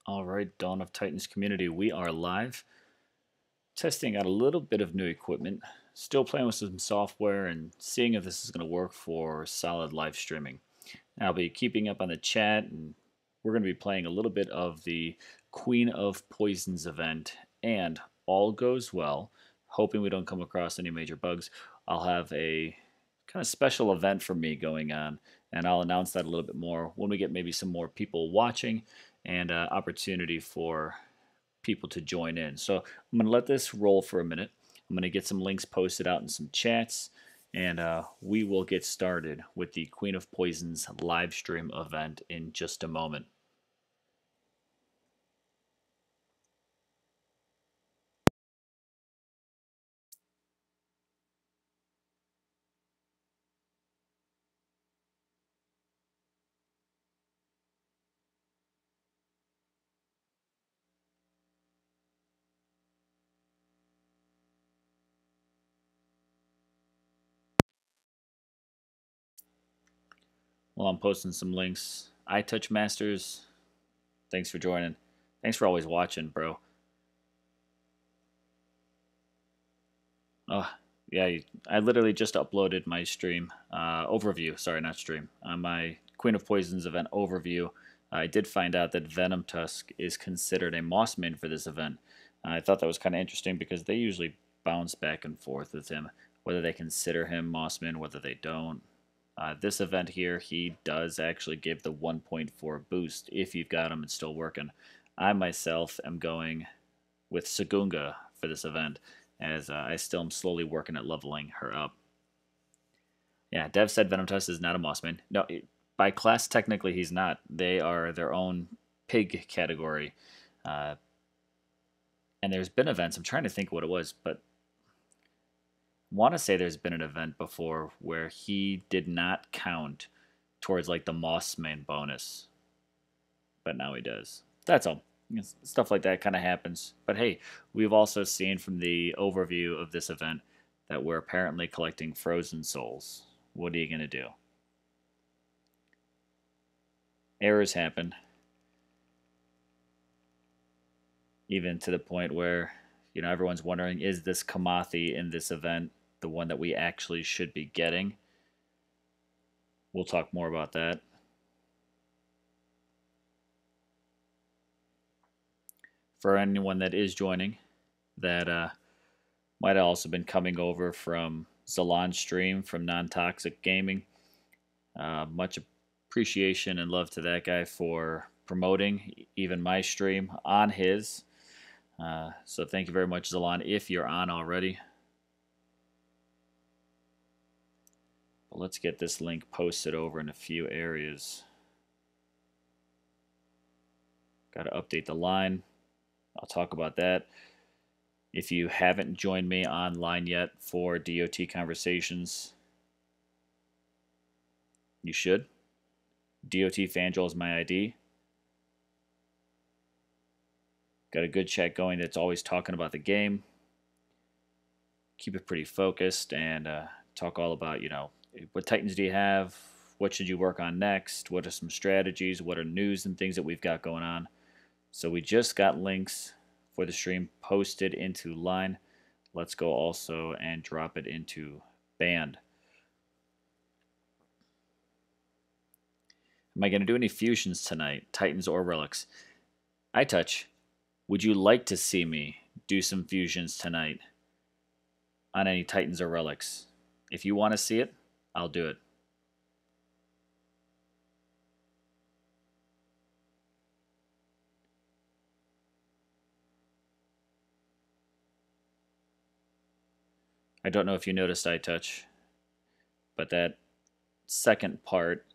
All right, Dawn of Titans community, we are live. Testing out a little bit of new equipment, still playing with some software and seeing if this is going to work for solid live streaming. I'll be keeping up on the chat, and we're going to be playing a little bit of the Queen of Poisons event. And all goes well, hoping we don't come across any major bugs, I'll have a kind of special event for me going on, and I'll announce that a little bit more when we get maybe some more people watching and opportunity for people to join in. So I'm going to let this roll for a minute. I'm going to get some links posted out in some chats, and we will get started with the Queen of Poisons live stream event in just a moment. Well, I'm posting some links. iTouch Masters, thanks for joining. Thanks for always watching, bro. Oh, yeah, I literally just uploaded my stream overview. Sorry, not stream. My Queen of Poisons event overview. I did find out that Venom Tusk is considered a Mossman for this event. I thought that was kind of interesting because they usually bounce back and forth with him, whether they consider him Mossman, whether they don't. This event here, he does actually give the 1.4 boost if you've got him and still working. I myself am going with Sagunga for this event, as I still am slowly working at leveling her up. Yeah, Dev said Venomtusk is not a Mossman. No, by class, technically he's not. They are their own pig category. Uh, and there's been events, I'm trying to think what it was, but want to say there's been an event before where he did not count towards like the Mossman bonus, but now he does. That's all. Stuff like that kind of happens. But hey, we've also seen from the overview of this event that we're apparently collecting frozen souls. What are you going to do? Errors happen, even to the point where, everyone's wondering, is this Kamathi in this event the one that we actually should be getting? We'll talk more about that. For anyone that is joining, that might have also been coming over from Zalon's stream from Non Toxic Gaming. Much appreciation and love to that guy for promoting even my stream on his. So thank you very much, Zalon, if you're on already. But let's get this link posted over in a few areas. Got to update the line. I'll talk about that. If you haven't joined me online yet for DOT Conversations, you should. DOT Fanjoel is my ID. Got a good chat going that's always talking about the game. Keep it pretty focused and talk all about, what Titans do you have? What should you work on next? What are some strategies? What are news and things that we've got going on? So we just got links for the stream posted into line. Let's go also and drop it into band. Am I going to do any fusions tonight, Titans or Relics? iTouch, would you like to see me do some fusions tonight on any Titans or Relics? If you want to see it, I'll do it. I don't know if you noticed iTouch, but that second part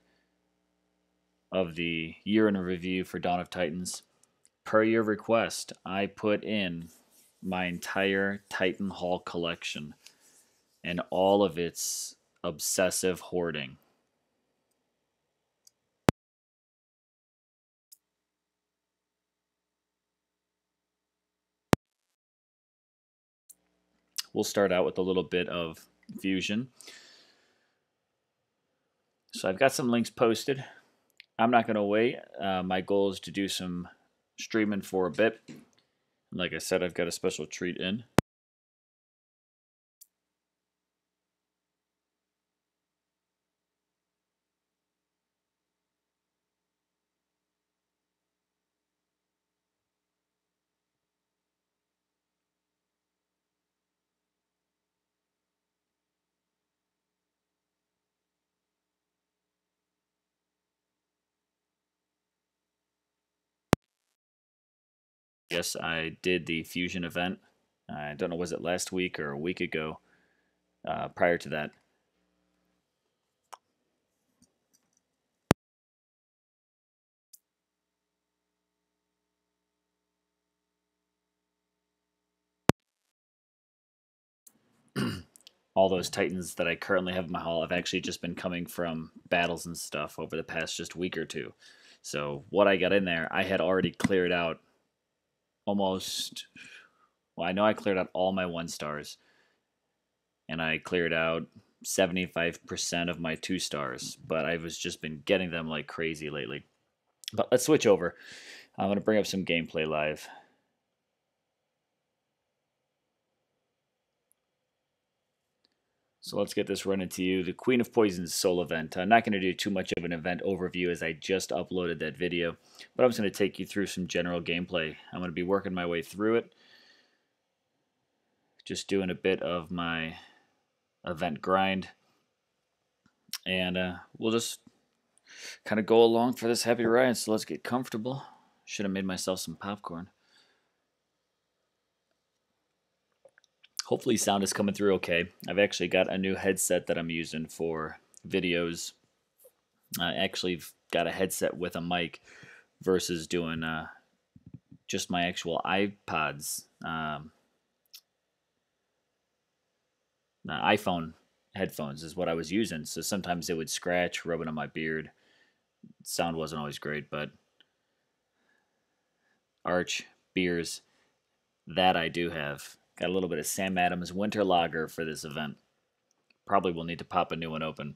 of the year in review for Dawn of Titans, per your request, I put in my entire Titan Hall collection and all of its obsessive hoarding. We'll start out with a little bit of fusion. So I've got some links posted. I'm not going to wait. My goal is to do some streaming for a bit. Like I said, I've got a special treat in. Yes, I did the Fusion event. I don't know, was it last week or a week ago? Prior to that, all those Titans that I currently have in my haul have actually just been coming from battles and stuff over the past just week or two. So what I got in there, I had already cleared out almost. Well, I know I cleared out all my 1 stars, and I cleared out 75% of my 2 stars. But I've just been getting them like crazy lately. But let's switch over. I'm going to bring up some gameplay live. So let's get this running to you. The Queen of Poisons soul event. I'm not going to do too much of an event overview as I just uploaded that video, but I'm just going to take you through some general gameplay. I'm going to be working my way through it. Just doing a bit of my event grind. And we'll just kind of go along for this happy ride. So let's get comfortable. Should have made myself some popcorn. Hopefully sound is coming through okay. I've actually got a new headset that I'm using for videos. I actually got a headset with a mic versus doing just my actual iPods, iPhone headphones is what I was using. So sometimes it would scratch, rubbing on my beard. Sound wasn't always great, but Arch beers that I do have. Got a little bit of Sam Adams Winter Lager for this event. Probably will need to pop a new one open.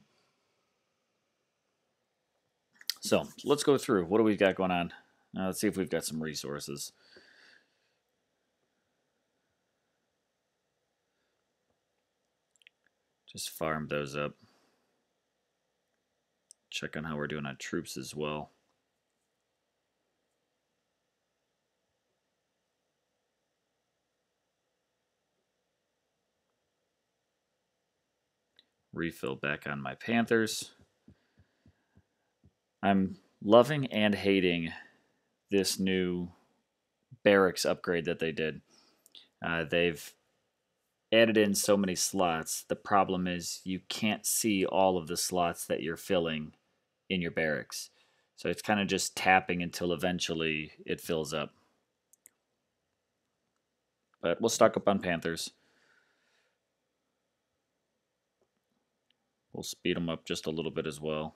So let's go through. What do we got going on? Let's see if we've got some resources. Just farm those up. Check on how we're doing on troops as well. Refill back on my Panthers. I'm loving and hating this new barracks upgrade that they did. They've added in so many slots. The problem is you can't see all of the slots that you're filling in your barracks. So it's kind of just tapping until eventually it fills up. But we'll stock up on Panthers. We'll speed them up just a little bit as well.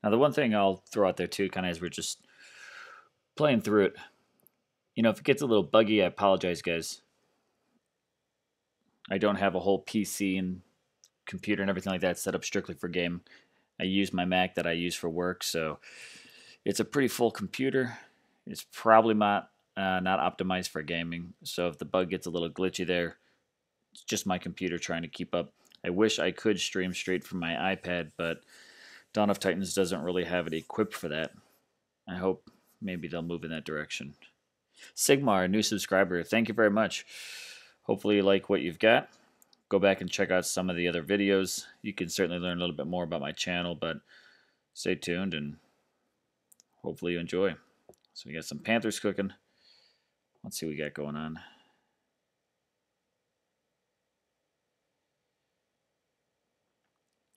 Now, the one thing I'll throw out there too, kind of as we're just playing through it, you know, if it gets a little buggy, I apologize, guys. I don't have a whole PC and computer and everything like that set up strictly for game. I use my Mac that I use for work, so it's a pretty full computer. It's probably not optimized for gaming, so if the bug gets a little glitchy there, it's just my computer trying to keep up. I wish I could stream straight from my iPad, but Dawn of Titans doesn't really have it equipped for that. I hope maybe they'll move in that direction. Sigmar, new subscriber, thank you very much. Hopefully you like what you've got. Go back and check out some of the other videos. You can certainly learn a little bit more about my channel, but stay tuned and hopefully you enjoy. So we got some Panthers cooking. Let's see what we got going on.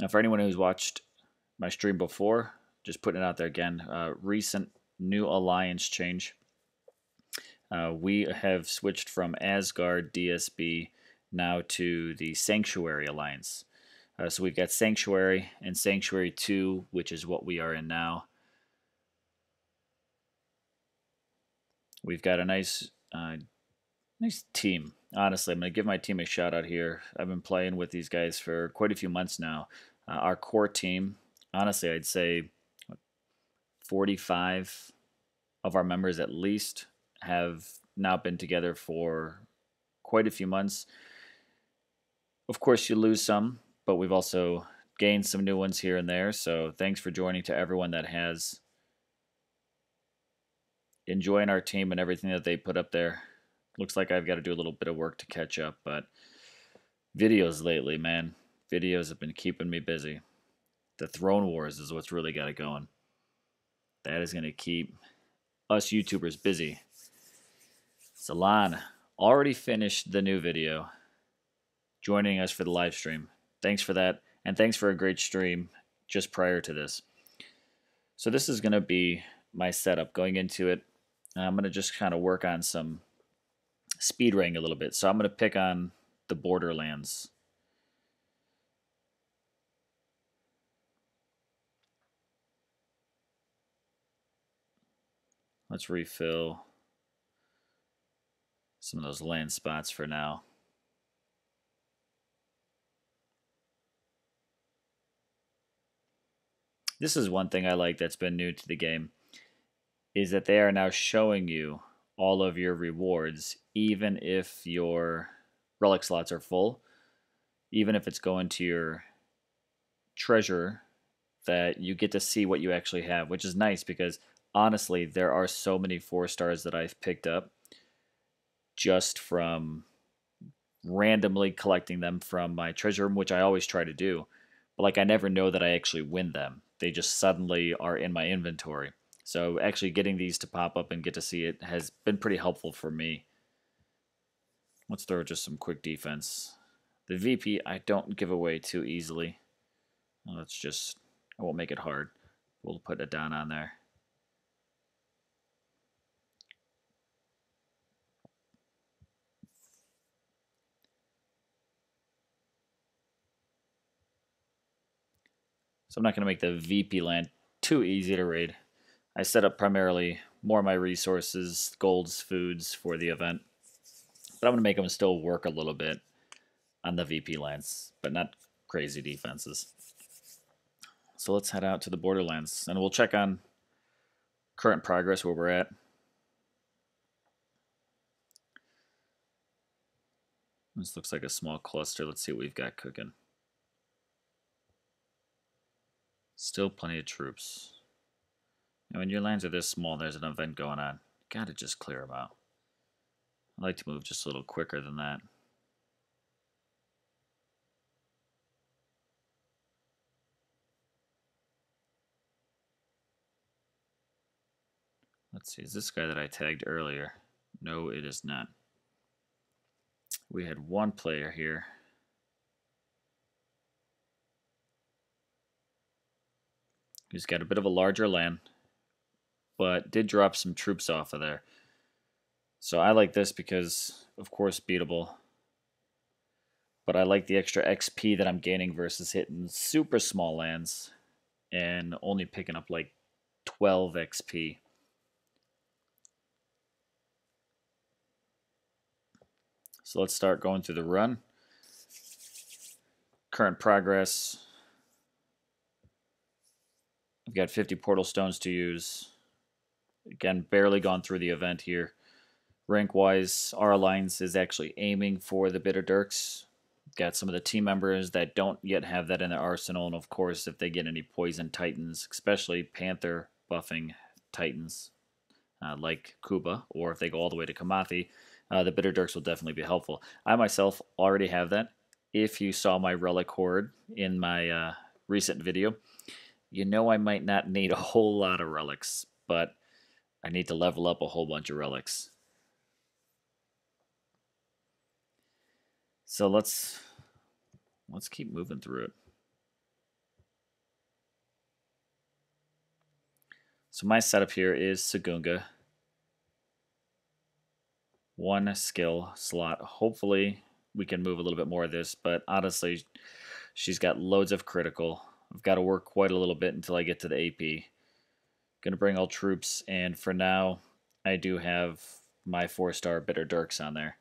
Now, for anyone who's watched my stream before, just putting it out there again, recent new alliance change. We have switched from Asgard DSB now to the Sanctuary Alliance. So we've got Sanctuary and Sanctuary 2, which is what we are in now. We've got a nice team. honestly, I'm going to give my team a shout out here. I've been playing with these guys for quite a few months now. Our core team, honestly, I'd say 45 of our members at least have now been together for quite a few months. Of course, you lose some, but we've also gained some new ones here and there. So thanks for joining to everyone that has enjoying our team and everything that they put up there. Looks like I've got to do a little bit of work to catch up, but videos lately, man. Videos have been keeping me busy. The Throne Wars is what's really got it going. That is going to keep us YouTubers busy. Salon already finished the new video, joining us for the live stream. Thanks for that, and thanks for a great stream just prior to this. So this is going to be my setup going into it. I'm going to just kind of work on some speed running a little bit. So I'm going to pick on the Borderlands. Let's refill some of those land spots for now. This is one thing I like that's been new to the game, is that they are now showing you all of your rewards, even if your relic slots are full, even if it's going to your treasure, that you get to see what you actually have, which is nice because honestly, there are so many 4 stars that I've picked up just from randomly collecting them from my treasure room, which I always try to do. But like I never know that I actually win them. They just suddenly are in my inventory. So actually getting these to pop up and get to see it has been pretty helpful for me. Let's throw just some quick defense. The VP I don't give away too easily. Let's just, I won't make it hard. We'll put a down on there. So I'm not going to make the VP land too easy to raid. I set up primarily more of my resources, golds, foods for the event. But I'm going to make them still work a little bit on the VP lands, but not crazy defenses. So let's head out to the Borderlands, and we'll check on current progress, where we're at. This looks like a small cluster. Let's see what we've got cooking. Still plenty of troops. And when your lands are this small, there's an event going on. Gotta just clear them out. I like to move just a little quicker than that. Let's see, is this guy that I tagged earlier? No, it is not. We had one player here. Who's got a bit of a larger land, but did drop some troops off of there. So I like this because, of course, beatable. But I like the extra XP that I'm gaining versus hitting super small lands and only picking up like 12 XP. So let's start going through the run. Current progress. I've got 50 portal stones to use. Again, barely gone through the event here. Rank-wise, our alliance is actually aiming for the Bitter Dirks. Got some of the team members that don't yet have that in their arsenal, and of course, if they get any poison titans, especially Panther buffing titans like Kuba, or if they go all the way to Kamathi, the Bitter Dirks will definitely be helpful. I myself already have that. If you saw my relic horde in my recent video, you know I might not need a whole lot of relics, but I need to level up a whole bunch of relics. So let's keep moving through it. So my setup here is Sagunga. 1 skill slot. Hopefully we can move a little bit more of this, but honestly, she's got loads of critical. I've got to work quite a little bit until I get to the AP. Gonna bring all troops, and for now, I do have my 4-star Bitter Dirks on there.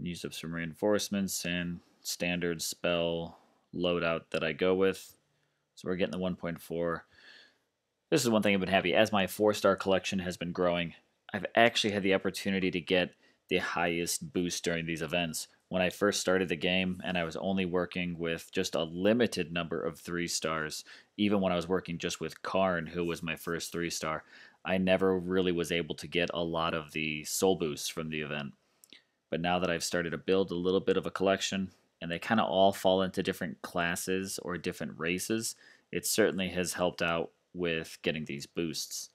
Can use up some reinforcements and standard spell loadout that I go with. So we're getting the 1.4. This is one thing I've been happy. As my 4-star collection has been growing, I've actually had the opportunity to get the highest boost during these events. When I first started the game and I was only working with just a limited number of 3-stars, even when I was working just with Karn, who was my first 3-star, I never really was able to get a lot of the soul boosts from the event. But now that I've started to build a little bit of a collection, and they kind of all fall into different classes or different races, it certainly has helped out with getting these boosts.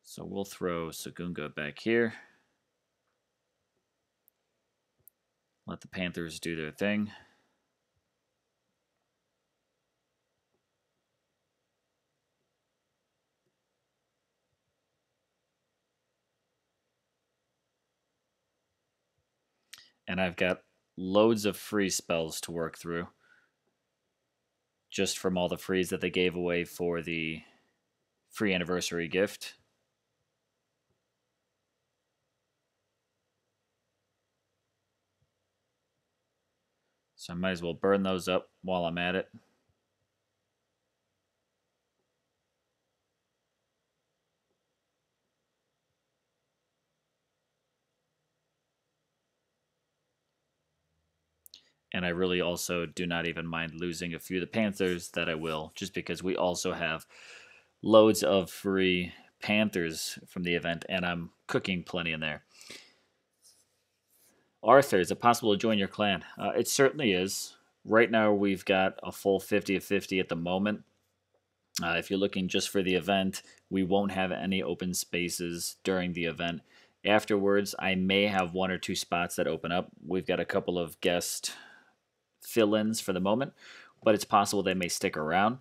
So we'll throw Sagunga back here. Let the Panthers do their thing. And I've got loads of free spells to work through, just from all the frees that they gave away for the free anniversary gift. So I might as well burn those up while I'm at it. And I really also do not even mind losing a few of the Panthers that I will, just because we also have loads of free Panthers from the event, and I'm cooking plenty in there. Arthur, is it possible to join your clan? It certainly is. Right now, we've got a full 50 of 50 at the moment. If you're looking just for the event, we won't have any open spaces during the event. Afterwards, I may have 1 or 2 spots that open up. We've got a couple of guest fill-ins for the moment, but it's possible they may stick around.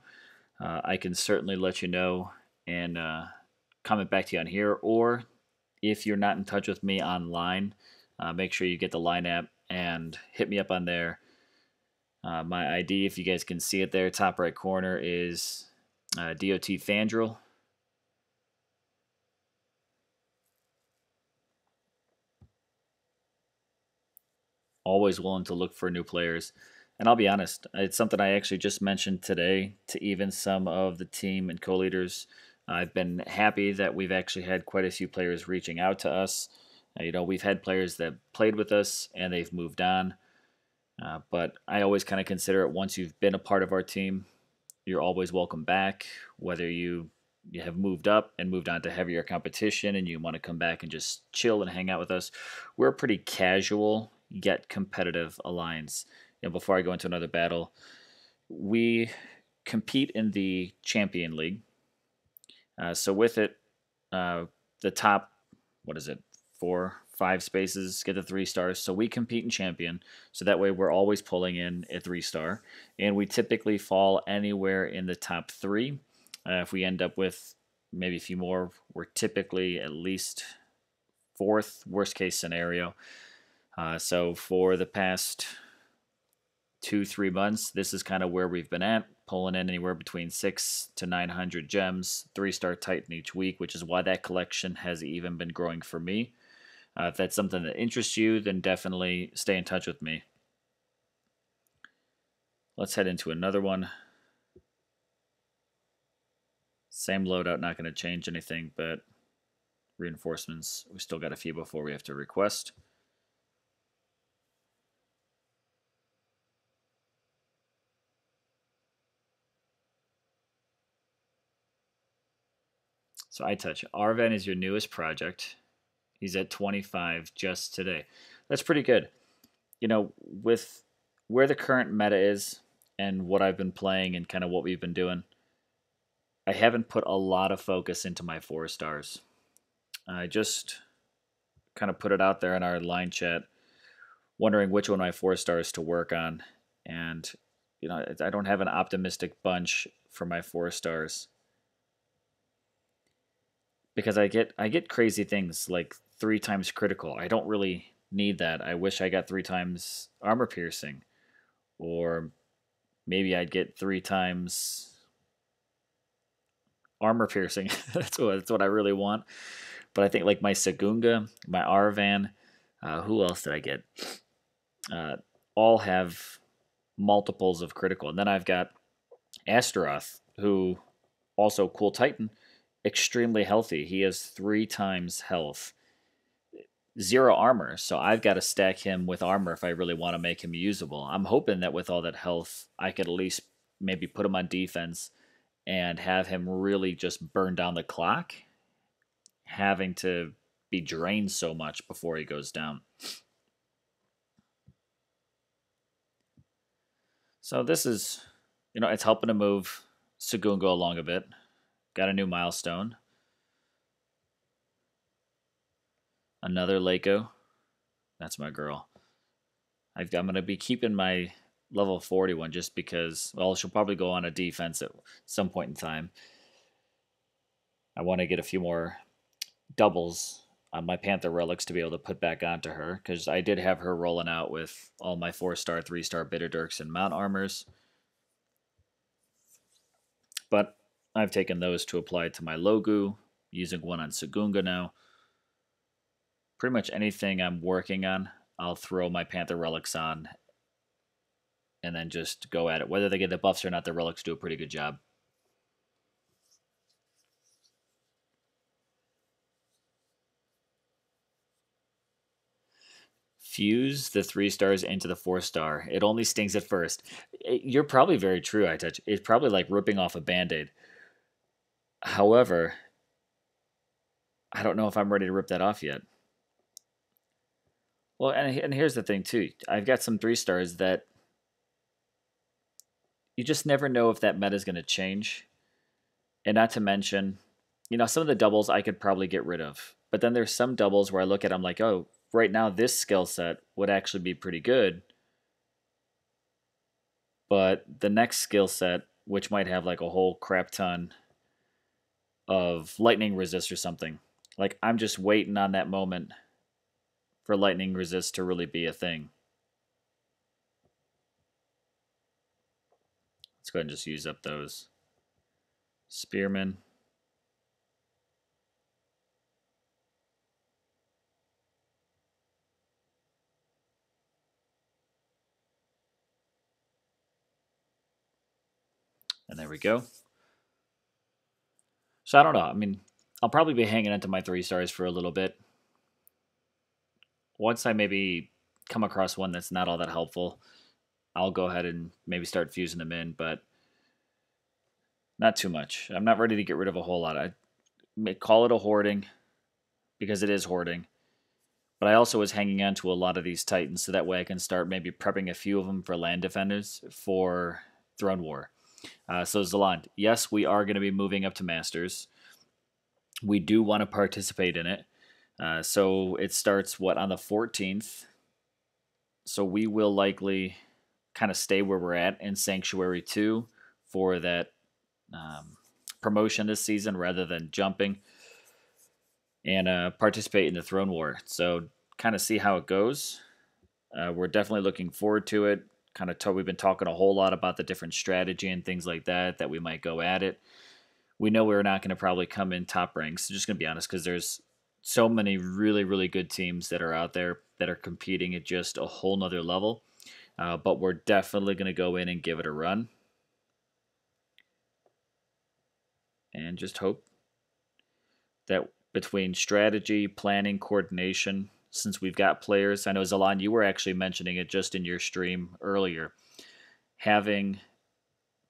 I can certainly let you know and comment back to you on here, or if you're not in touch with me online, make sure you get the Line app and hit me up on there. My ID, if you guys can see it there, top right corner, is DOT Fandrel. Always willing to look for new players. And I'll be honest, it's something I actually just mentioned today to even some of the team and co-leaders. I've been happy that we've actually had quite a few players reaching out to us. We've had players that played with us and they've moved on. But I always kind of consider it, once you've been a part of our team, you're always welcome back, whether you have moved up and moved on to heavier competition and you want to come back and just chill and hang out with us. We're a pretty casual yet competitive alliance. Before I go into another battle, we compete in the Champion League. So with it, the top, 4, 5 spaces get the 3 stars. So we compete in Champion. So that way we're always pulling in a 3-star. And we typically fall anywhere in the top 3. If we end up with maybe a few more, we're typically at least 4th, worst case scenario. So for the past 2-3 months, this is kind of where we've been at, pulling in anywhere between 600 to 900 gems, 3-star Titan each week, which is why that collection has even been growing for me. If that's something that interests you, then definitely stay in touch with me. Let's head into another one. Same loadout, not going to change anything, but reinforcements, we still got a few before we have to request. So iTouch, Arven is your newest project. He's at 25 just today. That's pretty good. With where the current meta is and what I've been playing and kind of what we've been doing, I haven't put a lot of focus into my 4-stars. I just kind of put it out there in our line chat, wondering which one of my 4-stars to work on. And, I don't have an optimistic bunch for my 4-stars. Because I get crazy things like 3 times critical. I don't really need that. I wish I got 3 times armor piercing, or maybe I'd get 3 times armor piercing. That's what I really want. But I think like my Sagunga, my Arvan, who else did I get? Uh, all have multiples of critical. And then I've got Astaroth, who also cool Titan, extremely healthy. He has 3 times health, 0 armor. So I've got to stack him with armor if I really want to make him usable. I'm hoping that with all that health, I could at least maybe put him on defense and have him really just burn down the clock, having to be drained so much before he goes down. So this is, it's helping to move Sagungo along a bit. Got a new milestone. Another Lako. That's my girl. I'm going to be keeping my level 41 just because, well, she'll probably go on a defense at some point in time. I want to get a few more doubles on my Panther relics to be able to put back onto her, because I did have her rolling out with all my 4-star, 3-star Bitterdirks and mount armors. But I've taken those to apply to my Logu, using one on Sagunga now. Pretty much anything I'm working on, I'll throw my Panther relics on and then just go at it. Whether they get the buffs or not, the relics do a pretty good job. Fuse the 3 stars into the 4-star. It only stings at first. You're probably very true, iTouch. It's probably like ripping off a band-aid. However, I don't know if I'm ready to rip that off yet. Well, and here's the thing too. I've got some 3-stars that you just never know if that meta is going to change. And not to mention, some of the doubles I could probably get rid of. But then there's some doubles where I look at them like, oh, right now this skill set would actually be pretty good. But the next skill set, which might have like a whole crap ton of lightning resist or something, like I'm just waiting on that moment for lightning resist to really be a thing. Let's go ahead and just use up those spearmen. And there we go. So I don't know. I mean, I'll probably be hanging onto my 3-stars for a little bit. Once I maybe come across one that's not all that helpful, I'll go ahead and maybe start fusing them in, but not too much. I'm not ready to get rid of a whole lot. I may call it a hoarding because it is hoarding. But I also was hanging on to a lot of these Titans so that way I can start maybe prepping a few of them for land defenders for Throne War. So Zaland, yes, we are going to be moving up to Masters. We do want to participate in it. So it starts, on the 14th. So we will likely kind of stay where we're at in Sanctuary 2 for that promotion this season rather than jumping, and participate in the Throne War. So kind of see how it goes. We're definitely looking forward to it. We've been talking a whole lot about the different strategy and things like that we might go at it. We know we're not going to probably come in top ranks, just going to be honest, because there's so many really, really good teams that are out there that are competing at just a whole nother level. But we're definitely going to go in and give it a run. And just hope that between strategy, planning, coordination, since we've got players, I know, Zalan, you were actually mentioning it just in your stream earlier, having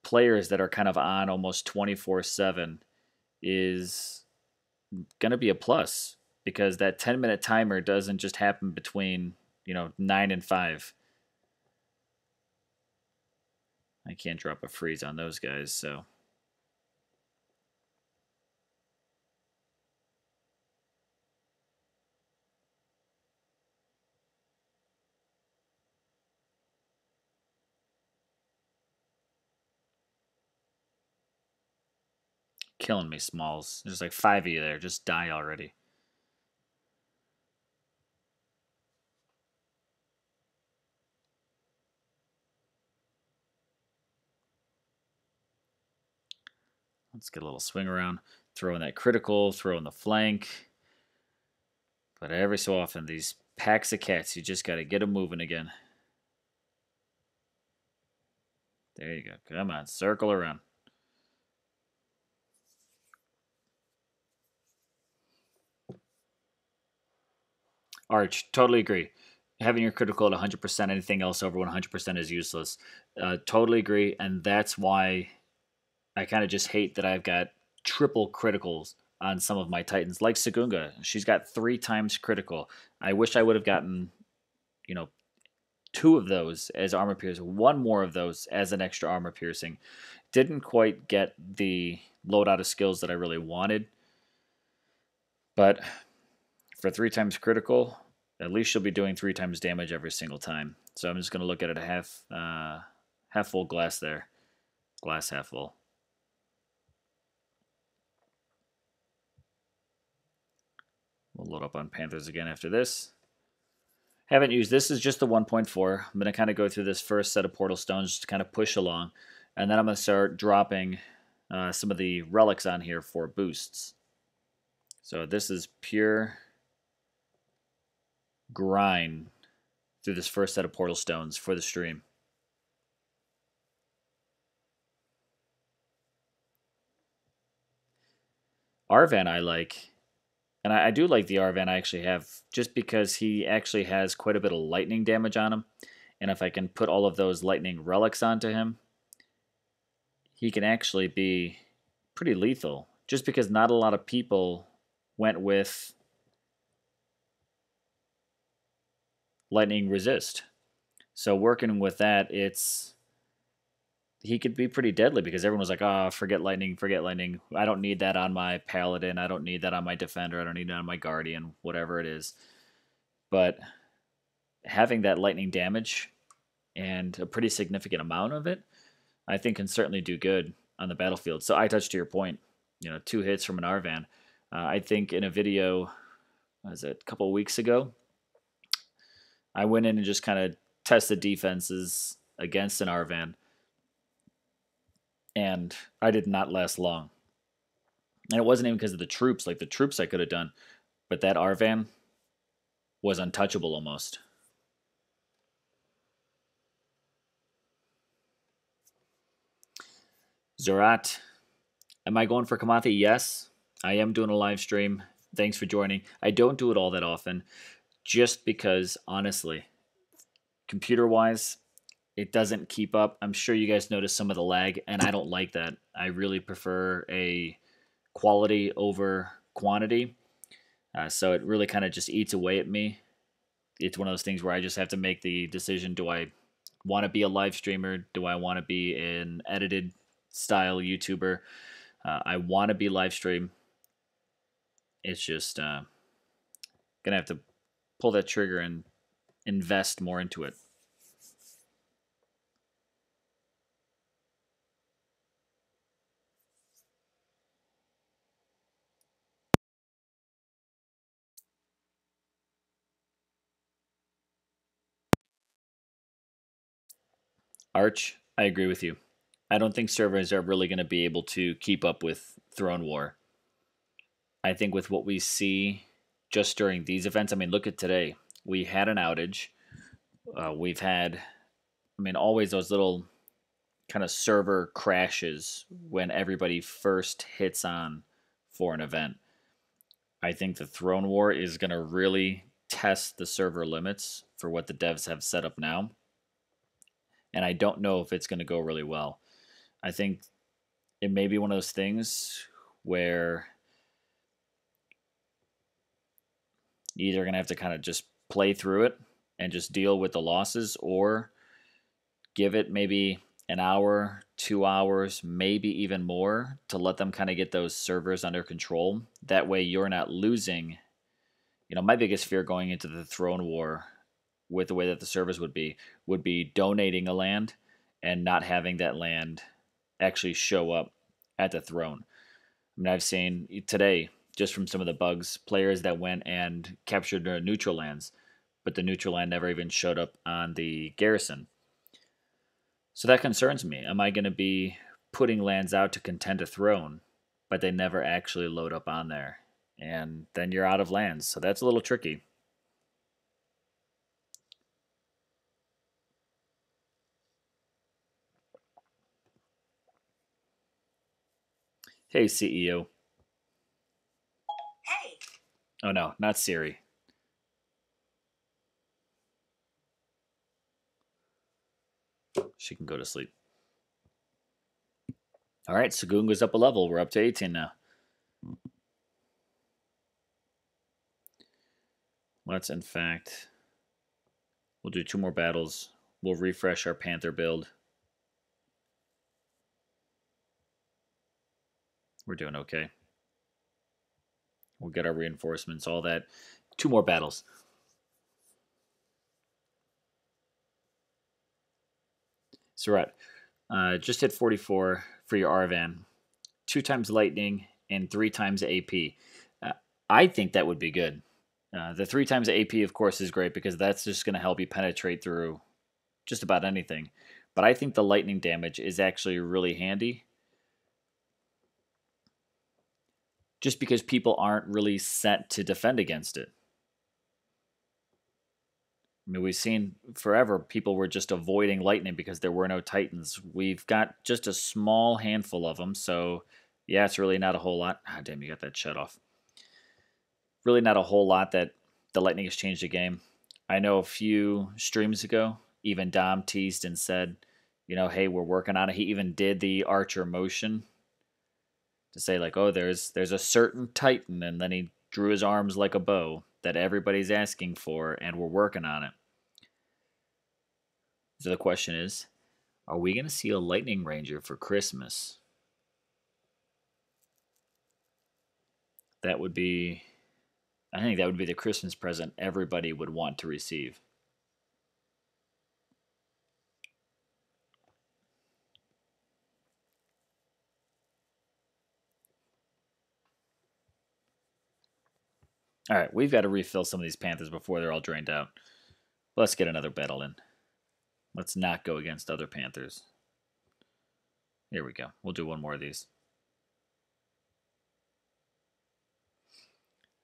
players that are kind of on almost 24/7 is going to be a plus, because that 10-minute timer doesn't just happen between 9 and 5. I can't drop a freeze on those guys, so killing me, Smalls. There's like 5 of you there. Just die already. Let's get a little swing around. Throw in that critical, throw in the flank. But every so often, these packs of cats, you just got to get them moving again. There you go. Come on, circle around. Arch, totally agree. Having your critical at 100%, anything else over 100% is useless. Totally agree. And that's why I kind of just hate that I've got triple criticals on some of my Titans, like Sagunga. She's got 3 times critical. I wish I would have gotten, you know, 2 of those as armor piercing, 1 more of those as an extra armor piercing. Didn't quite get the loadout of skills that I really wanted. But for 3 times critical, at least she'll be doing 3 times damage every single time. So I'm just going to look at it a half full glass there. Glass half full. We'll load up on Panthers again after this. Haven't used this is just the 1.4. I'm going to kind of go through this first set of portal stones to kind of push along. And then I'm going to start dropping some of the relics on here for boosts. So this is pure grind through this first set of portal stones for the stream. Arvan I like. And I do like the Arvan I actually have just because he actually has quite a bit of lightning damage on him. And if I can put all of those lightning relics onto him, he can actually be pretty lethal. Just because not a lot of people went with lightning resist. So working with that, he could be pretty deadly because everyone was like, oh, forget lightning. I don't need that on my paladin. I don't need that on my defender. I don't need that on my guardian, whatever it is. But having that lightning damage and a pretty significant amount of it, I think can certainly do good on the battlefield. So I touched to your point, 2 hits from an Arvan. I think in a video, a couple of weeks ago, I went in and just kind of tested defenses against an Arvan. And I did not last long. And it wasn't even because of the troops. Like the troops I could have done. But that Arvan was untouchable almost. Zorat. Am I going for Kamathi? Yes. I am doing a live stream. Thanks for joining. I don't do it all that often. Just because, honestly, computer-wise, it doesn't keep up. I'm sure you guys notice some of the lag, and I don't like that. I really prefer a quality over quantity. So it really kind of just eats away at me. It's one of those things where I just have to make the decision, do I want to be a live streamer? Do I want to be an edited style YouTuber? I want to be live stream. It's just going to have to pull that trigger and invest more into it. Arch, I agree with you. I don't think servers are really going to be able to keep up with Throne War. I think with what we see just during these events, I mean, look at today. We had an outage. We've had, always those little kind of server crashes when everybody first hits on for an event. I think the Throne War is going to really test the server limits for what the devs have set up now. And I don't know if it's going to go really well. I think it may be one of those things where you're either going to have to kind of just play through it and just deal with the losses, or give it maybe an hour, 2 hours, maybe even more to let them kind of get those servers under control. That way you're not losing. My biggest fear going into the Throne War with the way that the servers would be donating a land and not having that land actually show up at the throne. I've seen today, just from some of the bugs, players that went and captured their neutral lands, but the neutral land never even showed up on the garrison. So that concerns me. Am I going to be putting lands out to contend a throne, but they never actually load up on there? and then you're out of lands. So that's a little tricky. Hey, CEO. Hey. Oh no, not Siri. She can go to sleep. All right, Sagoon goes up a level. We're up to 18 now. Let's, in fact, we'll do 2 more battles. We'll refresh our Panther build. We're doing okay. We'll get our reinforcements, all that. 2 more battles. Surratt, just hit 44 for your Arvan. 2 times lightning and 3 times AP. I think that would be good. The 3 times AP, of course, is great because that's just going to help you penetrate through just about anything. But I think the lightning damage is actually really handy. Just because people aren't really set to defend against it. I mean, we've seen forever people were just avoiding lightning because there were no titans. We've got just a small handful of them, so yeah, it's really not a whole lot. Ah, damn, you got that shut off. Really not a whole lot that the lightning has changed the game. I know a few streams ago, even Dom teased and said, you know, hey, we're working on it. He even did the archer motion to say like, oh, there's a certain titan, and then he drew his arms like a bow that everybody's asking for, and we're working on it. So the question is, are we going to see a Lightning Ranger for Christmas? That would be, I think that would be the Christmas present everybody would want to receive. All right, we've got to refill some of these Panthers before they're all drained out. Let's get another battle in. Let's not go against other Panthers. Here we go. We'll do 1 more of these.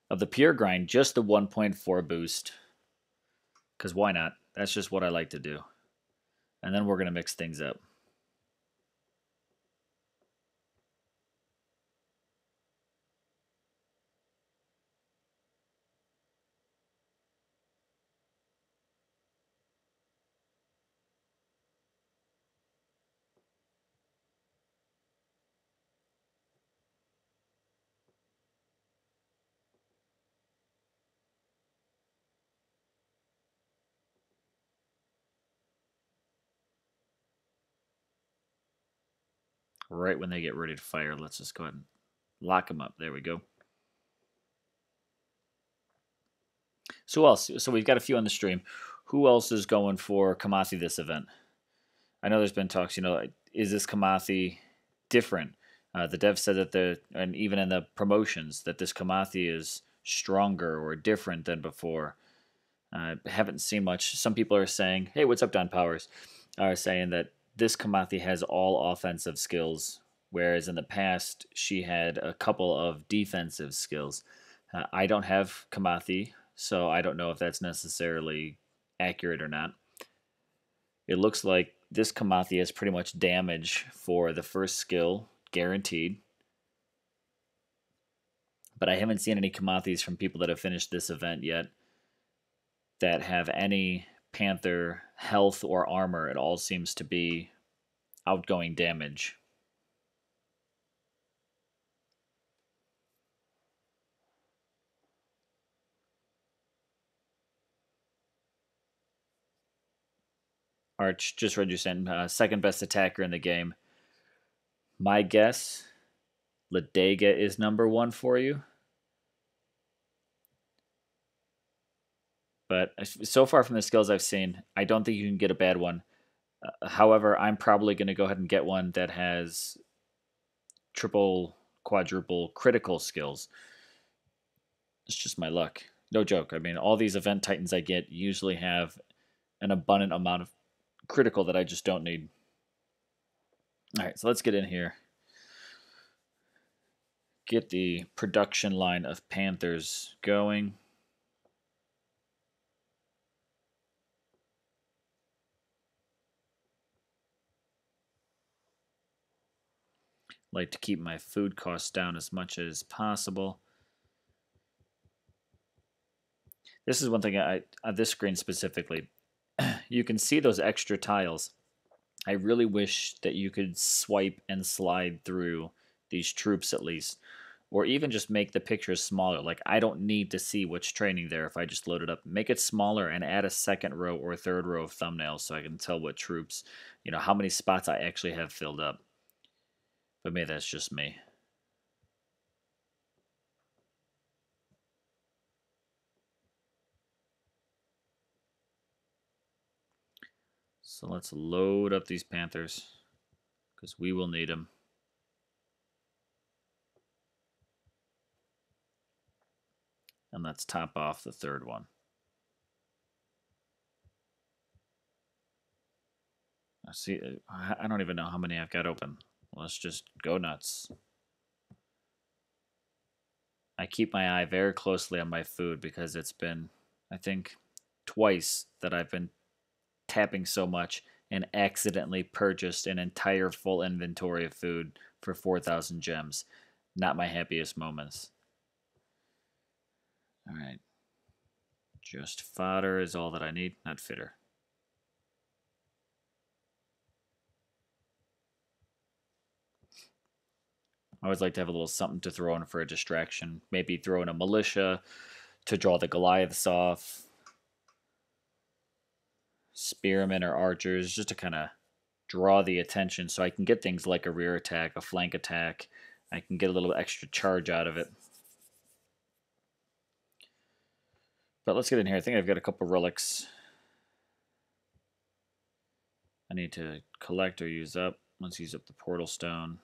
Of the pure grind, just the 1.4 boost. Because why not? That's just what I like to do. And then we're going to mix things up. Right when they get ready to fire, let's just go ahead and lock them up. There we go. So who else? So we've got a few on the stream. Who else is going for Kamathi this event? I know there's been talks, you know, is this Kamathi different? The dev said that and even in the promotions, that this Kamathi is stronger or different than before. I haven't seen much. Some people are saying, hey, what's up, Don Powers? Are saying that this Kamathi has all offensive skills, whereas in the past she had a couple of defensive skills. I don't have Kamathi, so I don't know if that's necessarily accurate or not. It looks like this Kamathi has pretty much damage for the first skill, guaranteed. But I haven't seen any Kamathis from people that have finished this event yet that have any Panther health or armor. It all seems to be outgoing damage. Arch, just read you saying second best attacker in the game. My guess, Ladega is number 1 for you. But so far from the skills I've seen, I don't think you can get a bad one. However, I'm probably going to go ahead and get one that has triple, quadruple critical skills. It's just my luck. No joke. I mean, all these event titans I get usually have an abundant amount of critical that I just don't need. All right, so let's get in here. get the production line of Panthers going. Like to keep my food costs down as much as possible. This is one thing on this screen specifically. You can see those extra tiles. I really wish that you could swipe and slide through these troops at least, or even just make the pictures smaller. Like, I don't need to see what's training there if I just load it up. Make it smaller and add a second row or third row of thumbnails so I can tell what troops, how many spots I actually have filled up. But maybe that's just me. So let's load up these Panthers because we will need them. And let's top off the third one. See, I don't even know how many I've got open. Let's just go nuts. I keep my eye very closely on my food because it's been, I think, twice that I've been tapping so much and accidentally purchased an entire full inventory of food for 4,000 gems. Not my happiest moments. All right. Just fodder is all that I need, not fitter. I always like to have a little something to throw in for a distraction. Maybe throw in a militia to draw the Goliaths off. Spearmen or archers, just to kind of draw the attention so I can get things like a rear attack, a flank attack. I can get a little extra charge out of it. But let's get in here. I think I've got a couple relics I need to collect or use up. Let's use up the portal stone.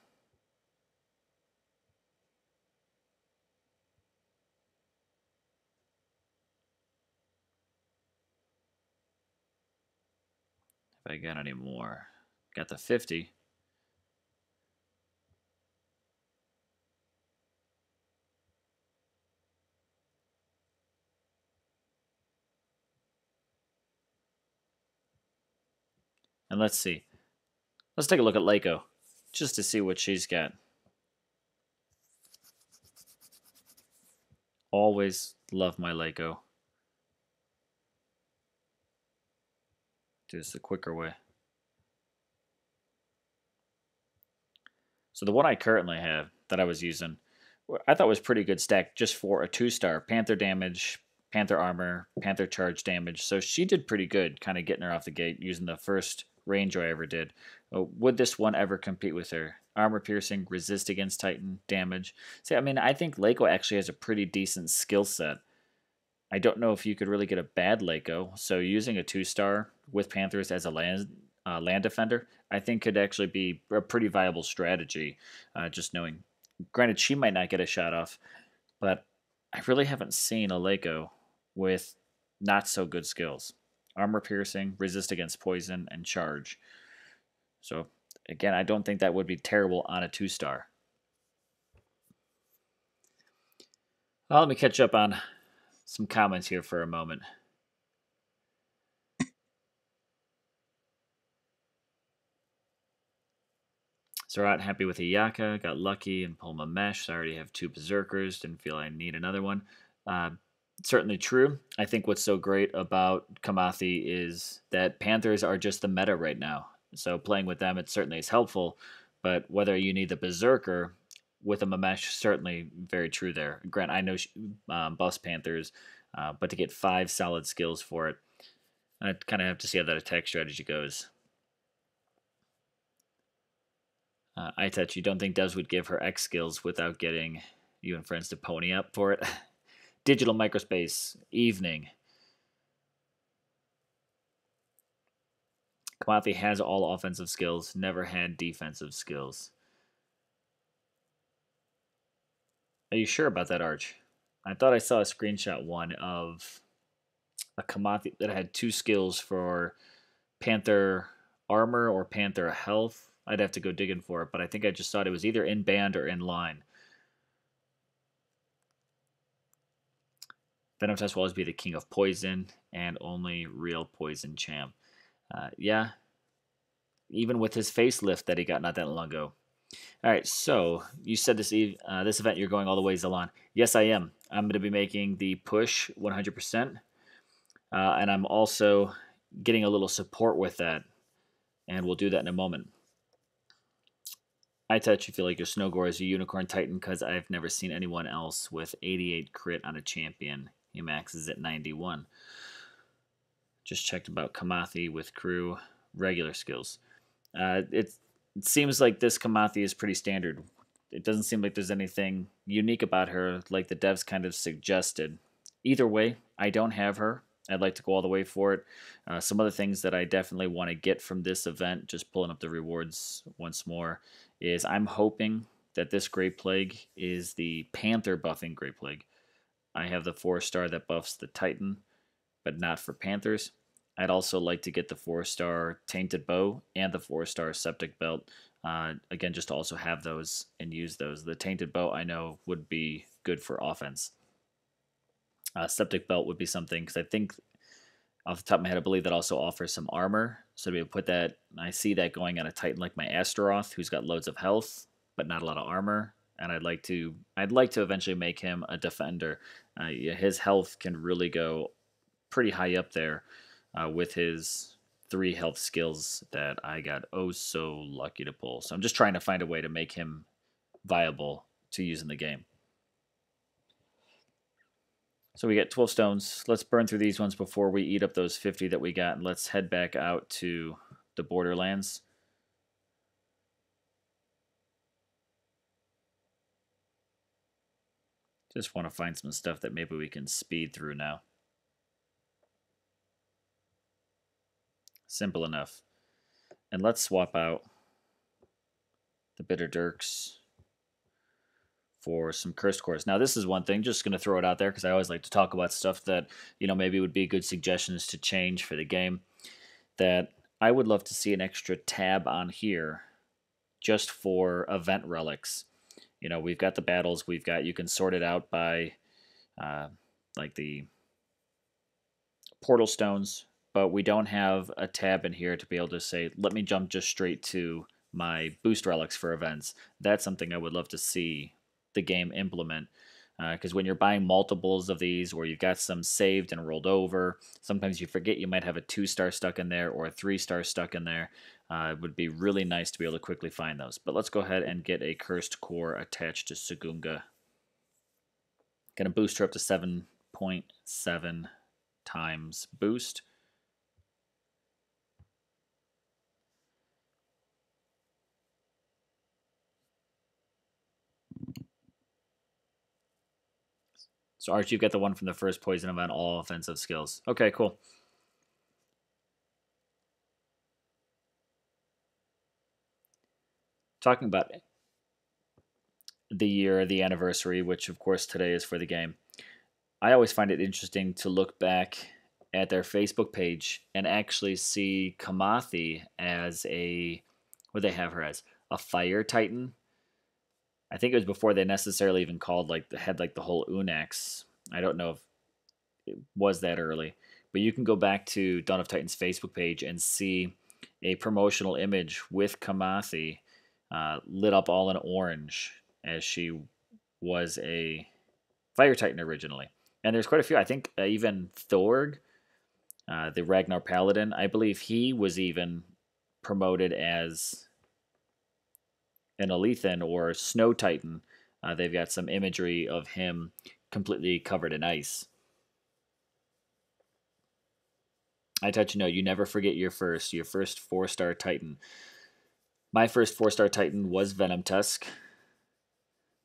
If I got any more. Got the 50. And let's see. Let's take a look at Leiko, just to see what she's got. Always love my Leiko. Do this the quicker way. So the one I currently have that I was using, I thought was pretty good stack just for a 2-star. Panther damage, Panther armor, Panther charge damage. So she did pretty good, kind of getting her off the gate using the first ranger I ever did. Would this one ever compete with her? Armor piercing, resist against Titan, damage. See, I mean, I think Leiko actually has a pretty decent skill set. I don't know if you could really get a bad Leiko. So using a 2-star with Panthers as a land defender, I think could actually be a pretty viable strategy. Just knowing, granted, she might not get a shot off, but I really haven't seen a Leiko with not so good skills. Armor piercing, resist against poison, and charge. So again, I don't think that would be terrible on a 2-star. Well, let me catch up on some comments here for a moment. Zerat happy with Iyaka, got lucky and pulled my mesh. I already have 2 berserkers, didn't feel I need another one. Certainly true. I think what's so great about Kamathi is that Panthers are just the meta right now. So playing with them, it certainly is helpful. But whether you need the berserker with a Mamesh, certainly very true there. Grant, I know buffs Panthers, but to get 5 solid skills for it, I kind of have to see how that attack strategy goes. iTouch, you don't think Devs would give her X skills without getting you and friends to pony up for it? Digital Microspace, evening. Kamathi has all offensive skills, never had defensive skills. Are you sure about that, Arch? I thought I saw a screenshot one of a Kamathi that had 2 skills for Panther armor or Panther health. I'd have to go digging for it, but I think I just thought it was either in band or in line. Venomtusk will always be the king of poison and only real poison champ. Yeah, even with his facelift that he got not that long ago. All right, so you said this event you're going all the way, Zalan. Yes, I am. I'm going to be making the push 100%, and I'm also getting a little support with that, and we'll do that in a moment. I touch you feel like your Snowgore is a Unicorn Titan because I've never seen anyone else with 88 crit on a champion. He maxes at 91. Just checked about Kamathi with crew regular skills. It seems like this Kamathi is pretty standard. It doesn't seem like there's anything unique about her, like the devs kind of suggested. Either way, I don't have her. I'd like to go all the way for it. Some other things that I definitely want to get from this event, just pulling up the rewards once more, is I'm hoping that this Great Plague is the Panther buffing Great Plague. I have the 4-star that buffs the Titan, but not for Panthers. I'd also like to get the 4-star Tainted Bow and the 4-star Septic Belt. Again, just to also have those and use those. The Tainted Bow I know would be good for offense. Septic Belt would be something, because I think off the top of my head, I believe that also offers some armor. So to be able to put that, I see that going on a Titan like my Astaroth, who's got loads of health, but not a lot of armor. And I'd like to eventually make him a defender. Yeah, his health can really go pretty high up there with his 3 health skills that I got oh so lucky to pull. So I'm just trying to find a way to make him viable to use in the game. So we get 12 stones. Let's burn through these ones before we eat up those 50 that we got, and let's head back out to the Borderlands. Just want to find some stuff that maybe we can speed through now. Simple enough. And let's swap out the Bitter Dirks for some Cursed Cores. Now, this is one thing, just going to throw it out there because I always like to talk about stuff that, maybe would be good suggestions to change for the game. That I would love to see an extra tab on here just for event relics. We've got the battles, you can sort it out by like the portal stones, but we don't have a tab in here to be able to say, let me jump just straight to my boost relics for events. That's something I would love to see the game implement. Because when you're buying multiples of these, or you've got some saved and rolled over, sometimes you forget you might have a 2-star stuck in there or a 3-star stuck in there. It would be really nice to be able to quickly find those. But let's go ahead and get a Cursed Core attached to Sagunga. Gonna boost her up to 7.7 times boost. So Archie, you've got the one from the first poison event, all offensive skills. Okay, cool. Talking about the year, the anniversary, which of course today is for the game. I always find it interesting to look back at their Facebook page and actually see Kamathi as what they have her as? A fire titan. I think it was before they necessarily even called had the whole Unax. I don't know if it was that early, but you can go back to Dawn of Titans Facebook page and see a promotional image with Kamathi lit up all in orange, as she was a fire titan originally. And there's quite a few. I think even Thorg, the Ragnar Paladin, I believe he was even promoted as an Alethan or Snow Titan. They've got some imagery of him completely covered in ice. I touch you never forget your first 4-star Titan. My first 4-star Titan was Venomtusk.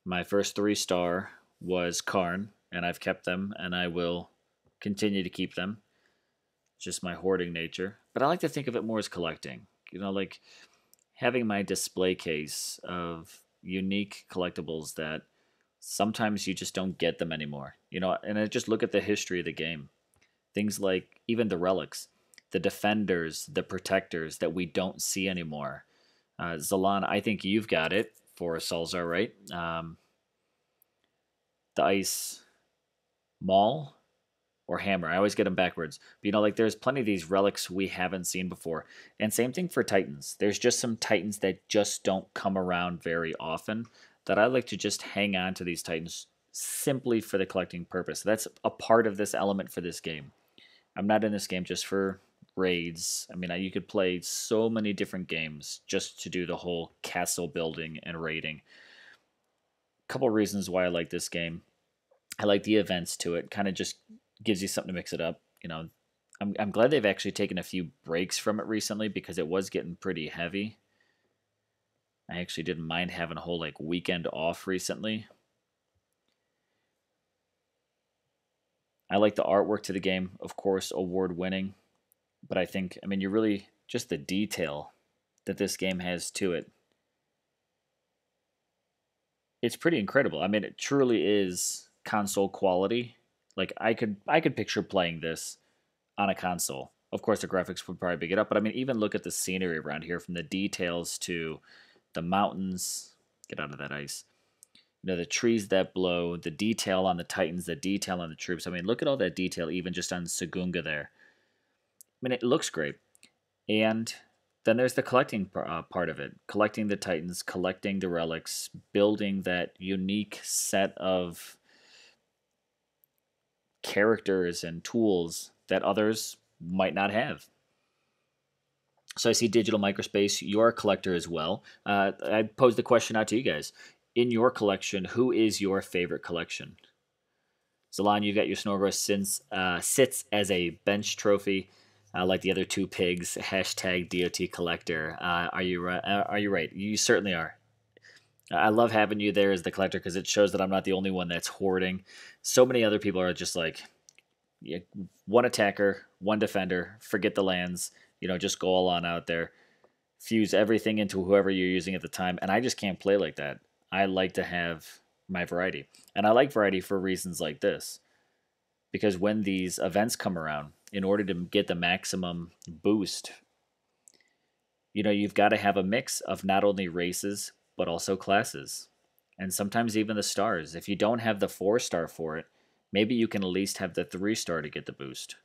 My first 3-star was Karn, and I've kept them, and I will continue to keep them. It's just my hoarding nature. But I like to think of it more as collecting. Like having my display case of unique collectibles that sometimes you just don't get them anymore. And I just look at the history of the game. Things like even the relics, the defenders, the protectors that we don't see anymore. Zalan, I think you've got it for Salzar, right? The Ice Maul. or hammer. I always get them backwards. But you know, like there's plenty of these relics we haven't seen before. And same thing for Titans. There's just some Titans that just don't come around very often that I like to just hang on to these Titans simply for the collecting purpose. That's a part of this element for this game. I'm not in this game just for raids. I mean, you could play so many different games just to do the whole castle building and raiding. A couple reasons why I like this game. I like the events to it. Kind of just gives you something to mix it up. You know, I'm glad they've actually taken a few breaks from it recently because it was getting pretty heavy. I actually didn't mind having a whole like weekend off recently. I like the artwork to the game, of course, award winning. But I think, I mean, you really, just the detail that this game has to it, it's pretty incredible. I mean, it truly is console quality. Like I could picture playing this on a console. Of course, the graphics would probably big it up, but I mean, even look at the scenery around here, from the details to the mountains. Get out of that ice. You know, the trees that blow, the detail on the Titans, the detail on the troops. I mean, look at all that detail, even just on Sagunga there. I mean, it looks great. And then there's the collecting part of it, collecting the Titans, collecting the relics, building that unique set of characters and tools that others might not have. So I see Digital Microspace, you're a collector as well. I posed the question out to you guys. In your collection, who is your favorite collection? Zalon, you got your Snorgos sits as a bench trophy, like the other two pigs. Hashtag DOT collector. Are you right? Are you right? You certainly are. I love having you there as the collector because it shows that I'm not the only one that's hoarding. So many other people are just like, yeah, one attacker, one defender, forget the lands, you know, just go all on out there, fuse everything into whoever you're using at the time. And I just can't play like that. I like to have my variety. And I like variety for reasons like this. Because when these events come around, in order to get the maximum boost, you know, you've got to have a mix of not only races, but also classes. And sometimes even the stars. If you don't have the 4-star for it, maybe you can at least have the 3-star to get the boost.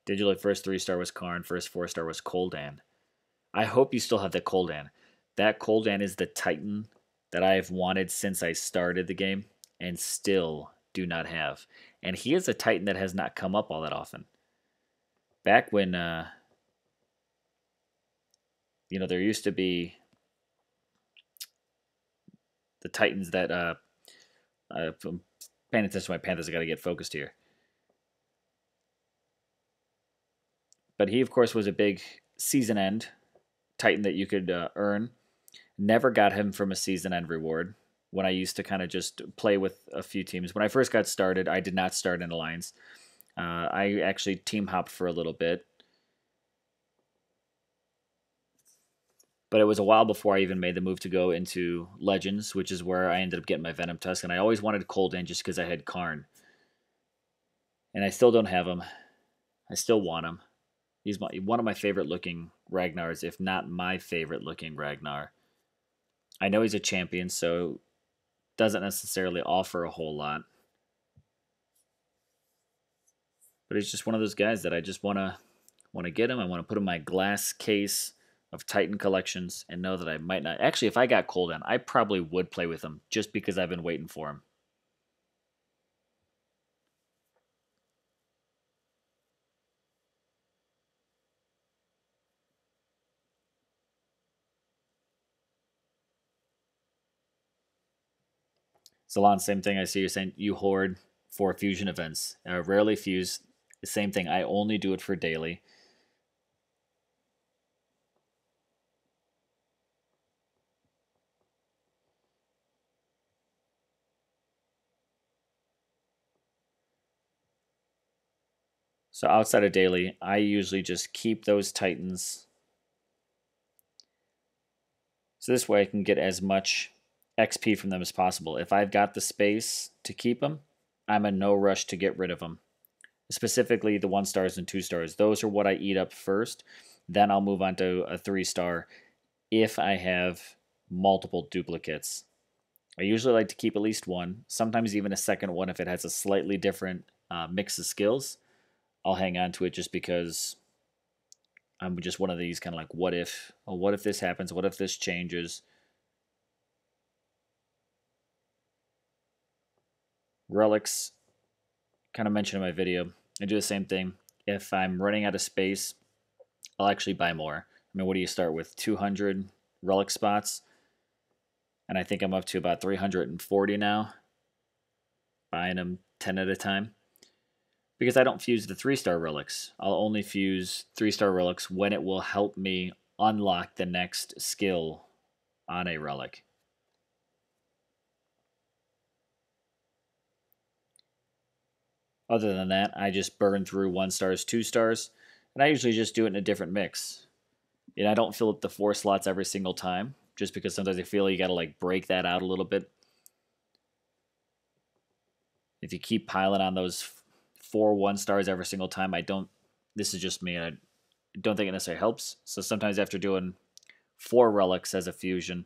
Digitally, first 3-star was Karn, first 4-star was Koldan. I hope you still have the Koldan. That Koldan is the Titan that I have wanted since I started the game and still do not have. And he is a Titan that has not come up all that often. Back when, you know, there used to be the Titans that, I'm paying attention to my Panthers, I got to get focused here. But he, of course, was a big season end Titan that you could earn. Never got him from a season end reward when I used to kind of just play with a few teams. When I first got started, I did not start in Alliance. I actually team hopped for a little bit. But it was a while before I even made the move to go into Legends, which is where I ended up getting my Venom Tusk. And I always wanted Koldan just because I had Karn. And I still don't have him. I still want him. He's one of my favorite looking Ragnars, if not my favorite looking Ragnar. I know he's a champion, so doesn't necessarily offer a whole lot. But he's just one of those guys that I just want to get him. I want to put in my glass case of Titan collections and know that I might not. Actually, if I got Koldan, I probably would play with him just because I've been waiting for him. Salon, same thing. I see you're saying you hoard for fusion events. Rarely fuse. Same thing. I only do it for daily. So outside of daily, I usually just keep those Titans. So this way I can get as much XP from them as possible. If I've got the space to keep them, I'm in no rush to get rid of them. Specifically the 1-stars and 2-stars. Those are what I eat up first. Then I'll move on to a 3-star if I have multiple duplicates. I usually like to keep at least one, sometimes even a second one if it has a slightly different mix of skills. I'll hang on to it just because I'm just one of these kind of like, what if? Oh, what if this happens? What if this changes? Relics, kind of mentioned in my video, I do the same thing. If I'm running out of space, I'll actually buy more. I mean, what do you start with? 200 relic spots? And I think I'm up to about 340 now, buying them 10 at a time. Because I don't fuse the 3-star relics. I'll only fuse 3-star relics when it will help me unlock the next skill on a relic. Other than that, I just burn through 1 stars, 2 stars, and I usually just do it in a different mix. I don't fill up the 4 slots every single time, just because sometimes I feel you gotta like break that out a little bit. If you keep piling on those 4 1-stars every single time, this is just me, and I don't think it necessarily helps. So sometimes after doing 4 relics as a fusion,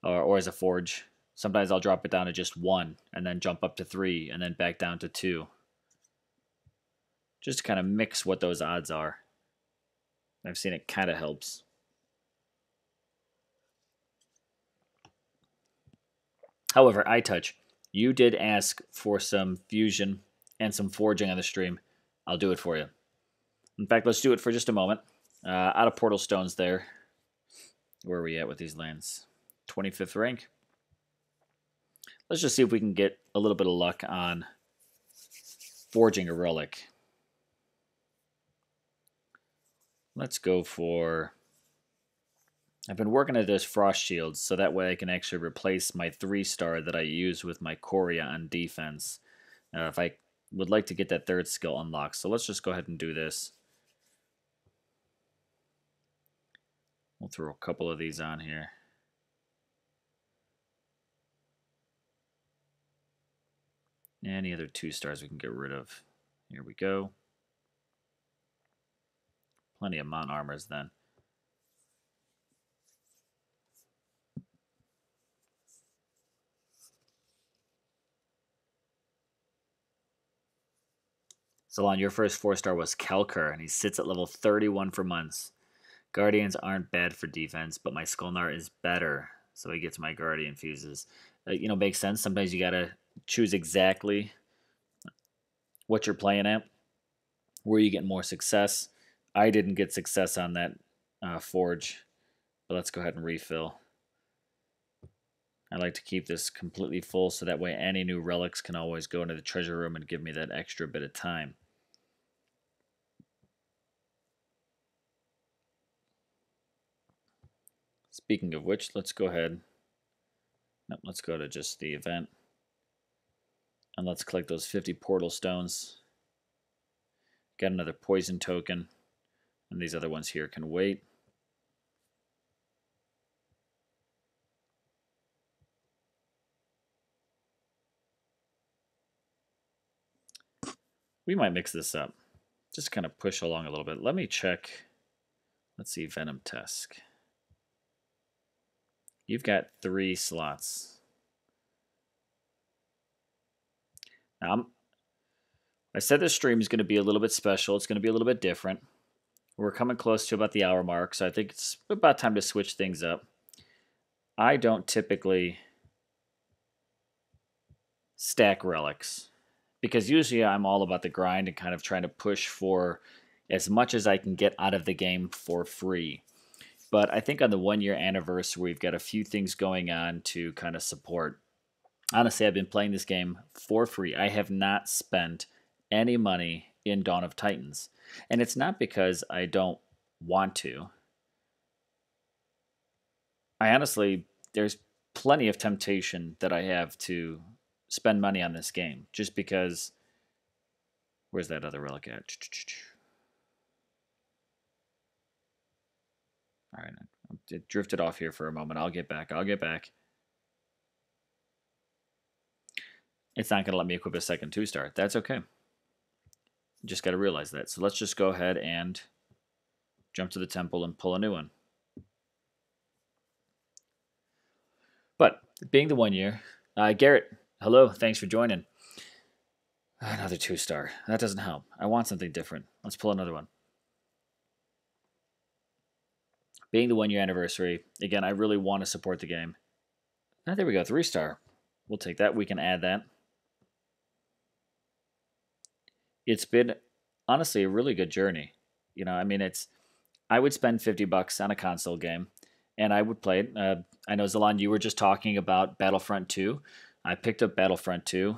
or as a forge, sometimes I'll drop it down to just 1, and then jump up to 3, and then back down to 2. Just to kind of mix what those odds are. I've seen it kind of helps. However, iTouch, you did ask for some fusion and some forging on the stream. I'll do it for you. In fact, let's do it for just a moment. Out of Portal Stones there. Where are we at with these lands? 25th rank. Let's just see if we can get a little bit of luck on forging a relic. Let's go for... I've been working at those Frost Shields, so that way I can actually replace my 3-star that I use with my Coria on defense. If I would like to get that 3rd skill unlocked. So let's just go ahead and do this. We'll throw a couple of these on here. Any other 2-stars we can get rid of. Here we go. Plenty of Mount Armors then. Salon, your first 4-star was Kelker, and he sits at level 31 for months. Guardians aren't bad for defense, but my Skolnar is better, so he gets my Guardian fuses. Makes sense. Sometimes you gotta choose exactly what you're playing at, where you get more success. I didn't get success on that Forge, but let's go ahead and refill. I like to keep this completely full so that way any new relics can always go into the treasure room and give me that extra bit of time. Speaking of which, let's go ahead. Nope, let's go to just the event. And let's collect those 50 portal stones. Got another poison token. And these other ones here can wait. We might mix this up. Just kind of push along a little bit. Let me check. Let's see, Venom Tusk. You've got 3 slots. Now, I said this stream is going to be a little bit special. It's going to be a little bit different. We're coming close to about the hour mark, so I think it's about time to switch things up. I don't typically stack relics, because usually I'm all about the grind and kind of trying to push for as much as I can get out of the game for free. But I think on the 1-year anniversary, we've got a few things going on to kind of support. Honestly, I've been playing this game for free. I have not spent any money in Dawn of Titans. And it's not because I don't want to. I honestly, there's plenty of temptation that I have to spend money on this game. Just because, where's that other relic at? All right, it drifted off here for a moment. I'll get back. It's not going to let me equip a second 2-star. That's okay. Just got to realize that. So let's just go ahead and jump to the temple and pull a new one. But Being the 1 year. Garrett, hello. Thanks for joining. Another 2-star. That doesn't help. I want something different. Let's pull another one. Being the 1 year anniversary. Again, I really want to support the game. There we go. 3-star. We'll take that. We can add that. It's been honestly a really good journey. I mean, I would spend $50 on a console game, and I would play it. I know, Zalan, you were just talking about Battlefront 2. I picked up Battlefront 2.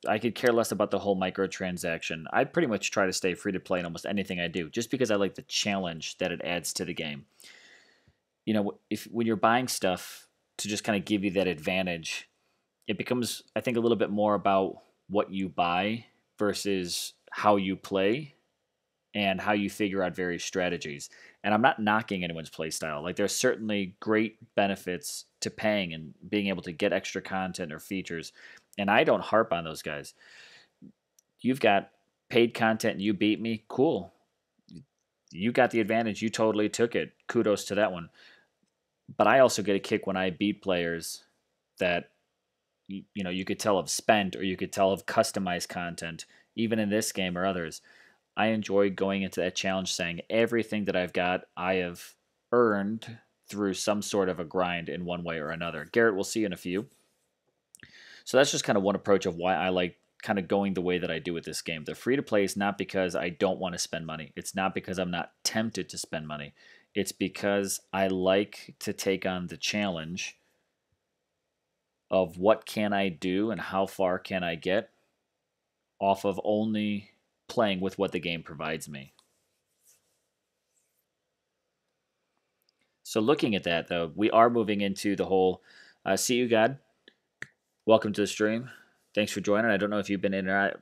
I could care less about the whole microtransaction. I pretty much try to stay free to play in almost anything I do, just because I like the challenge that it adds to the game. If when you're buying stuff to just kind of give you that advantage, it becomes, I think, a little bit more about what you buy versus how you play and how you figure out various strategies. And I'm not knocking anyone's play style. Like, there's certainly great benefits to paying and being able to get extra content or features. And I don't harp on those guys. You've got paid content and you beat me. Cool. You got the advantage. You totally took it. Kudos to that one. But I also get a kick when I beat players that you could tell have spent, or you could tell have customized content, even in this game or others. I enjoy going into that challenge saying everything that I've got, I have earned through some sort of a grind in one way or another. Garrett, we'll see you in a few. So that's just kind of one approach of why I like kind of going the way that I do with this game. The free to play is not because I don't want to spend money. It's not because I'm not tempted to spend money. It's because I like to take on the challenge of what can I do and how far can I get off of only playing with what the game provides me. So looking at that, though, we are moving into the whole see you, God. Welcome to the stream. Thanks for joining. I don't know if you've been in or out,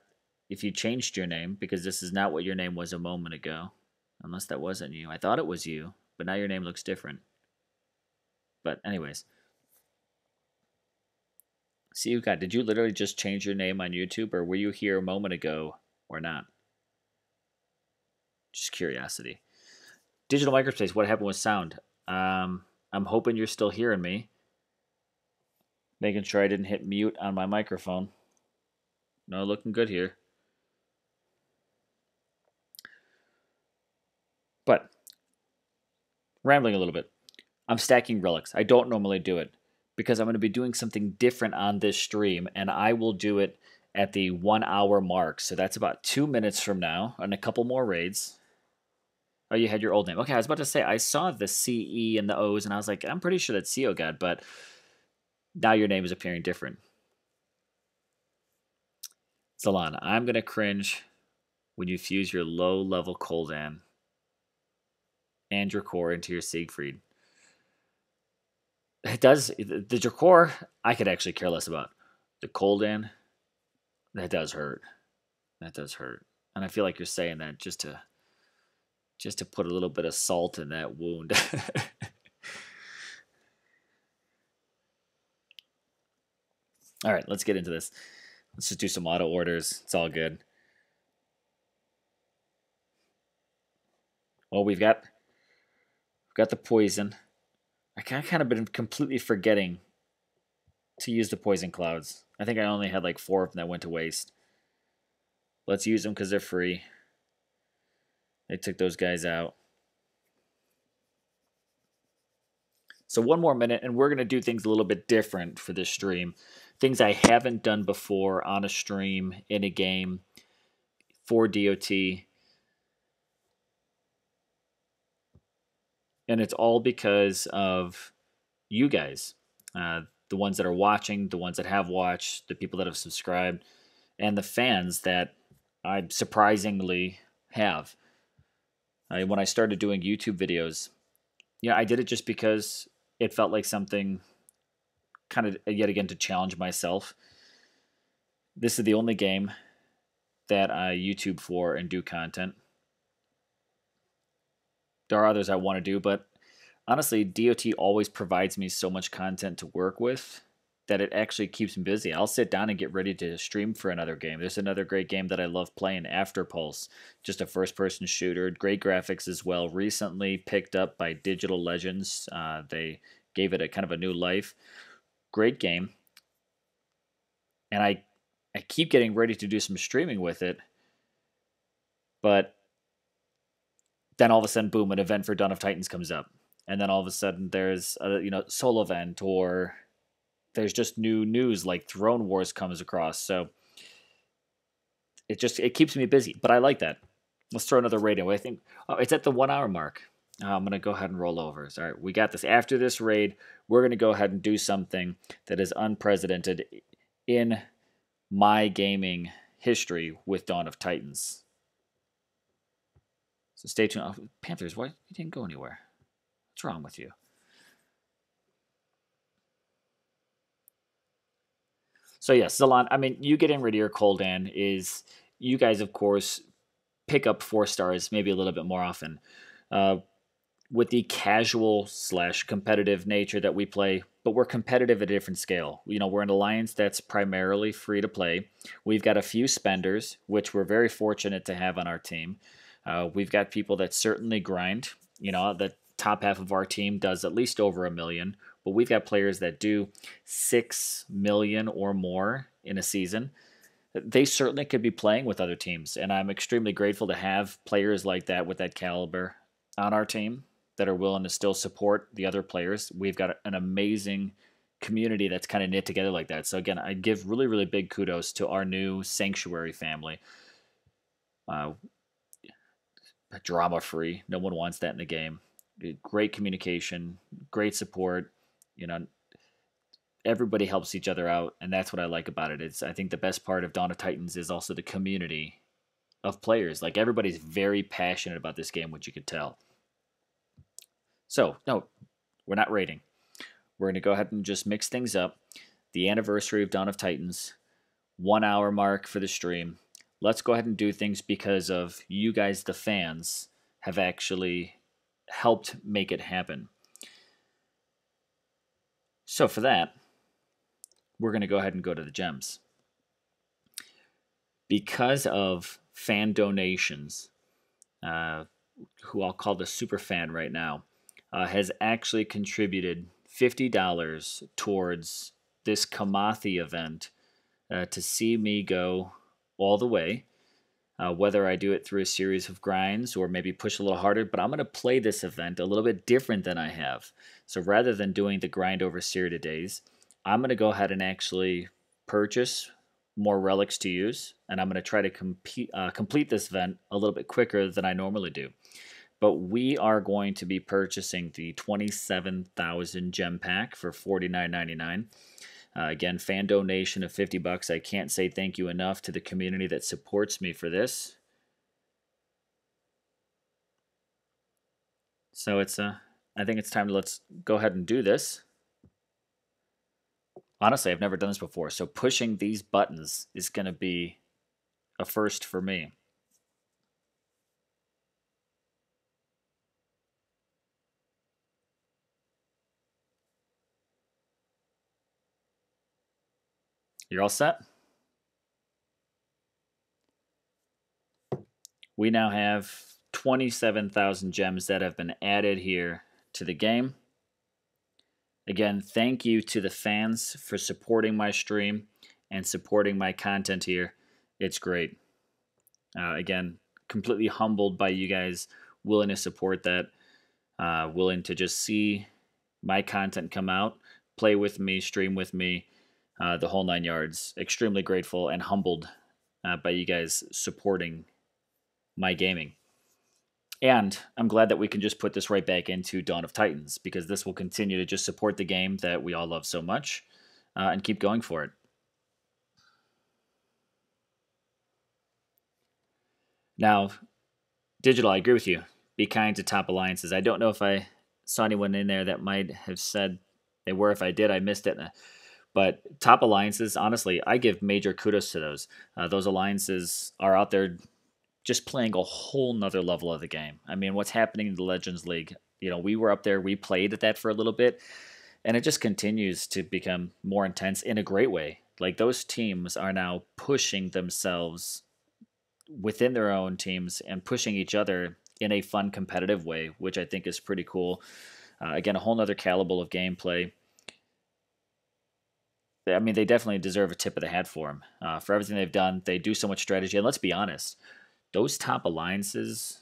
if you changed your name, because this is not what your name was a moment ago. Unless that wasn't you. I thought it was you, but now your name looks different. But anyways. See you, God. Did you literally just change your name on YouTube, or were you here a moment ago or not? Just curiosity. Digital Microspace, what happened with sound? I'm hoping you're still hearing me. Making sure I didn't hit mute on my microphone. No, looking good here. But, rambling a little bit. I'm stacking relics. I don't normally do it because I'm going to be doing something different on this stream, and I will do it at the 1 hour mark. So that's about 2 minutes from now, and a couple more raids. Oh, you had your old name. Okay, I was about to say, I saw the CE and the O's, and I was like, I'm pretty sure that's CO God, but now your name is appearing different. Zalan, I'm going to cringe when you fuse your low-level Koldan and Drakor into your Siegfried. It does. The Drakor, I could actually care less about. The Koldan, that does hurt. That does hurt. And I feel like you're saying that just to put a little bit of salt in that wound. All right, let's get into this. Let's just do some auto orders. It's all good. Well, we've got the poison. I kind of been completely forgetting to use the poison clouds. I think I only had like 4 of them that went to waste. Let's use them because they're free. They took those guys out. So 1 more minute, and we're going to do things a little bit different for this stream. Things I haven't done before on a stream, in a game, for DOT. And it's all because of you guys. The ones that are watching, the ones that have watched, the people that have subscribed, and the fans that I surprisingly have. When I started doing YouTube videos, I did it just because it felt like something kind of, yet again, to challenge myself. This is the only game that I YouTube for and do content. There are others I want to do, but honestly, DOT always provides me so much content to work with that it actually keeps me busy. I'll sit down and get ready to stream for another game. There's another great game that I love playing, Afterpulse, just a first-person shooter. Great graphics as well. Recently picked up by Digital Legends. They gave it a kind of a new life. great game, and I keep getting ready to do some streaming with it, but then all of a sudden, boom, an event for Dawn of Titans comes up, and then all of a sudden there's a solo event, or there's just new news like Throne Wars comes across. So it keeps me busy, but I like that. Let's throw another raid in. I think it's at the 1 hour mark. I'm gonna go ahead and roll over. Sorry, we got this. After this raid, we're gonna go ahead and do something that is unprecedented in my gaming history with Dawn of Titans. So stay tuned. Oh, Panthers, why you didn't go anywhere? What's wrong with you? So yeah, Zalon. I mean, you getting rid of your Coldan is you guys, of course, pick up 4 stars maybe a little bit more often. Uh, with the casual slash competitive nature that we play, but we're competitive at a different scale. We're an alliance that's primarily free to play. We've got a few spenders, which we're very fortunate to have on our team. We've got people that certainly grind. The top half of our team does at least over 1 million, but we've got players that do 6 million or more in a season. They certainly could be playing with other teams, and I'm extremely grateful to have players like that with that caliber on our team that are willing to still support the other players. We've got an amazing community that's kind of knit together like that. So again, I give really, really big kudos to our new Sanctuary family. Uh, Drama free. No one wants that in the game. Great communication, great support. You know, everybody helps each other out, and that's what I like about it. I think the best part of Dawn of Titans is also the community of players. Like everybody's very passionate about this game, which you could tell. So no, we're not rating. We're going to go ahead and just mix things up. The anniversary of Dawn of Titans, 1 hour mark for the stream. Let's go ahead and do things because of you guys, the fans, have actually helped make it happen. So for that, we're going to go ahead and go to the gems. Because of fan donations, who I'll call the super fan right now, has actually contributed $50 towards this Kamathi event to see me go all the way. Whether I do it through a series of grinds or maybe push a little harder, but I'm going to play this event a little bit different than I have. So rather than doing the grind over Sirida days, I'm going to go ahead and actually purchase more relics to use, and I'm going to try to complete this event a little bit quicker than I normally do. But we are going to be purchasing the 27,000 gem pack for $49.99. Again, fan donation of $50. I can't say thank you enough to the community that supports me for this. So I think it's time to let's go ahead and do this. Honestly, I've never done this before, so pushing these buttons is going to be a first for me. You're all set? We now have 27,000 gems that have been added here to the game. Again, thank you to the fans for supporting my stream and supporting my content here. It's great. Again, completely humbled by you guys willing to support that, willing to just see my content come out, play with me, stream with me, the whole 9 yards. Extremely grateful and humbled by you guys supporting my gaming. And I'm glad that we can just put this right back into Dawn of Titans, because this will continue to just support the game that we all love so much and keep going for it. Now, Digital, I agree with you. Be kind to top alliances. I don't know if I saw anyone in there that might have said they were. If I did, I missed it. But top alliances, honestly, I give major kudos to those. Those alliances are out there just playing a whole nother level of the game. I mean, what's happening in the Legends League, we were up there, we played at that for a little bit, and it just continues to become more intense in a great way. Like, those teams are now pushing themselves within their own teams and pushing each other in a fun, competitive way, which I think is pretty cool. Again, a whole nother caliber of gameplay. I mean, they definitely deserve a tip of the hat for them for everything they've done. They do so much strategy, and let's be honest, those top alliances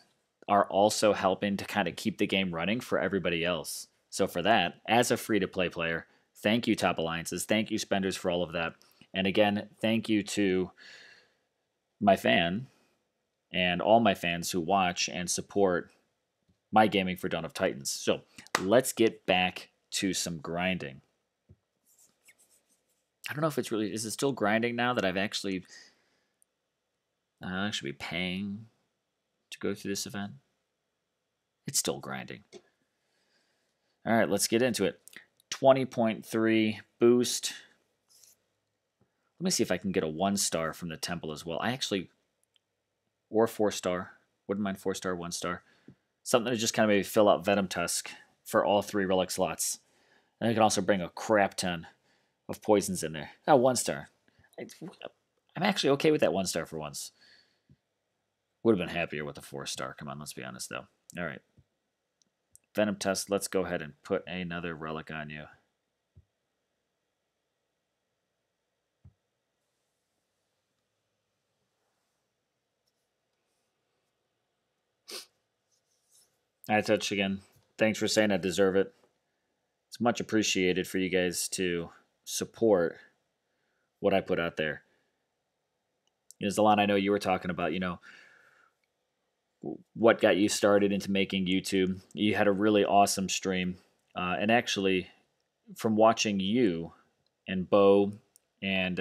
are also helping to kind of keep the game running for everybody else. So for that, as a free to play player, thank you top alliances, thank you spenders for all of that, and again, thank you to my fan and all my fans who watch and support my gaming for Dawn of Titans. So let's get back to some grinding. I don't know if it's really, is it still grinding now that I've actually be paying to go through this event? It's still grinding. All right, let's get into it. 20.3 boost. Let me see if I can get a 1-star from the temple as well. Or 4-star. Wouldn't mind 4-star, 1-star. Something to just kind of maybe fill out Venom Tusk for all 3 relic slots. And I can also bring a crap ton of poisons in there. 1-star. I'm actually okay with that 1-star for once. Would have been happier with a 4-star. Come on, let's be honest though. All right. Venom Tusk, let's go ahead and put another relic on you. I touch again. Thanks for saying I deserve it. It's much appreciated for you guys to support what I put out there. Zalan, I know you were talking about, what got you started into making YouTube. You had a really awesome stream. And actually, from watching you and Bo and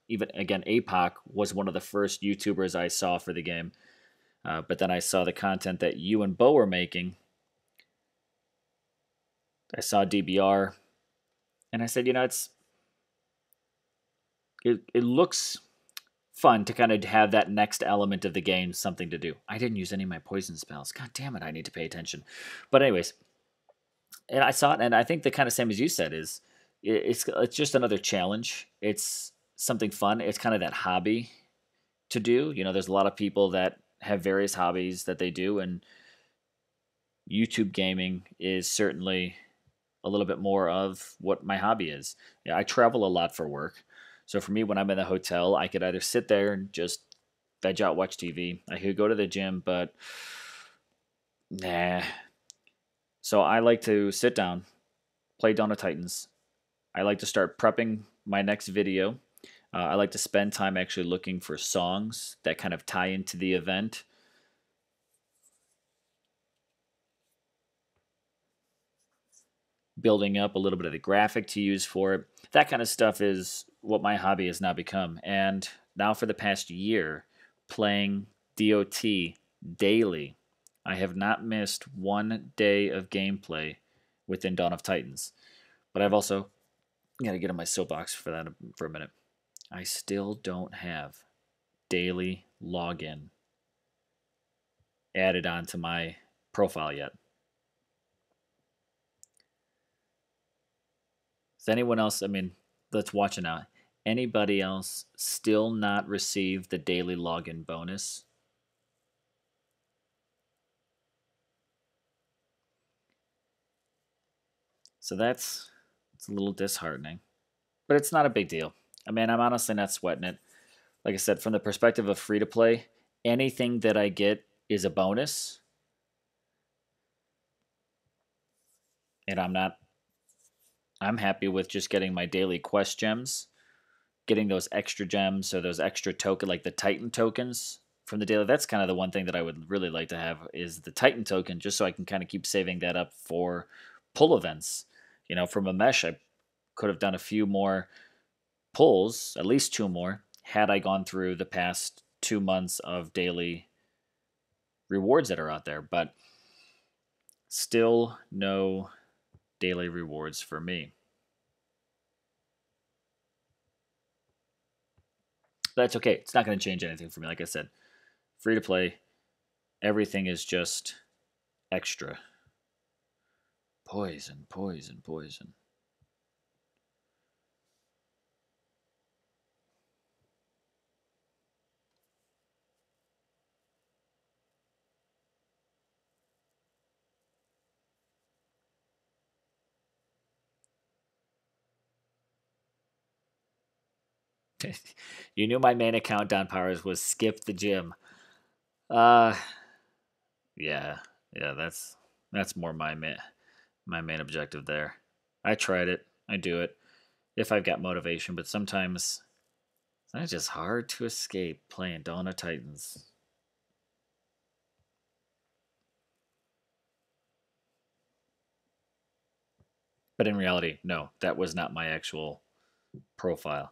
even, again, APOC was one of the first YouTubers I saw for the game. But then I saw the content that you and Bo were making. I saw DBR, and I said, it looks fun to kind of have that next element of the game, something to do. I didn't use any of my poison spells. God damn it, I need to pay attention. But anyways, and I saw it, and I think the kind of same as you said is it's just another challenge. It's something fun. It's kind of that hobby to do. There's a lot of people that have various hobbies that they do, and YouTube gaming is certainly a little bit more of what my hobby is. Yeah, I travel a lot for work. So for me, when I'm in the hotel, I could either sit there and just veg out, watch TV. I could go to the gym, but nah. So I like to sit down, play Dawn of Titans. I like to start prepping my next video. I like to spend time actually looking for songs that kind of tie into the event. Building up a little bit of the graphic to use for it. That kind of stuff is what my hobby has now become. And now for the past year, playing DOT daily, I have not missed one day of gameplay within Dawn of Titans. But I've also got to get on my soapbox for that for a minute. I still don't have daily login added onto my profile yet. Is anyone else, let's watch it now. Anybody else still not receive the daily login bonus? So it's a little disheartening, but it's not a big deal. I'm honestly not sweating it. Like I said, from the perspective of free to play, anything that I get is a bonus, and I'm happy with just getting my daily quest gems, getting those extra gems or those extra token, like the Titan tokens from the daily. That's kind of the one thing that I would really like to have is the Titan token, just so I can kind of keep saving that up for pull events. From a mesh, I could have done a few more pulls, at least 2 more, had I gone through the past 2 months of daily rewards that are out there. But still no daily rewards for me. But that's okay. It's not going to change anything for me. Like I said, free to play, everything is just extra. Poison, poison, poison. You knew my main account down powers was skip the gym. Uh, yeah, yeah, that's more my main objective there. I tried it. I do it if I've got motivation, but sometimes it's just hard to escape playing Dawn of Titans. But in reality, no, that was not my actual profile.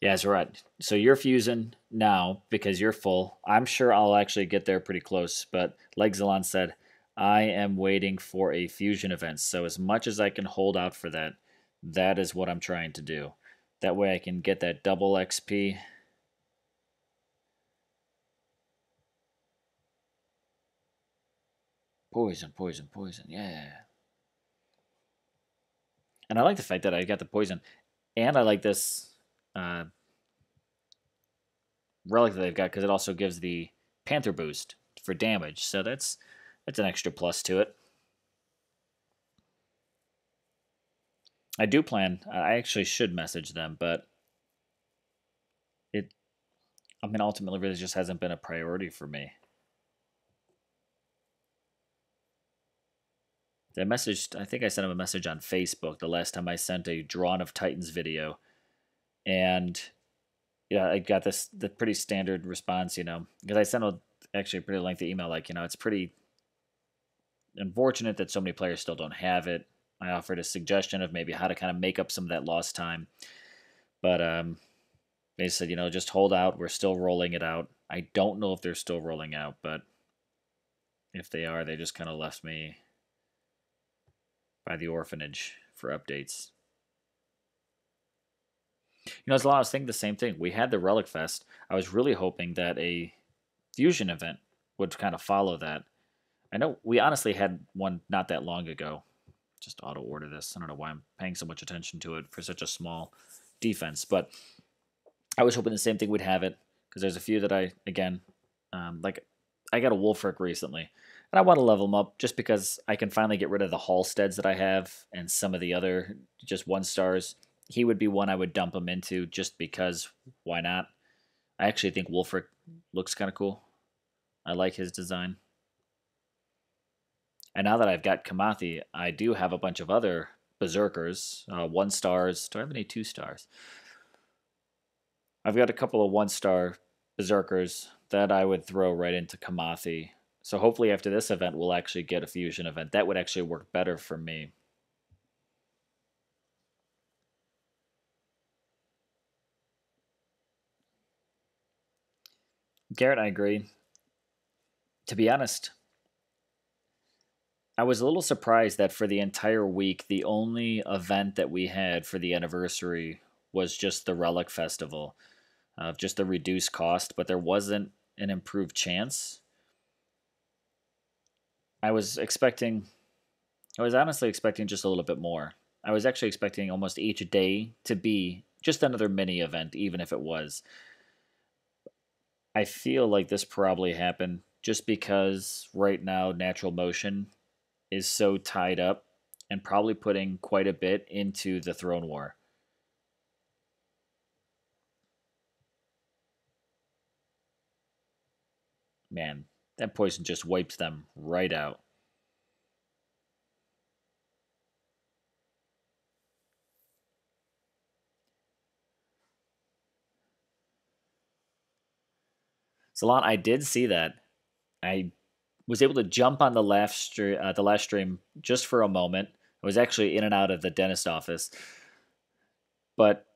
Yeah, that's right. So you're fusing now because you're full. I'm sure I'll actually get there pretty close. But like Zalon said, I am waiting for a fusion event. So as much as I can hold out for that, that is what I'm trying to do. That way I can get that double XP. Poison, poison, poison. Yeah. And I like the fact that I got the poison. And I like this uh, relic that they've got because it also gives the Panther boost for damage. So that's an extra plus to it. I do plan. I actually should message them, but it. I mean, ultimately, really just hasn't been a priority for me. I messaged. I think I sent him a message on Facebook the last time I sent a Drawn of Titans video, and yeah, I got the pretty standard response, because I sent actually a pretty lengthy email, like it's pretty unfortunate that so many players still don't have it. I offered a suggestion of maybe how to kind of make up some of that lost time, but they said, just hold out. We're still rolling it out. I don't know if they're still rolling out, but if they are, they just kind of left me by the orphanage for updates. As a lot, I was thinking the same thing. We had the Relic Fest. I was really hoping that a fusion event would kind of follow that. I know we honestly had one not that long ago. Just auto order this. I don't know why I'm paying so much attention to it for such a small defense, but I was hoping the same thing would have it because there's a few that again, like I got a Wolfric recently, and I want to level them up just because I can finally get rid of the Halsteads that I have and some of the other just 1 stars. He would be one I would dump him into just because why not? I actually think Wolfric looks kind of cool. I like his design. And now that I've got Kamathi, I do have a bunch of other Berserkers, 1 stars. Do I have any 2 stars? I've got a couple of 1 star Berserkers that I would throw right into Kamathi. So hopefully after this event, we'll actually get a fusion event. That would actually work better for me. Garrett, I agree. To be honest, I was a little surprised that for the entire week, the only event that we had for the anniversary was just the Relic Festival, just the reduced cost, but there wasn't an improved chance. I was expecting, I was honestly expecting just a little bit more. I was actually expecting almost each day to be just another mini event, even if it was. I feel like this probably happened just because right now Natural Motion is so tied up and probably putting quite a bit into the Throne War. Man, that poison just wipes them right out. Salon, I did see that. I was able to jump on the last stream just for a moment. I was actually in and out of the dentist office, but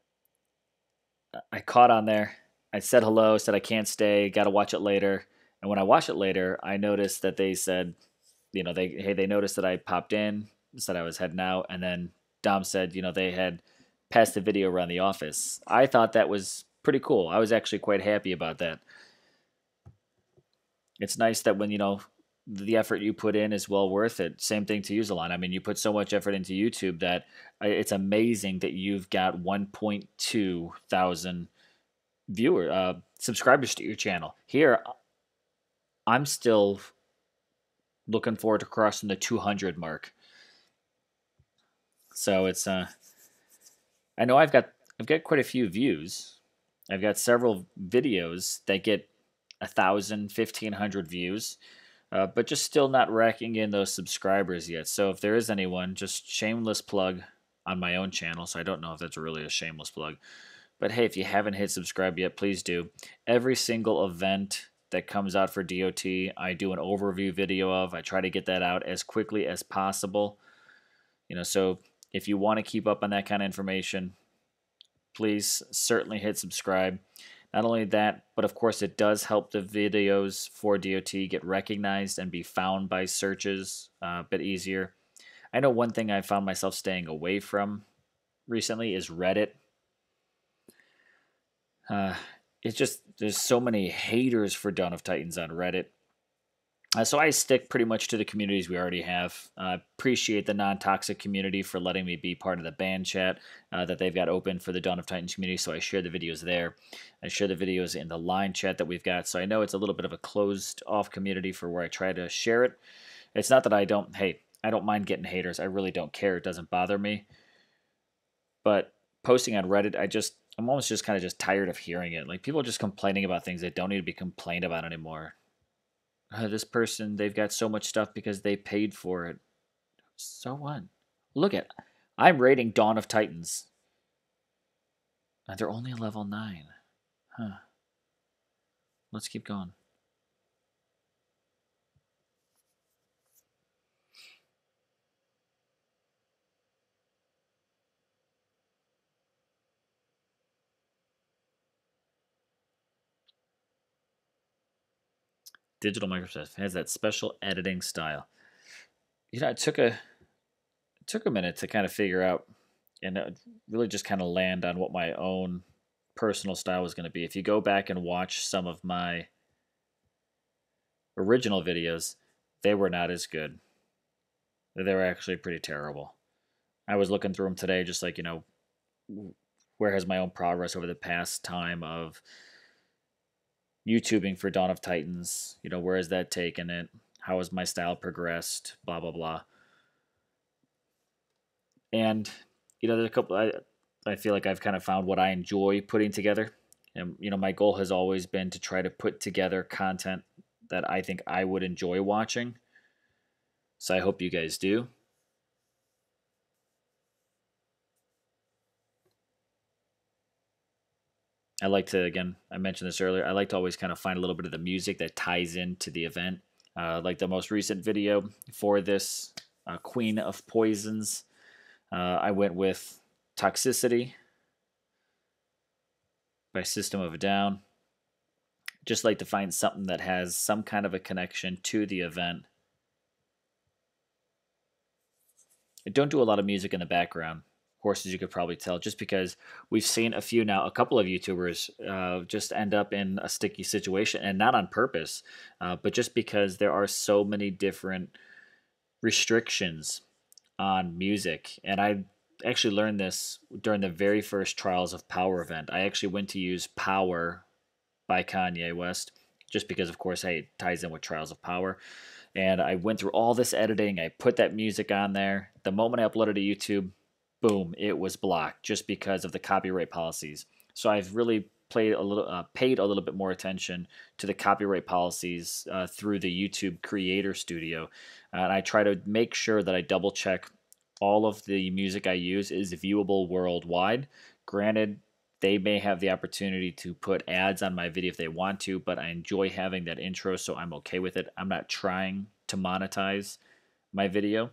I caught on there. I said hello, said I can't stay, got to watch it later. And when I watched it later, I noticed that they said, they noticed that I popped in, said I was heading out, and then Dom said, they had passed the video around the office. I thought that was pretty cool. I was actually quite happy about that. It's nice that when the effort you put in is well worth it. Same thing to use a lot. I mean, you put so much effort into YouTube that it's amazing that you've got 1.2 thousand subscribers to your channel. Here, I'm still looking forward to crossing the 200 mark. So it's I know I've got quite a few views. I've got several videos that get 1,000, 1,500 views, but just still not racking in those subscribers yet. So if there is anyone, just shameless plug on my own channel. So I don't know if that's really a shameless plug. But hey, if you haven't hit subscribe yet, please do. Every single event that comes out for DOT, I do an overview video of. I try to get that out as quickly as possible. So if you want to keep up on that kind of information, please certainly hit subscribe. Not only that, but of course it does help the videos for DOT get recognized and be found by searches a bit easier. I know one thing I found myself staying away from recently is Reddit. Uh, it's just there's so many haters for Dawn of Titans on Reddit. So I stick pretty much to the communities we already have. Appreciate the non-toxic community for letting me be part of the band chat that they've got open for the Dawn of Titans community. So I share the videos there. I share the videos in the line chat that we've got. So I know it's a little bit of a closed-off community for where I try to share it. It's not that I don't. Hey, I don't mind getting haters. I really don't care. It doesn't bother me. But posting on Reddit, I'm almost just kind of just tired of hearing it. Like people just complaining about things that don't need to be complained about anymore. This person, they've got so much stuff because they paid for it. So what? Look at, I'm rating Dawn of Titans. And they're only level 9. Huh. Let's keep going. Digital Microsoft has that special editing style. It took a minute to kind of figure out and really just kind of land on what my own personal style was going to be. If you go back and watch some of my original videos, they were not as good. They were actually pretty terrible. I was looking through them today, just like, where has my own progress over the past time of YouTubing for Dawn of Titans? Where has that taken it? How has my style progressed? Blah, blah, blah. And, there's a couple, I feel like I've kind of found what I enjoy putting together. And, my goal has always been to try to put together content that I think I would enjoy watching. So I hope you guys do. I like to, again, I mentioned this earlier, I like to always kind of find a little bit of the music that ties into the event. Like the most recent video for this, Queen of Poisons, I went with Toxicity by System of a Down. Just like to find something that has some kind of a connection to the event. I don't do a lot of music in the background, of course, as you could probably tell, just because we've seen a couple of YouTubers just end up in a sticky situation, and not on purpose, but just because there are so many different restrictions on music. And I actually learned this during the very first Trials of Power event. I actually went to use Power by Kanye West, just because, of course, hey, it ties in with Trials of Power. And I went through all this editing. I put that music on there. The moment I uploaded to YouTube, boom, it was blocked just because of the copyright policies. So I've really paid a little bit more attention to the copyright policies through the YouTube Creator Studio, and I try to make sure that I double check all of the music I use is viewable worldwide. Granted, they may have the opportunity to put ads on my video if they want to, but I enjoy having that intro, so I'm okay with it. I'm not trying to monetize my video.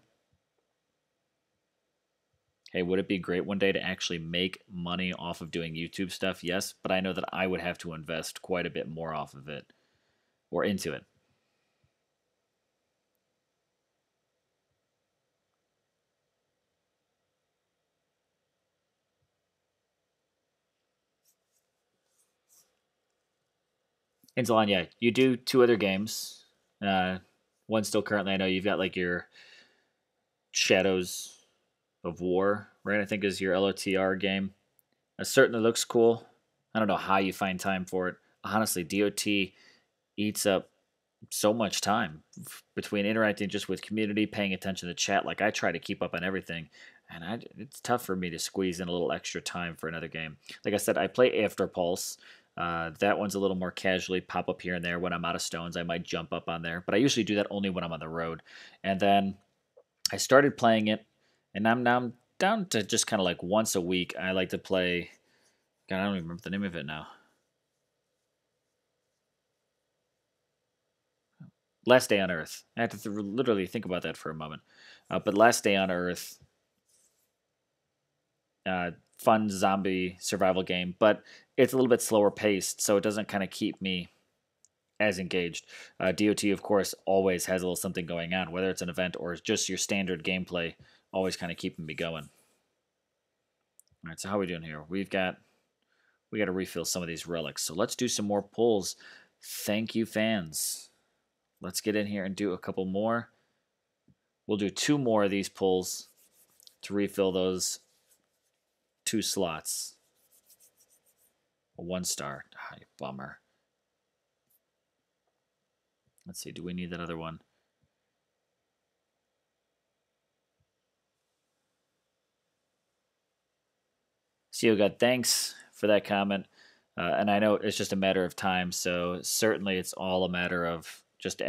Hey, would it be great one day to actually make money off of doing YouTube stuff? Yes, but I know that I would have to invest quite a bit more off of it or into it. And Salon, yeah, you do 2 other games. Uh, one still currently, I know you've got like your Shadows of War, right? I think is your LOTR game. It certainly looks cool. I don't know how you find time for it. Honestly, DOT eats up so much time between interacting just with community, paying attention to chat. Like I try to keep up on everything. And it's tough for me to squeeze in a little extra time for another game. Like I said, I play After Pulse. That one's a little more casually pop up here and there. When I'm out of stones, I might jump up on there. But I usually do that only when I'm on the road. And then I started playing it, and I'm down to just kind of like once a week. I like to play. God, I don't even remember the name of it now. Last Day on Earth. I had to literally think about that for a moment. But Last Day on Earth, fun zombie survival game, but it's a little bit slower paced, so it doesn't kind of keep me as engaged. DOT, of course, always has a little something going on, whether it's an event or just your standard gameplay, always kind of keeping me going. All right, so how are we doing here? We got to refill some of these relics, so let's do some more pulls. Thank you, fans. Let's get in here and do a couple more. We'll do 2 more of these pulls to refill those 2 slots. A 1-star. Ah, bummer. Let's see, do we need that other one? Seal God, thanks for that comment. And I know it's just a matter of time, so certainly it's all a matter of just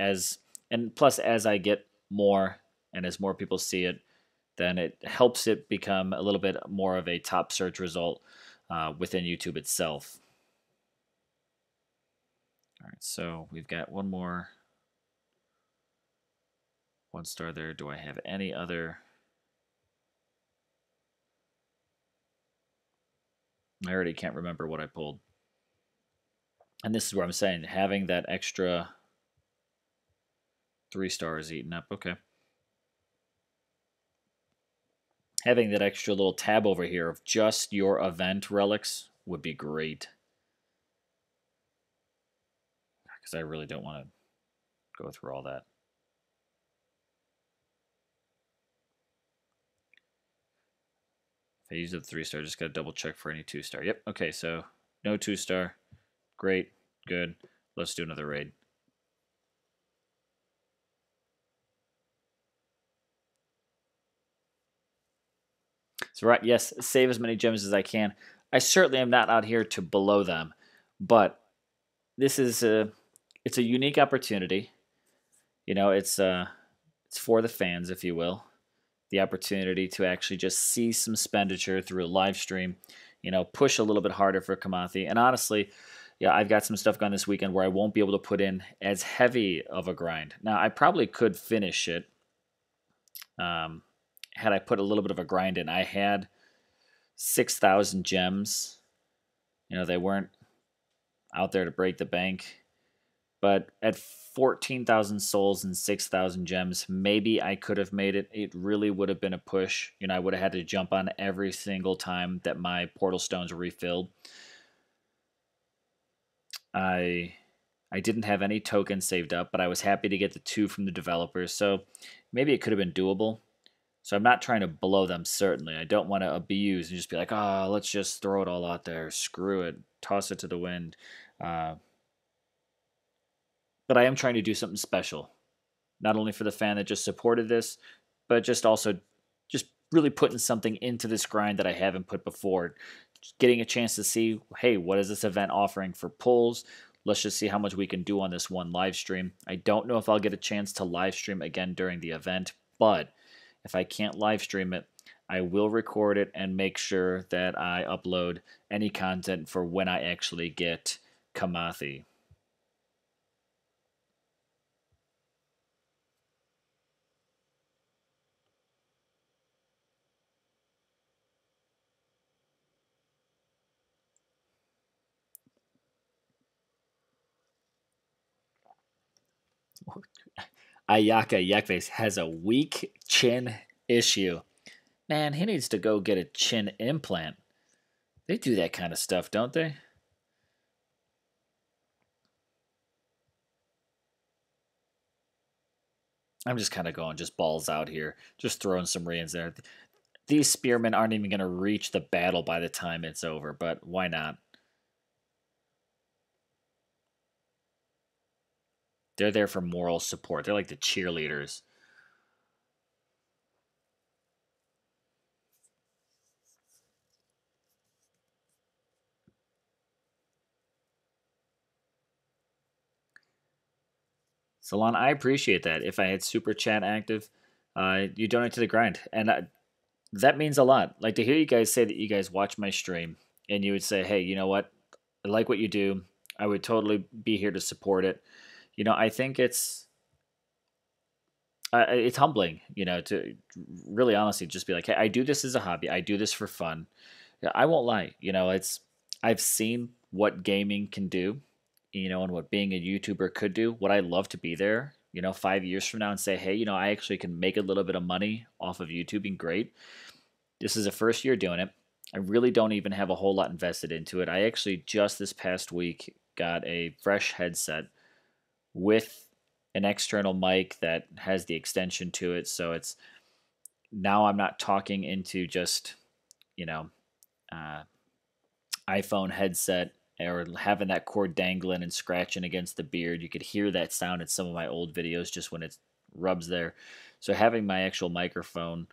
and plus as I get more and as more people see it, then it helps it become a little bit more of a top search result within YouTube itself. All right, so we've got one more 1-star there. Do I have any other? I already can't remember what I pulled. And this is where I'm saying having that extra 3 stars eaten up. Okay. Having that extra little tab over here of just your event relics would be great. Because I really don't want to go through all that. If I use the 3-star, just got to double check for any 2-star. Yep, okay, so no 2-star. Great, good. Let's do another raid. So right, yes, save as many gems as I can. I certainly am not out here to blow them, but this is it's a unique opportunity. You know, it's for the fans, if you will. The opportunity to actually just see some expenditure through a live stream, you know, push a little bit harder for Kamathi. And honestly, yeah, I've got some stuff going this weekend where I won't be able to put in as heavy of a grind. Now, I probably could finish it had I put a little bit of a grind in. I had 6,000 gems. You know, they weren't out there to break the bank. But at 14,000 souls and 6,000 gems, maybe I could have made it. It really would have been a push. You know, I would have had to jump on every single time that my portal stones were refilled. I didn't have any tokens saved up, but I was happy to get the 2 from the developers. So maybe it could have been doable. So I'm not trying to blow them, certainly. I don't want to abuse and just be like, oh, let's just throw it all out there. Screw it. Toss it to the wind. But I am trying to do something special. Not only for the fan that just supported this, but just also just really putting something into this grind that I haven't put before. Just getting a chance to see, hey, what is this event offering for pulls? Let's just see how much we can do on this one live stream. I don't know if I'll get a chance to live stream again during the event, but if I can't live stream it, I will record it and make sure that I upload any content for when I actually get Kamathi. Ayaka Yakface has a weak chin issue. Man, he needs to go get a chin implant. They do that kind of stuff, don't they? I'm just kind of going just balls out here. Just throwing some reins there. These spearmen aren't even going to reach the battle by the time it's over, but why not? They're there for moral support. They're like the cheerleaders. Salon, I appreciate that. If I had Super Chat active, you donate to the grind. And that means a lot. Like to hear you guys say that you guys watch my stream and you would say, hey, you know what? I like what you do. I would totally be here to support it. I think it's humbling, to really honestly just be like, hey, I do this as a hobby. I do this for fun. Yeah, I won't lie. I've seen what gaming can do, and what being a YouTuber could do. Would I love to be there, 5 years from now and say, hey, I actually can make a little bit of money off of YouTubing? Great. This is the first year doing it. I really don't even have a whole lot invested into it. I actually just this past week got a fresh headset with an external mic that has the extension to it. So it's now I'm not talking into just, you know, uh, iPhone headset or having that cord dangling and scratching against the beard. You could hear that sound in some of my old videos just when it rubs there. So having my actual microphone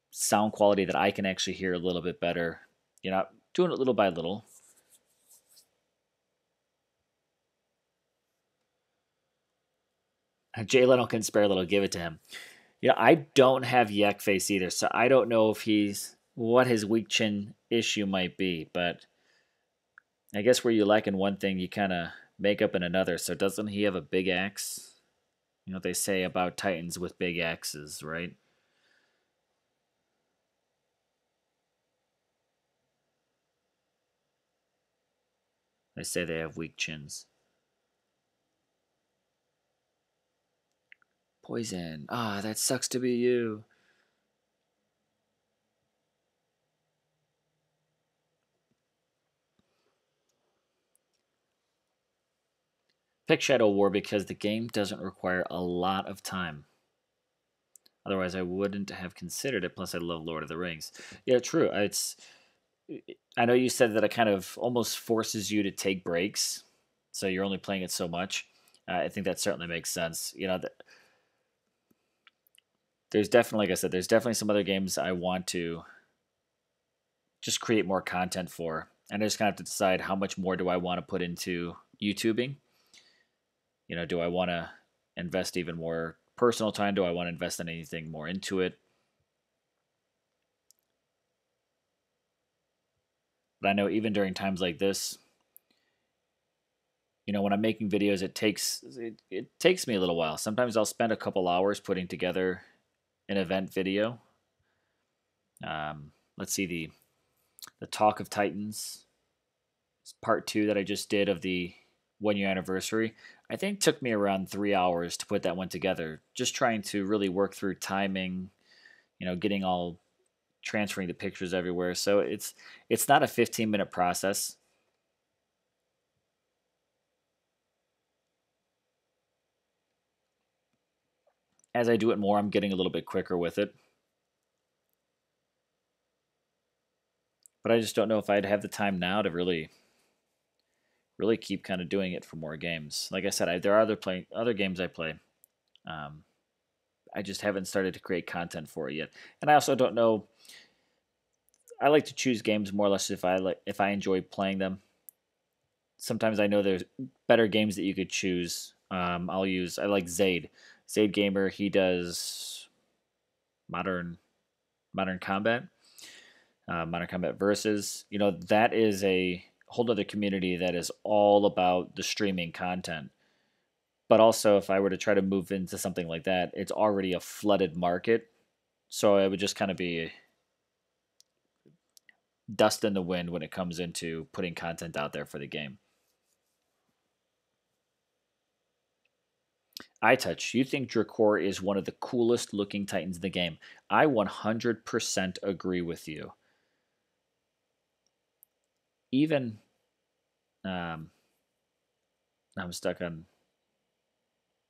sound quality that I can actually hear a little bit better, doing it little by little. Jay Leno can spare a little, give it to him. I don't have Yak Face either, so I don't know if he's what his weak chin issue might be, but I guess where you lack in one thing, you kind of make up in another. So doesn't he have a big axe? You know what they say about Titans with big axes, right? They say they have weak chins. Poison. Ah, that sucks to be you. Pick Shadow War because the game doesn't require a lot of time. Otherwise, I wouldn't have considered it. Plus, I love Lord of the Rings. Yeah, true. I know you said that it kind of almost forces you to take breaks, so you're only playing it so much. I think that certainly makes sense. There's definitely, like I said, there's definitely some other games I want to just create more content for, and I just kind of have to decide how much more do I want to put into YouTubing. Do I want to invest even more personal time? Do I want to invest in anything more into it? But I know even during times like this, when I'm making videos, it takes me a little while. Sometimes I'll spend a couple hours putting together an event video. Let's see the Talk of Titans part two that I just did of the 1 year anniversary. I think took me around 3 hours to put that one together. Just trying to really work through timing, getting all transferring the pictures everywhere. So it's not a 15-minute process. As I do it more, I'm getting a little bit quicker with it. But I just don't know if I'd have the time now to really keep kind of doing it for more games. Like I said, there are other games I play. Um, I just haven't started to create content for it yet, and I also don't know. I like to choose games more or less if I enjoy playing them. Sometimes I know there's better games that you could choose. I like Zaid Gamer. He does modern modern combat, modern combat versus. That is a whole other community that is all about the streaming content. But also, if I were to try to move into something like that, it's already a flooded market. So it would just kind of be dust in the wind when it comes into putting content out there for the game. iTouch, you think Drakor is one of the coolest looking Titans in the game. I 100% agree with you. Even, um, I'm stuck on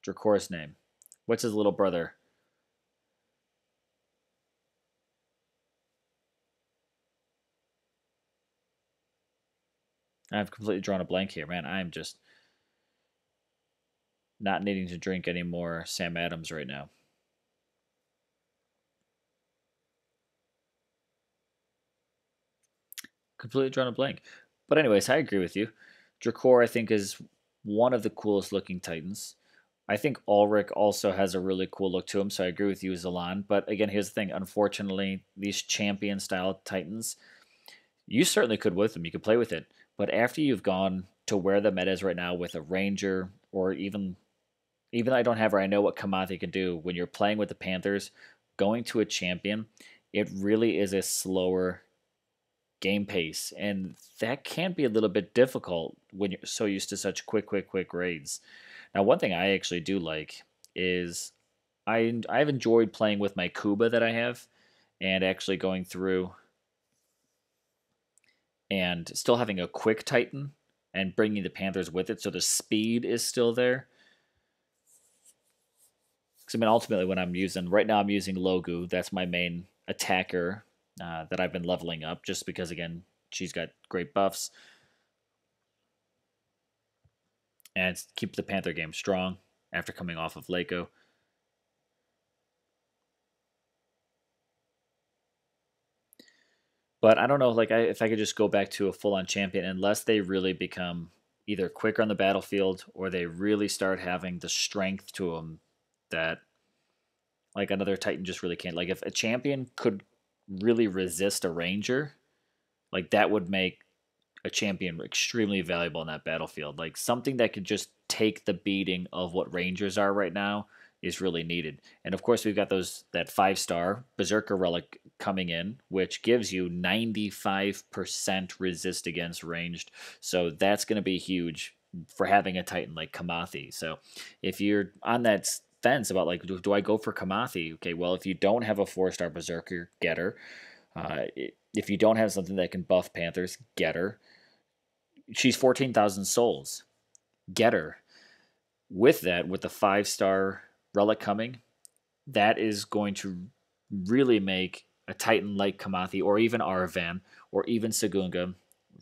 Drakor's name. What's his little brother? I've completely drawn a blank here, man. I'm just not needing to drink any more Sam Adams right now. Completely drawn a blank. But anyways, I agree with you. Drakor, I think, is one of the coolest looking Titans. I think Ulrich also has a really cool look to him, so I agree with you, Zalan. But again, here's the thing. Unfortunately, these champion style Titans, you certainly could with them. You could play with it. But after you've gone to where the meta is right now with a Ranger, or even though I don't have her, I know what Kamathi can do. When you're playing with the Panthers, going to a champion, it really is a slower game pace. And that can be a little bit difficult when you're so used to such quick raids. Now, one thing I actually do like is I've enjoyed playing with my Kuba that I have and actually going through and still having a quick Titan and bringing the Panthers with it so the speed is still there. Because I mean, ultimately, when I'm using right now, I'm using Logu. That's my main attacker that I've been leveling up, just because again, she's got great buffs and keep the Panther game strong after coming off of Lako. But I don't know, like if I could just go back to a full-on champion, unless they really become either quicker on the battlefield or they really start having the strength to them that like another Titan just really can't. Like if a champion could really resist a Ranger, like that would make a champion extremely valuable in that battlefield. Like something that could just take the beating of what Rangers are right now is really needed. And of course, we've got that 5-star Berserker Relic coming in, which gives you 95% resist against ranged. So that's going to be huge for having a Titan like Kamathi. So if you're on that fence about like, do I go for Kamathi? Okay, well, if you don't have a 4-star Berserker, get her. Uh, if you don't have something that can buff Panthers, get her. She's 14,000 souls. Get her. With that, with the 5-star relic coming, that is going to really make a Titan like Kamathi or even Arvan or even Sagunga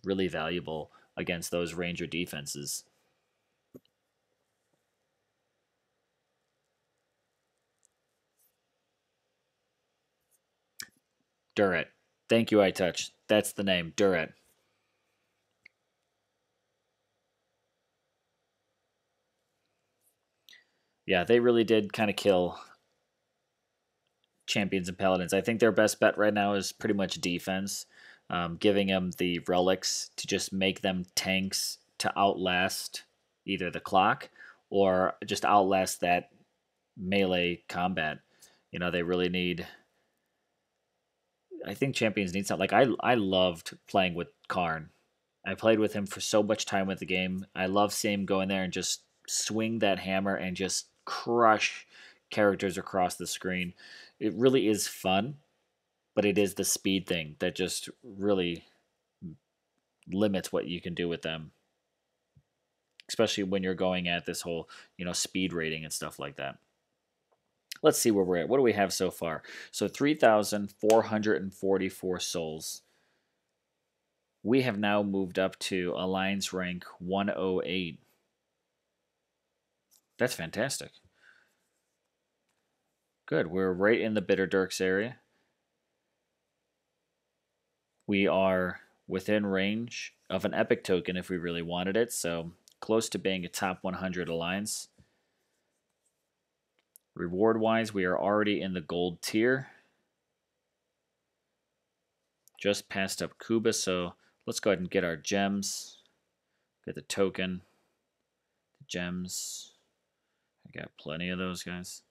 really valuable against those Ranger defenses. Duret. Thank you, iTouch. That's the name, Duret. Yeah, they really did kind of kill champions and paladins. I think their best bet right now is pretty much defense, giving them the relics to just make them tanks to outlast either the clock or just outlast that melee combat. You know, they really need. I think champions need something. Like I loved playing with Karn. I played with him for so much time with the game. I love seeing him go in there and just swing that hammer and just crush characters across the screen. It really is fun, but it is the speed thing that just really limits what you can do with them, especially when you're going at this whole, speed rating and stuff like that. Let's see where we're at. What do we have so far? So 3,444 souls. We have now moved up to Alliance rank 108. That's fantastic. Good. We're right in the Bitter Dirks area. We are within range of an epic token if we really wanted it, so close to being a top 100 alliance. Reward-wise, we are already in the gold tier. Just passed up Kuba, so let's go ahead and get our gems. Get the token. The gems. I got plenty of those, guys.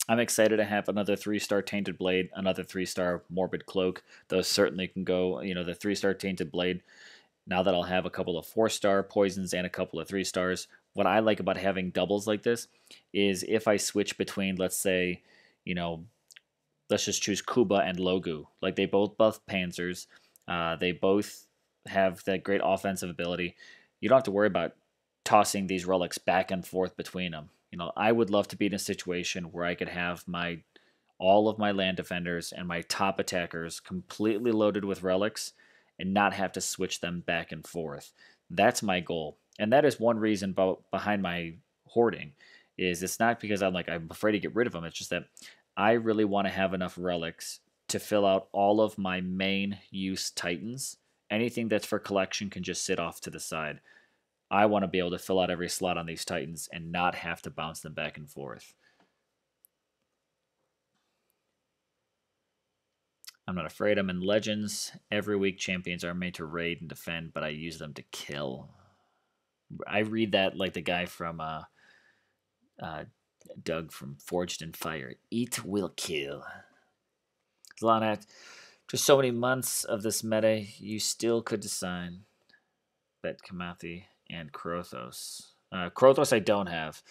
I'm excited to have another 3-star Tainted Blade, another 3-star Morbid Cloak. Those certainly can go, the 3-star Tainted Blade. Now that I'll have a couple of 4-star poisons and a couple of 3-stars, what I like about having doubles like this is if I switch between, let's say, let's just choose Kuba and Logu. Like they both buff Panzers. They both have that great offensive ability. You don't have to worry about tossing these relics back and forth between them. I would love to be in a situation where I could have all of my land defenders and my top attackers completely loaded with relics and not have to switch them back and forth. That's my goal. And that is one reason behind my hoarding is it's not because I'm afraid to get rid of them. It's just that I really want to have enough relics to fill out all of my main use titans. Anything that's for collection can just sit off to the side. I want to be able to fill out every slot on these Titans and not have to bounce them back and forth. I'm not afraid. I'm in Legends. Every week, champions are made to raid and defend, but I use them to kill. I read that like the guy from Doug from Forged in Fire. Eat will kill. Zalana, after so many months of this meta, you still could decide. Bet Kamathi and Krothos. Krothos I don't have.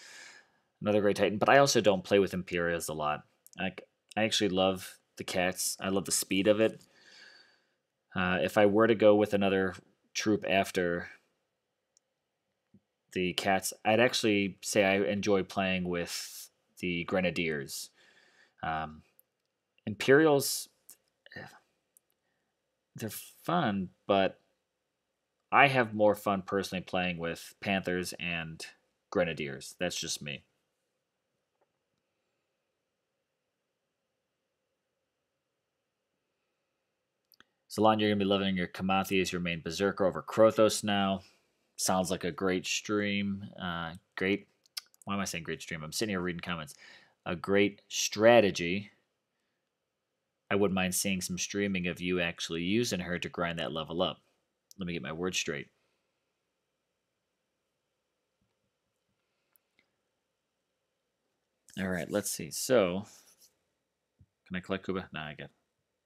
Another great Titan, but I also don't play with Imperials a lot. I actually love the cats. I love the speed of it. If I were to go with another troop after the cats, I'd actually say I enjoy playing with the Grenadiers. Imperials, they're fun, but I have more fun personally playing with Panthers and Grenadiers. That's just me. Salon, you're going to be loving your Kamathi as your main Berserker over Krothos now. Sounds like a great stream. Great. Why am I saying great stream? I'm sitting here reading comments. A great strategy. I wouldn't mind seeing some streaming of you actually using her to grind that level up. Let me get my words straight. All right, let's see. So, can I collect Kuba? No, I got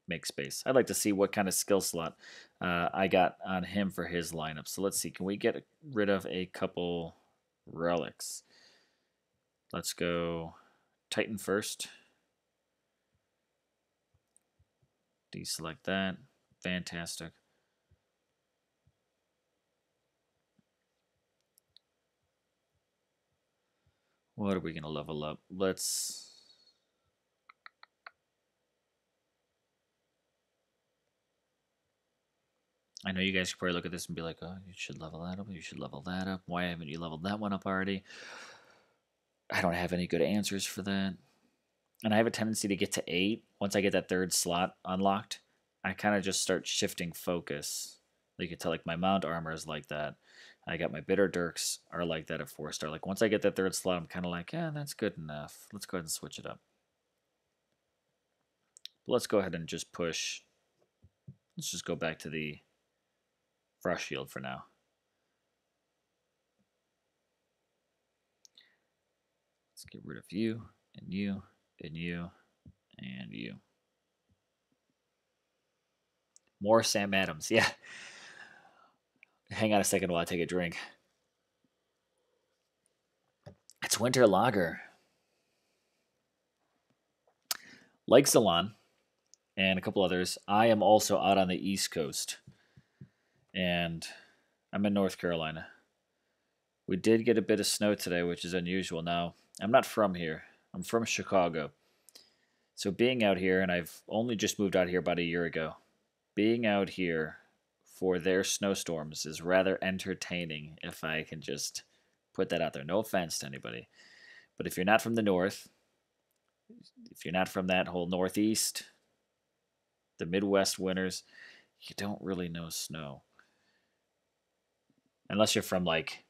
make space. I'd like to see what kind of skill slot I got on him for his lineup. So let's see. Can we get rid of a couple relics? Let's go Titan first. Deselect that. Fantastic. What are we going to level up? Let's... I know you guys could probably look at this and be like, oh, you should level that up. You should level that up. Why haven't you leveled that one up already? I don't have any good answers for that. And I have a tendency to get to 8. Once I get that third slot unlocked, I kind of just start shifting focus. You can tell, like, my mount armor is like that. I got my Bitter Dirks are like that at 4-star. Like, once I get that third slot, I'm kind of like, yeah, that's good enough. Let's go ahead and switch it up. But let's go ahead and just push. Let's just go back to the Frost Shield for now. Let's get rid of you, and you, and you, and you. More Sam Adams, yeah. Hang on a second while I take a drink. It's Winter Lager. Like Salon and a couple others, I am also out on the East Coast. And I'm in North Carolina. We did get a bit of snow today, which is unusual. Now, I'm not from here. I'm from Chicago. So being out here, and I've only just moved out here about a year ago, being out here for their snowstorms is rather entertaining, if I can just put that out there. No offense to anybody. But if you're not from the north, if you're not from that whole northeast, the Midwest winters, you don't really know snow. Unless you're from, like,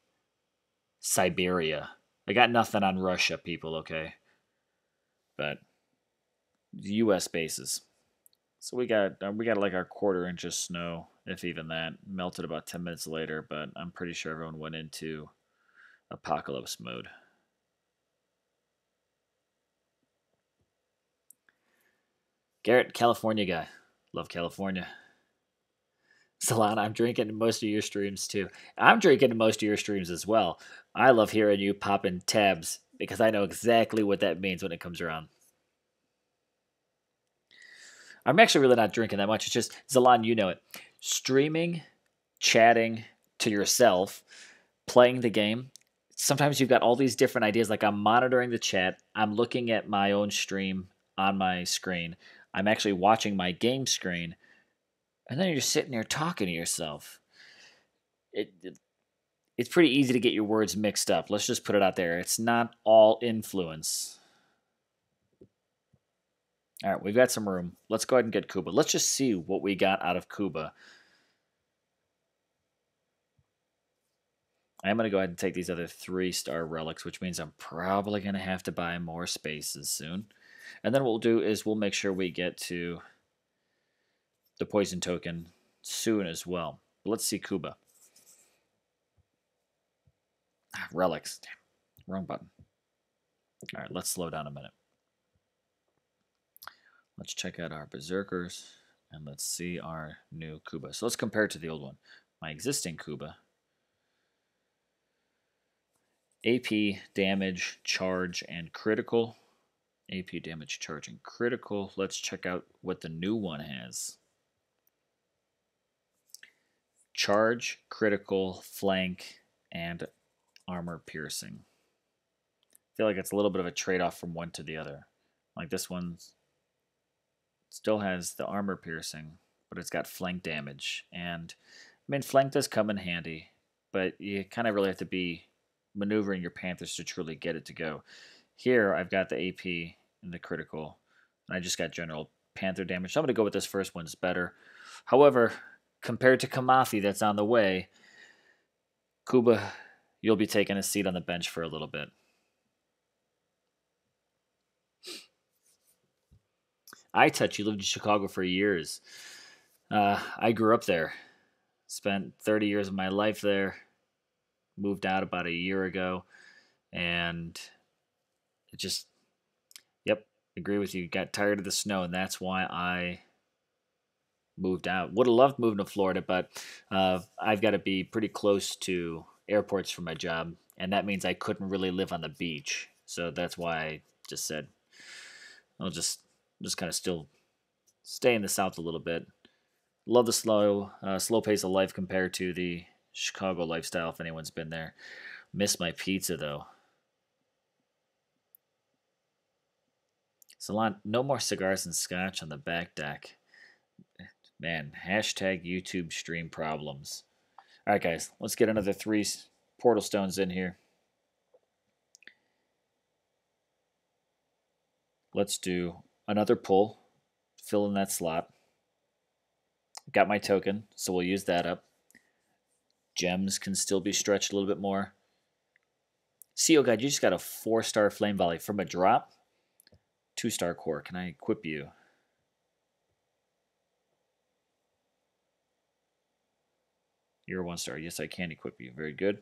Siberia. I got nothing on Russia, people, okay? But U.S. bases. So we got like our quarter-inch of snow, if even that. Melted about 10 minutes later, but I'm pretty sure everyone went into apocalypse mode. Garrett, California guy. Love California. Solana, I'm drinking most of your streams too. I'm drinking most of your streams as well. I love hearing you popping tabs because I know exactly what that means when it comes around. I'm actually really not drinking that much. It's just, Zalan, you know it. Streaming, chatting to yourself, playing the game. Sometimes you've got all these different ideas. Like, I'm monitoring the chat. I'm looking at my own stream on my screen. I'm actually watching my game screen. And then you're sitting there talking to yourself. It's pretty easy to get your words mixed up. Let's just put it out there. It's not all influence. All right, we've got some room. Let's go ahead and get Kuba. Let's just see what we got out of Kuba. I'm going to go ahead and take these other 3-star relics, which means I'm probably going to have to buy more spaces soon. And then what we'll do is we'll make sure we get to the poison token soon as well. But let's see Kuba. Relics. Damn, wrong button. All right, let's slow down a minute. Let's check out our Berserkers, and let's see our new Kuba. So let's compare it to the old one. My existing Kuba. AP, damage, charge, and critical. AP, damage, charge, and critical. Let's check out what the new one has. Charge, critical, flank, and armor piercing. I feel like it's a little bit of a trade-off from one to the other. Like this one still has the armor piercing, but it's got flank damage. And I mean, flank does come in handy, but you kind of really have to be maneuvering your Panthers to truly get it to go. Here, I've got the AP and the critical, and I just got general Panther damage. So I'm going to go with this first one. It's better. However, compared to Kamathi that's on the way, Kuba, you'll be taking a seat on the bench for a little bit. iTouch, you lived in Chicago for years. I grew up there. Spent 30 years of my life there. Moved out about a year ago. And it just, yep, agree with you. Got tired of the snow, and that's why I moved out. Would have loved moving to Florida, but I've got to be pretty close to airports for my job, and that means I couldn't really live on the beach. So that's why I just said I'll just kind of still stay in the South a little bit. Love the slow pace of life compared to the Chicago lifestyle, if anyone's been there. Miss my pizza, though. Salon, no more cigars and scotch on the back deck. Man, hashtag YouTube stream problems. All right, guys, let's get another 3 portal stones in here. Let's do another pull. Fill in that slot. Got my token, so we'll use that up. Gems can still be stretched a little bit more. See, oh God, you just got a 4-star Flame Volley from a drop. 2-star core. Can I equip you? You're a 1-star. Yes, I can equip you. Very good.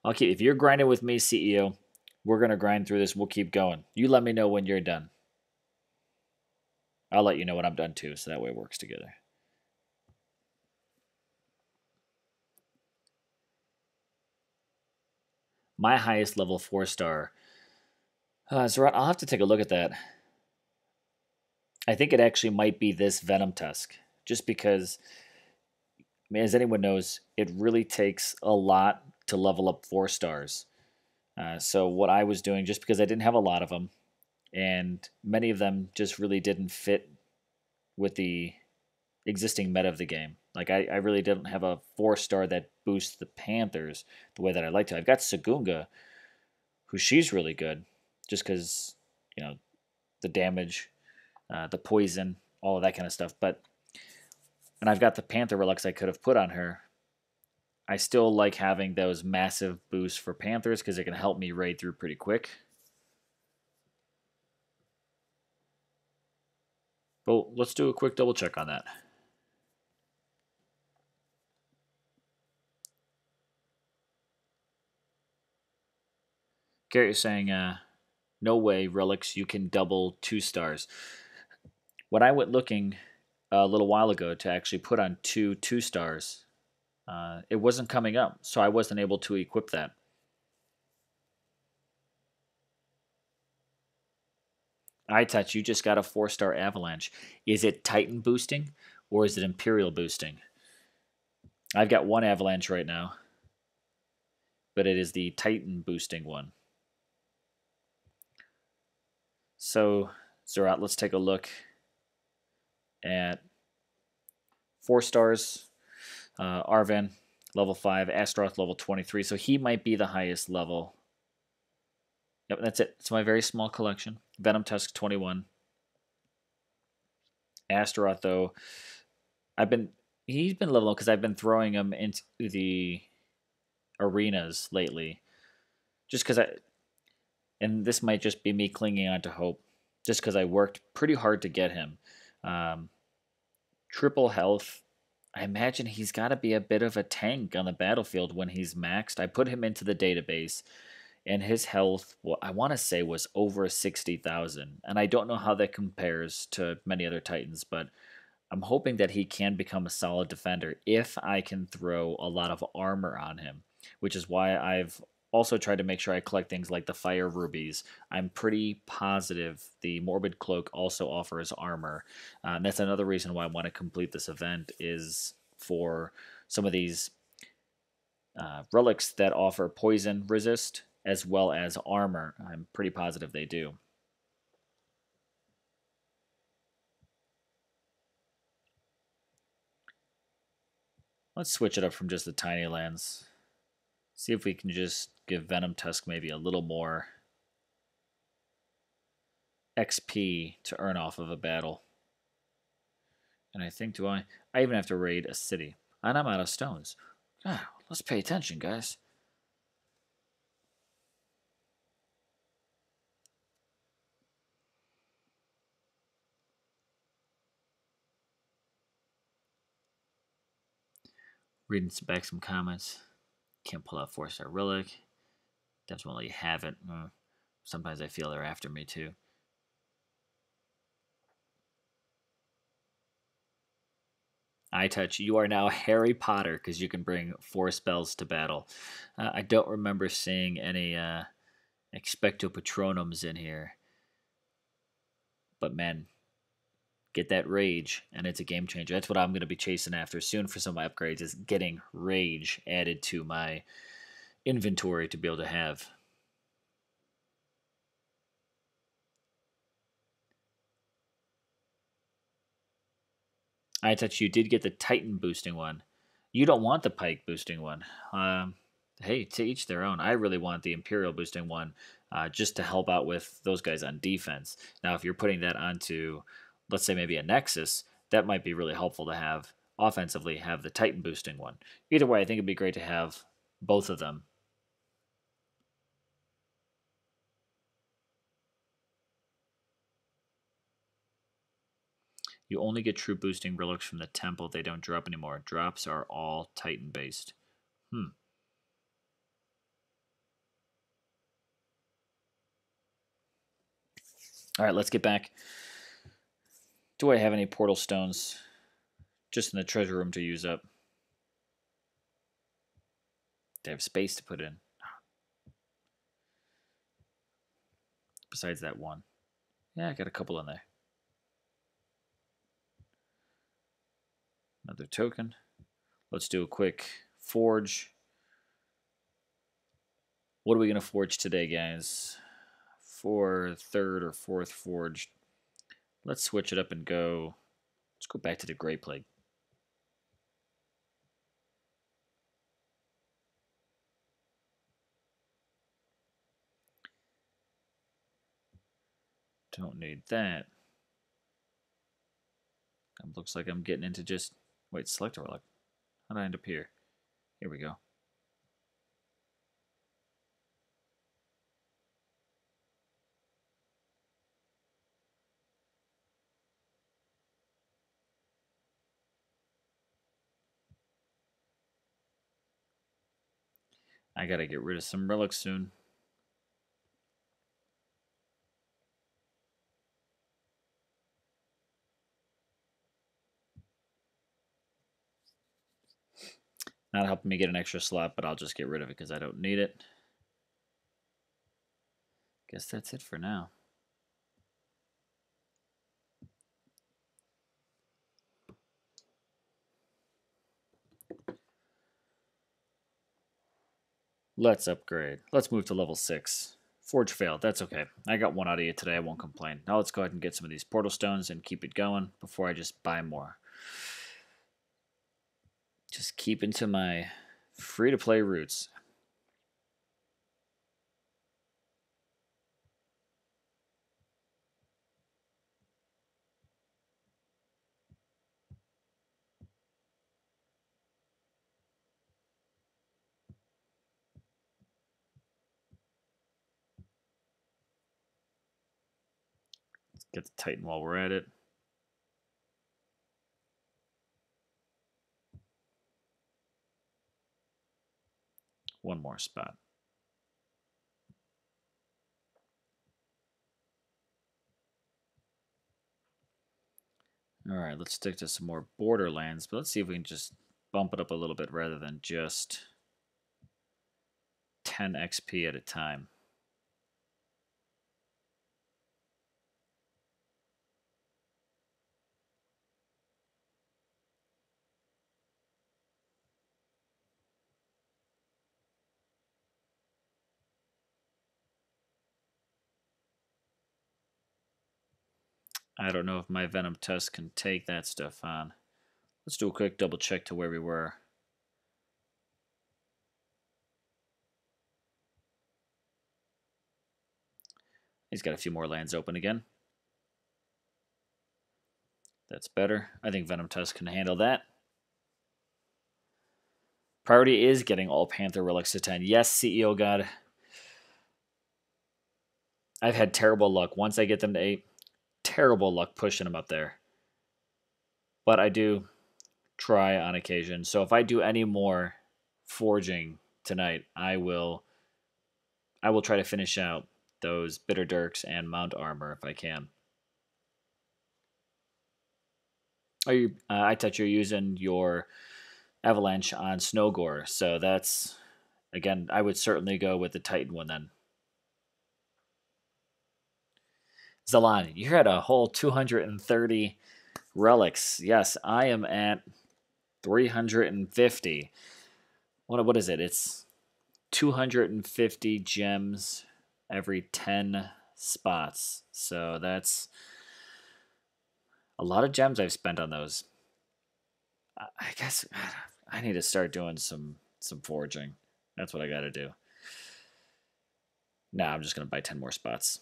Okay, if you're grinding with me, CEO, we're going to grind through this. We'll keep going. You let me know when you're done. I'll let you know when I'm done too, so that way it works together. My highest level 4-star. So I'll have to take a look at that. I think it actually might be this Venom Tusk, just because, I mean, as anyone knows, it really takes a lot to level up 4 stars. So what I was doing, just because I didn't have a lot of them, and many of them just really didn't fit with the existing meta of the game. Like, I really didn't have a 4-star that boosts the Panthers the way that I like to. I've got Sagunga, who she's really good, just because, you know, the damage, the poison, all of that kind of stuff. And I've got the Panther relics I could have put on her. I still like having those massive boosts for Panthers because it can help me raid through pretty quick. But let's do a quick double check on that. Garrett is saying, no way, relics, you can double 2 stars. When I went looking a little while ago to actually put on 2 2-stars, it wasn't coming up, so I wasn't able to equip that. iTouch, you just got a 4-star Avalanche. Is it Titan boosting or is it Imperial boosting? I've got 1 Avalanche right now, but it is the Titan boosting one. So, Zerat, let's take a look at 4 stars. Arven, level 5. Astaroth, level 23. So he might be the highest level. Yep, that's it. It's my very small collection. Venom Tusk, 21. Astaroth, though, I've been he's been level because I've been throwing him into the arenas lately, just because I and this might just be me clinging on to hope, just because I worked pretty hard to get him. Um, Triple health. I imagine he's got to be a bit of a tank on the battlefield when he's maxed. I put him into the database, and his health, well, I want to say, was over 60,000. And I don't know how that compares to many other Titans, but I'm hoping that he can become a solid defender if I can throw a lot of armor on him, which is why I've also tried to make sure I collect things like the fire rubies. I'm pretty positive the morbid cloak also offers armor. And that's another reason why I want to complete this event is for some of these relics that offer poison resist as well as armor. I'm pretty positive they do. Let's switch it up from just the tiny lands. See if we can just give Venom Tusk maybe a little more XP to earn off of a battle. And I think, I even have to raid a city. And I'm out of stones. Ah, let's pay attention, guys. Reading back some comments. Can't pull out 4-star relic. Definitely haven't. Sometimes I feel they're after me too. Eye touch. You are now Harry Potter because you can bring 4 spells to battle. I don't remember seeing any Expecto Patronums in here. But man, get that rage, and it's a game changer. That's what I'm going to be chasing after soon for some of my upgrades, is getting rage added to my inventory to be able to have. I touch you did get the Titan boosting one. You don't want the Pike boosting one. Hey, to each their own. I really want the Imperial boosting one just to help out with those guys on defense. Now, if you're putting that onto, let's say, maybe a Nexus, that might be really helpful to have offensively, have the Titan boosting one. Either way, I think it'd be great to have both of them. You only get true boosting relics from the temple. They don't drop anymore. Drops are all Titan based. All right, let's get back. Do I have any portal stones just in the treasure room to use up? They have space to put in. Besides that one. Yeah, I got a couple in there. Another token. Let's do a quick forge. What are we going to forge today, guys? For third or fourth forge. Let's switch it up and go. Let's go back to the Great Plague. Don't need that. It looks like I'm getting into just... Wait, select a relic. How did I end up here? Here we go. I gotta get rid of some relics soon. Not helping me get an extra slot, but I'll just get rid of it because I don't need it. Guess that's it for now. Let's upgrade. Let's move to level 6. Forge failed. That's okay. I got one out of you today. I won't complain. Now let's go ahead and get some of these portal stones and keep it going before I just buy more. Just keep into my free-to-play roots. Get the Titan while we're at it. One more spot. All right, let's stick to some more Borderlands, but let's see if we can just bump it up a little bit rather than just 10 XP at a time. I don't know if my Venom Tusk can take that stuff on. Let's do a quick double check to where we were. He's got a few more lands open again. That's better. I think Venom Tusk can handle that. Priority is getting all Panther Relics to 10. Yes, CEO God. I've had terrible luck. Once I get them to 8, terrible luck pushing them up there. But I do try on occasion. So if I do any more forging tonight, I will try to finish out those Bitter Dirks and Mount Armor if I can. Are you? I touch you're using your Avalanche on Snowgore, so that's again. I would certainly go with the Titan one then. Zalani, you're at a whole 230 relics. Yes, I am at 350. What is it? It's 250 gems every 10 spots. So that's a lot of gems I've spent on those. I guess I need to start doing some foraging. That's what I got to do. Nah, I'm just going to buy 10 more spots.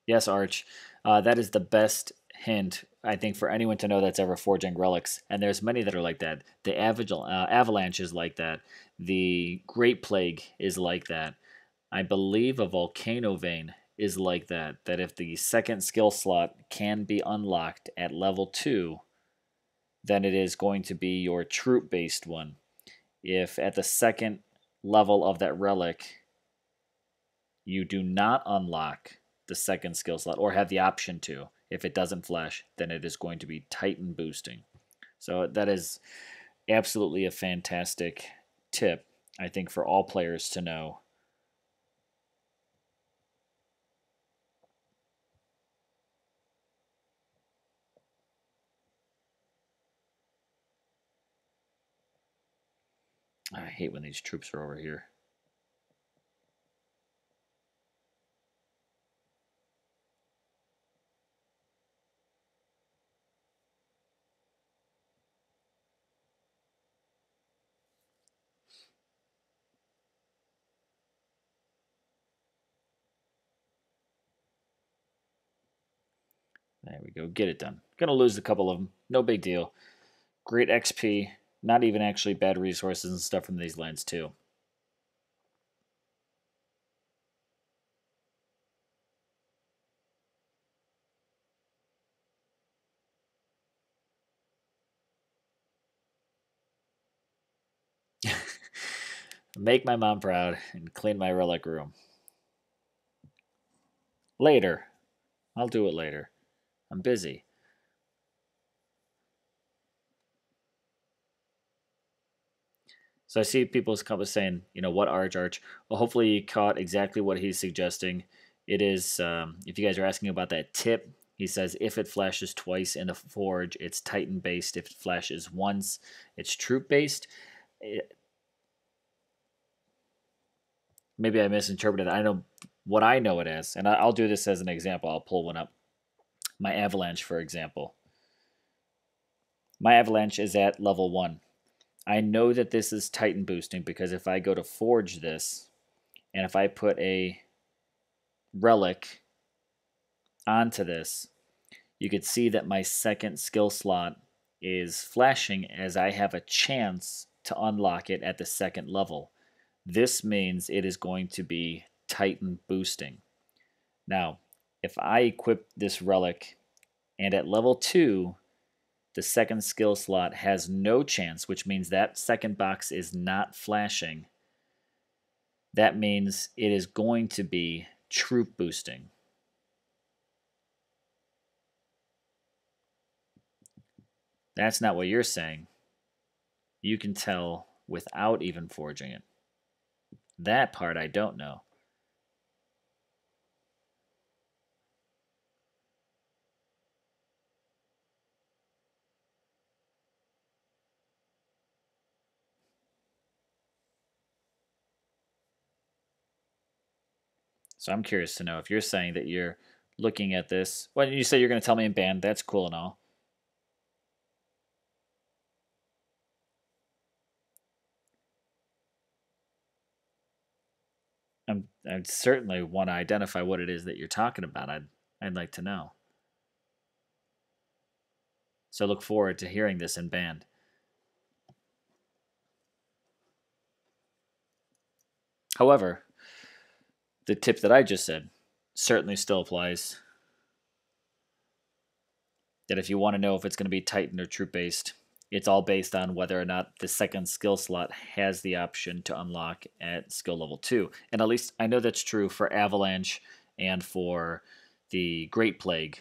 Yes, Arch. That is the best hint, I think, for anyone to know that's ever forging relics. And there's many that are like that. The Avalanche is like that. The Great Plague is like that. I believe a Volcano Vein is like that. That if the second skill slot can be unlocked at level 2, then it is going to be your troop-based one. If at the second level of that relic you do not unlock the second skill slot or have the option to, if it doesn't flash, then it is going to be Titan boosting. So that is absolutely a fantastic tip, I think, for all players to know. I hate when these troops are over here. There we go. Get it done. Gonna lose a couple of them. No big deal. Great XP. Not even actually bad resources and stuff from these lands, too. Make my mom proud and clean my relic room. Later. I'll do it later. I'm busy. So I see people's comments saying, what Arch? Well, hopefully you caught exactly what he's suggesting. It is, if you guys are asking about that tip, he says if it flashes twice in the forge, it's Titan based. If it flashes once, it's troop based. Maybe I misinterpreted. I know what I know it as, and I'll do this as an example. I'll pull one up. My Avalanche, for example. My Avalanche is at level 1. I know that this is Titan boosting because if I go to forge this, and if I put a relic onto this, you could see that my second skill slot is flashing as I have a chance to unlock it at the second level. This means it is going to be Titan boosting. Now, if I equip this relic and at level 2, the second skill slot has no chance, which means that second box is not flashing. That means it is going to be troop boosting. That's not what you're saying. You can tell without even forging it. That part I don't know. So I'm curious to know if you're saying that you're looking at this. Well, you say you're going to tell me in band. That's cool and all. I certainly want to identify what it is that you're talking about. I'd like to know. So look forward to hearing this in band. However, the tip that I just said certainly still applies. That if you want to know if it's going to be Titan or troop based, it's all based on whether or not the second skill slot has the option to unlock at skill level 2. And at least I know that's true for Avalanche and for the Great Plague.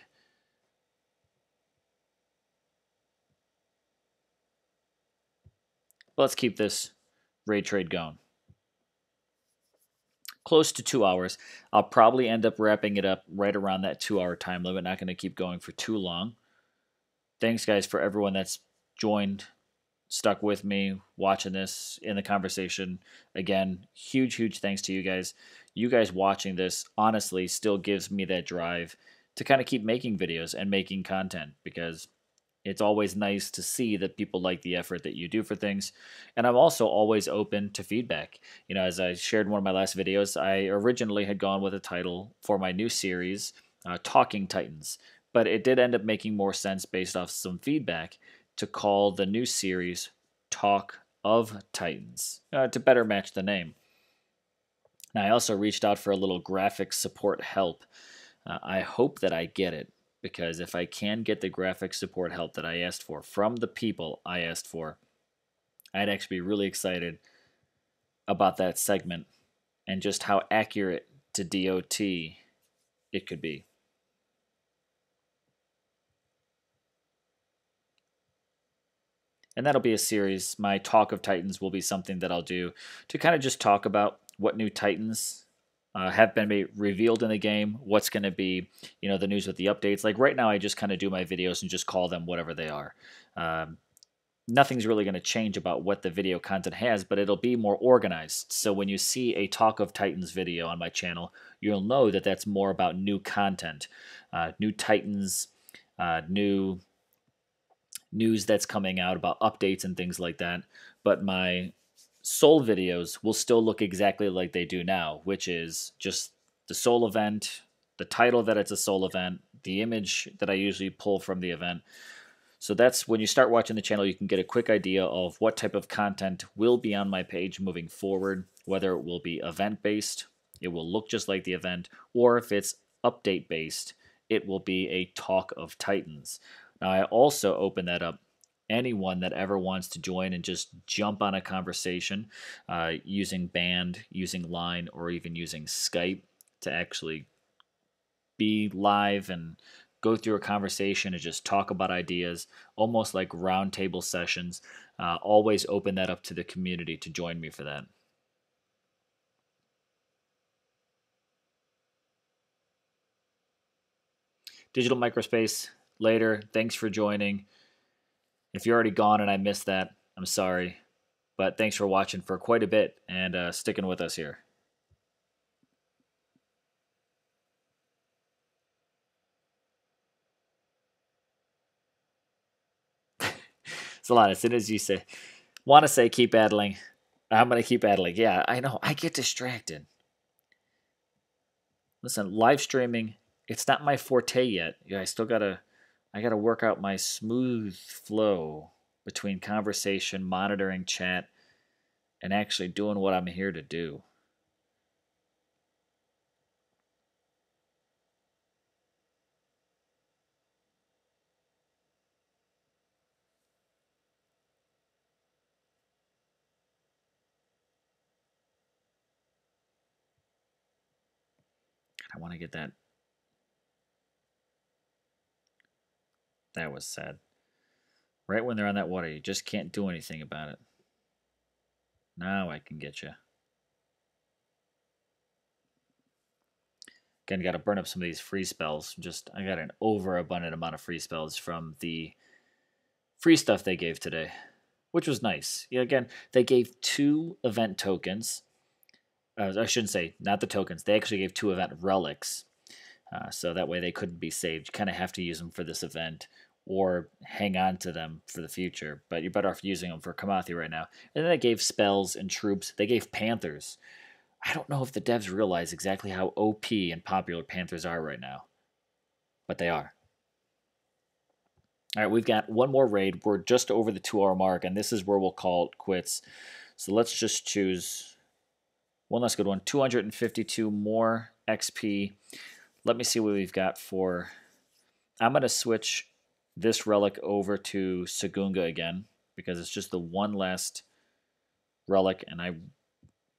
Let's keep this raid trade going. Close to 2 hours. I'll probably end up wrapping it up right around that 2-hour time limit. Not going to keep going for too long. Thanks, guys, for everyone that's joined, stuck with me, watching this in the conversation. Again, huge thanks to you guys. You guys watching this, honestly, still gives me that drive to kind of keep making videos and making content, because it's always nice to see that people like the effort that you do for things. And I'm also always open to feedback. You know, as I shared in one of my last videos, I originally had gone with a title for my new series, Talking Titans. But it did end up making more sense based off some feedback to call the new series Talk of Titans, to better match the name. Now, I also reached out for a little graphic support help. I hope that I get it, because if I can get the graphic support help that I asked for from the people I asked for, I'd actually be really excited about that segment and just how accurate to DOT it could be. And that'll be a series. My Talk of Titans will be something that I'll do to kind of just talk about what new Titans have been revealed in the game, what's going to be, you know, the news with the updates. Like right now, I just kind of do my videos and just call them whatever they are. Nothing's really going to change about what the video content has, but it'll be more organized. So when you see a Talk of Titans video on my channel, you'll know that that's more about new content, new Titans, new news that's coming out about updates and things like that. But my Soul videos will still look exactly like they do now, which is just the Soul event, the title that it's a Soul event, the image that I usually pull from the event. So that's when you start watching the channel, you can get a quick idea of what type of content will be on my page moving forward, whether it will be event-based, it will look just like the event, or if it's update-based, it will be a Talk of Titans. Now, I also open that up. Anyone that ever wants to join and just jump on a conversation using Band, using Line, or even using Skype to actually be live and go through a conversation and just talk about ideas, almost like roundtable sessions. Always open that up to the community to join me for that. Digital Microspace, later. Thanks for joining. If you're already gone and I missed that, I'm sorry. But thanks for watching for quite a bit and sticking with us here. It's a lot. As soon as you say, want to say keep battling, I'm going to keep battling. Yeah, I know. I get distracted. Listen, live streaming, it's not my forte yet. Yeah, I still got to I got to work out my smooth flow between conversation, monitoring chat, and actually doing what I'm here to do. I want to get that. That was sad. Right when they're on that water, you just can't do anything about it. Now I can get you. Again, got to burn up some of these free spells. I got an overabundant amount of free spells from the free stuff they gave today, which was nice. Yeah, again, they gave 2 event tokens. I shouldn't say not the tokens. They actually gave 2 event relics, so that way they couldn't be saved. You kind of have to use them for this event or hang on to them for the future. But you're better off using them for Kamathi right now. And then they gave spells and troops. They gave Panthers. I don't know if the devs realize exactly how OP and popular Panthers are right now, but they are. All right, we've got one more raid. We're just over the 2-hour mark, and this is where we'll call it quits. So let's just choose one last good one. 252 more XP. Let me see what we've got for... I'm going to switch this relic over to Sagunga again, because it's just the one last relic, and I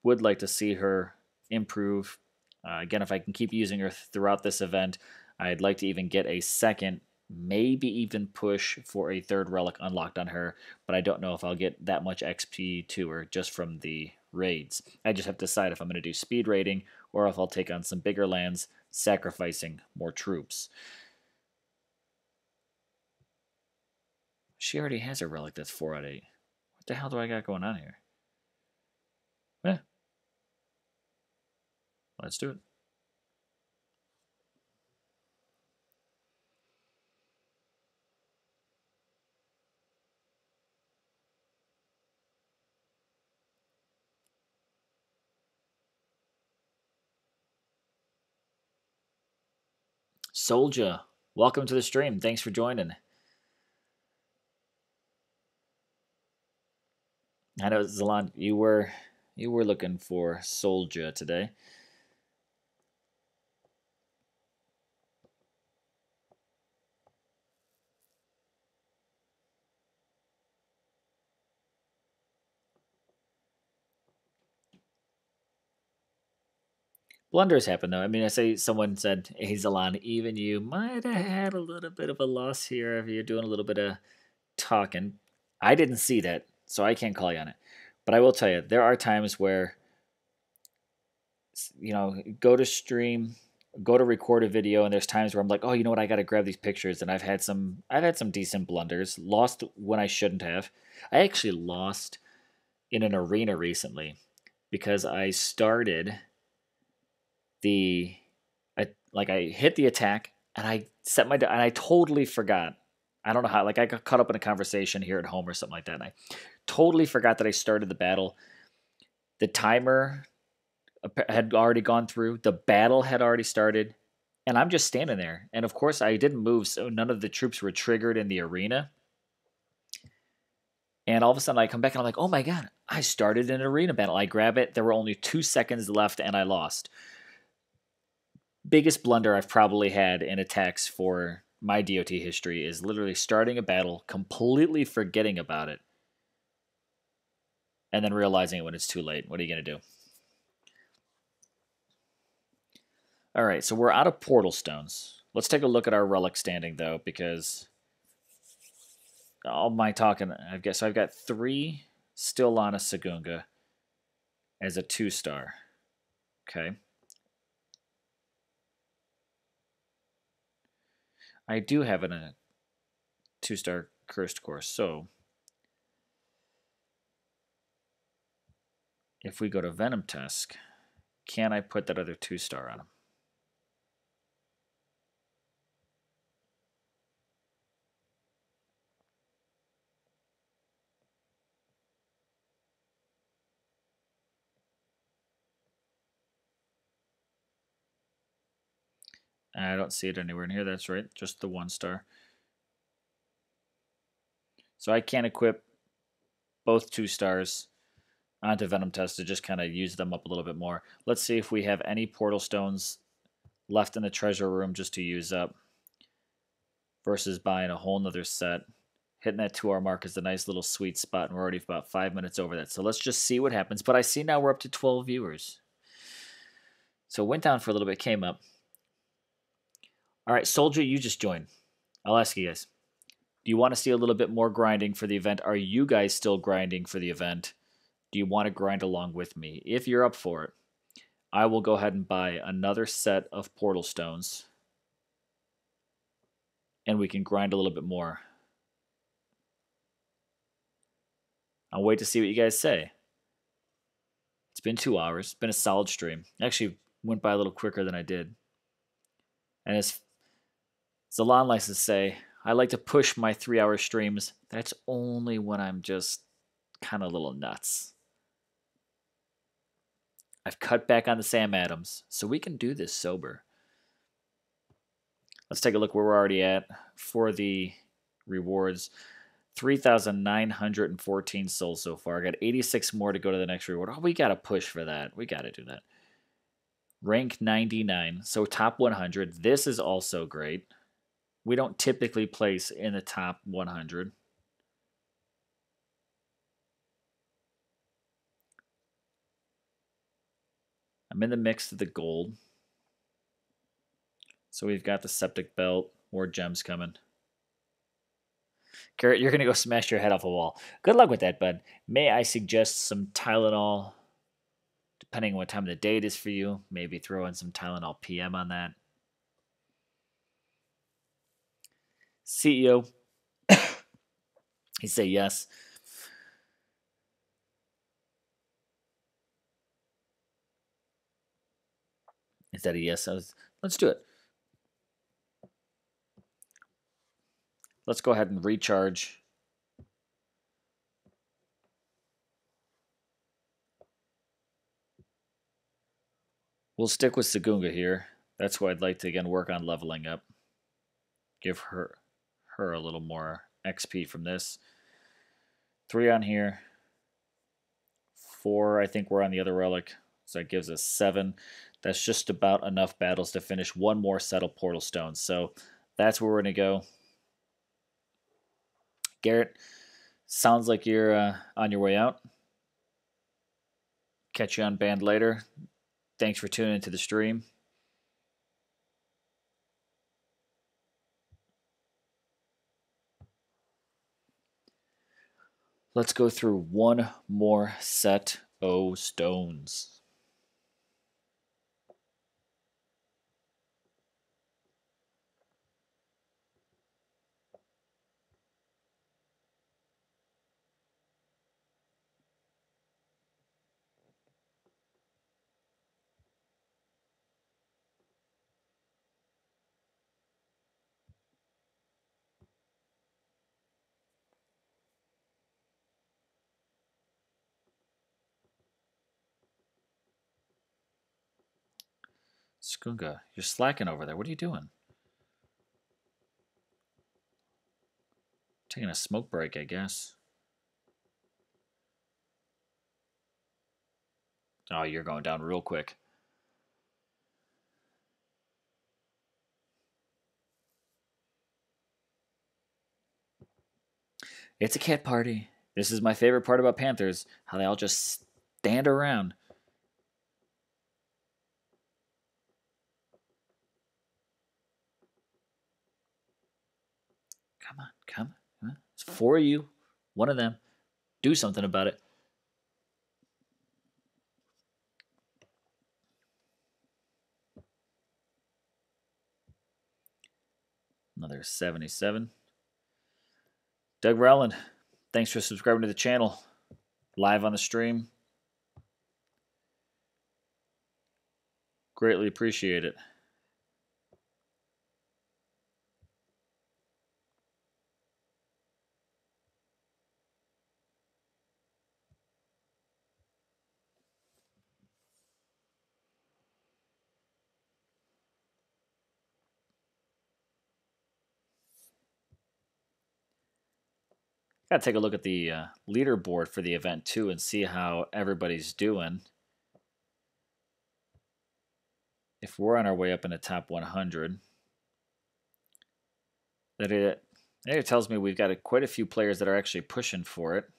would like to see her improve. Again, if I can keep using her throughout this event, I'd like to even get a second, maybe even push for a 3rd relic unlocked on her, but I don't know if I'll get that much XP to her just from the raids. I just have to decide if I'm going to do speed raiding or if I'll take on some bigger lands, sacrificing more troops. She already has a relic that's 4 out of 8. What the hell do I got going on here? Eh. Let's do it. Soldier, welcome to the stream. Thanks for joining. I know, Zalan, you were looking for Soldier today. Blunders happen though. I mean, I say someone said, "Hey Zalan, even you might have had a little bit of a loss here if you're doing a little bit of talking." I didn't see that, so I can't call you on it. But I will tell you, there are times where, go to stream, go to record a video, and there's times where I'm like, oh, you know what, I got to grab these pictures, and I've had some decent blunders, lost when I shouldn't have. I actually lost in an arena recently because I started I hit the attack and I set and I totally forgot. I don't know how. Like I got caught up in a conversation here at home or something like that, and I totally forgot that I started the battle. The timer had already gone through. The battle had already started, and I'm just standing there. And of course, I didn't move, so none of the troops were triggered in the arena. And all of a sudden, I come back and I'm like, "Oh my god! I started an arena battle." I grab it. There were only 2 seconds left, and I lost. Biggest blunder I've probably had in attacks for my DOT history is literally starting a battle, completely forgetting about it, and then realizing it when it's too late. What are you going to do? All right, so we're out of portal stones. Let's take a look at our relic standing, though, because all my talking, I've got 3 still on a Sagunga as a 2-star. Okay. I do have it in a 2-star cursed course, so if we go to Venom Tusk, can I put that other 2-star on him? I don't see it anywhere in here. That's right, just the 1-star. So I can equip both 2 stars onto Venom Tusk to just kind of use them up a little bit more. Let's see if we have any Portal Stones left in the treasure room just to use up versus buying a whole nother set. Hitting that 2 hour mark is a nice little sweet spot, and we're already about 5 minutes over that. So let's just see what happens. But I see now we're up to 12 viewers. So went down for a little bit, came up. All right, Soldier, you just joined. I'll ask you guys. Do you want to see a little bit more grinding for the event? Are you guys still grinding for the event? Do you want to grind along with me? If you're up for it, I will go ahead and buy another set of Portal Stones. And we can grind a little bit more. I'll wait to see what you guys say. It's been 2 hours. It's been a solid stream. Actually went by a little quicker than I did. And as Zalan likes to say, I like to push my 3-hour streams. That's only when I'm just kind of a little nuts. I've cut back on the Sam Adams, so we can do this sober. Let's take a look where we're already at for the rewards. 3,914 souls so far. I got 86 more to go to the next reward. Oh, we got to push for that. We got to do that. Rank 99, so top 100. This is also great. We don't typically place in the top 100. I'm in the mix of the gold. So we've got the septic belt. More gems coming. Garrett, you're going to go smash your head off a wall. Good luck with that, bud. May I suggest some Tylenol, depending on what time of the day it is for you. Maybe throw in some Tylenol PM on that. CEO, he say yes. Is that a yes? Let's do it. Let's go ahead and recharge. We'll stick with Sagunga here. That's why I'd like to, again, work on leveling up. Give her a little more XP from this. 3 on here. 4, I think we're on the other relic. So that gives us 7. That's just about enough battles to finish one more set of Portal Stones. So that's where we're going to go. Garrett, sounds like you're on your way out. Catch you on band later. Thanks for tuning into the stream. Let's go through one more set of stones. Skunga, you're slacking over there. What are you doing? Taking a smoke break, I guess. Oh, you're going down real quick. It's a cat party. This is my favorite part about Panthers, how they all just stand around. Come on, come on. It's for you. One of them. Do something about it. Another 77. Doug Rowland, thanks for subscribing to the channel. Live on the stream. Greatly appreciate it. Gotta take a look at the leaderboard for the event too and see how everybody's doing. If we're on our way up in the top 100, it tells me we've got quite a few players that are actually pushing for it.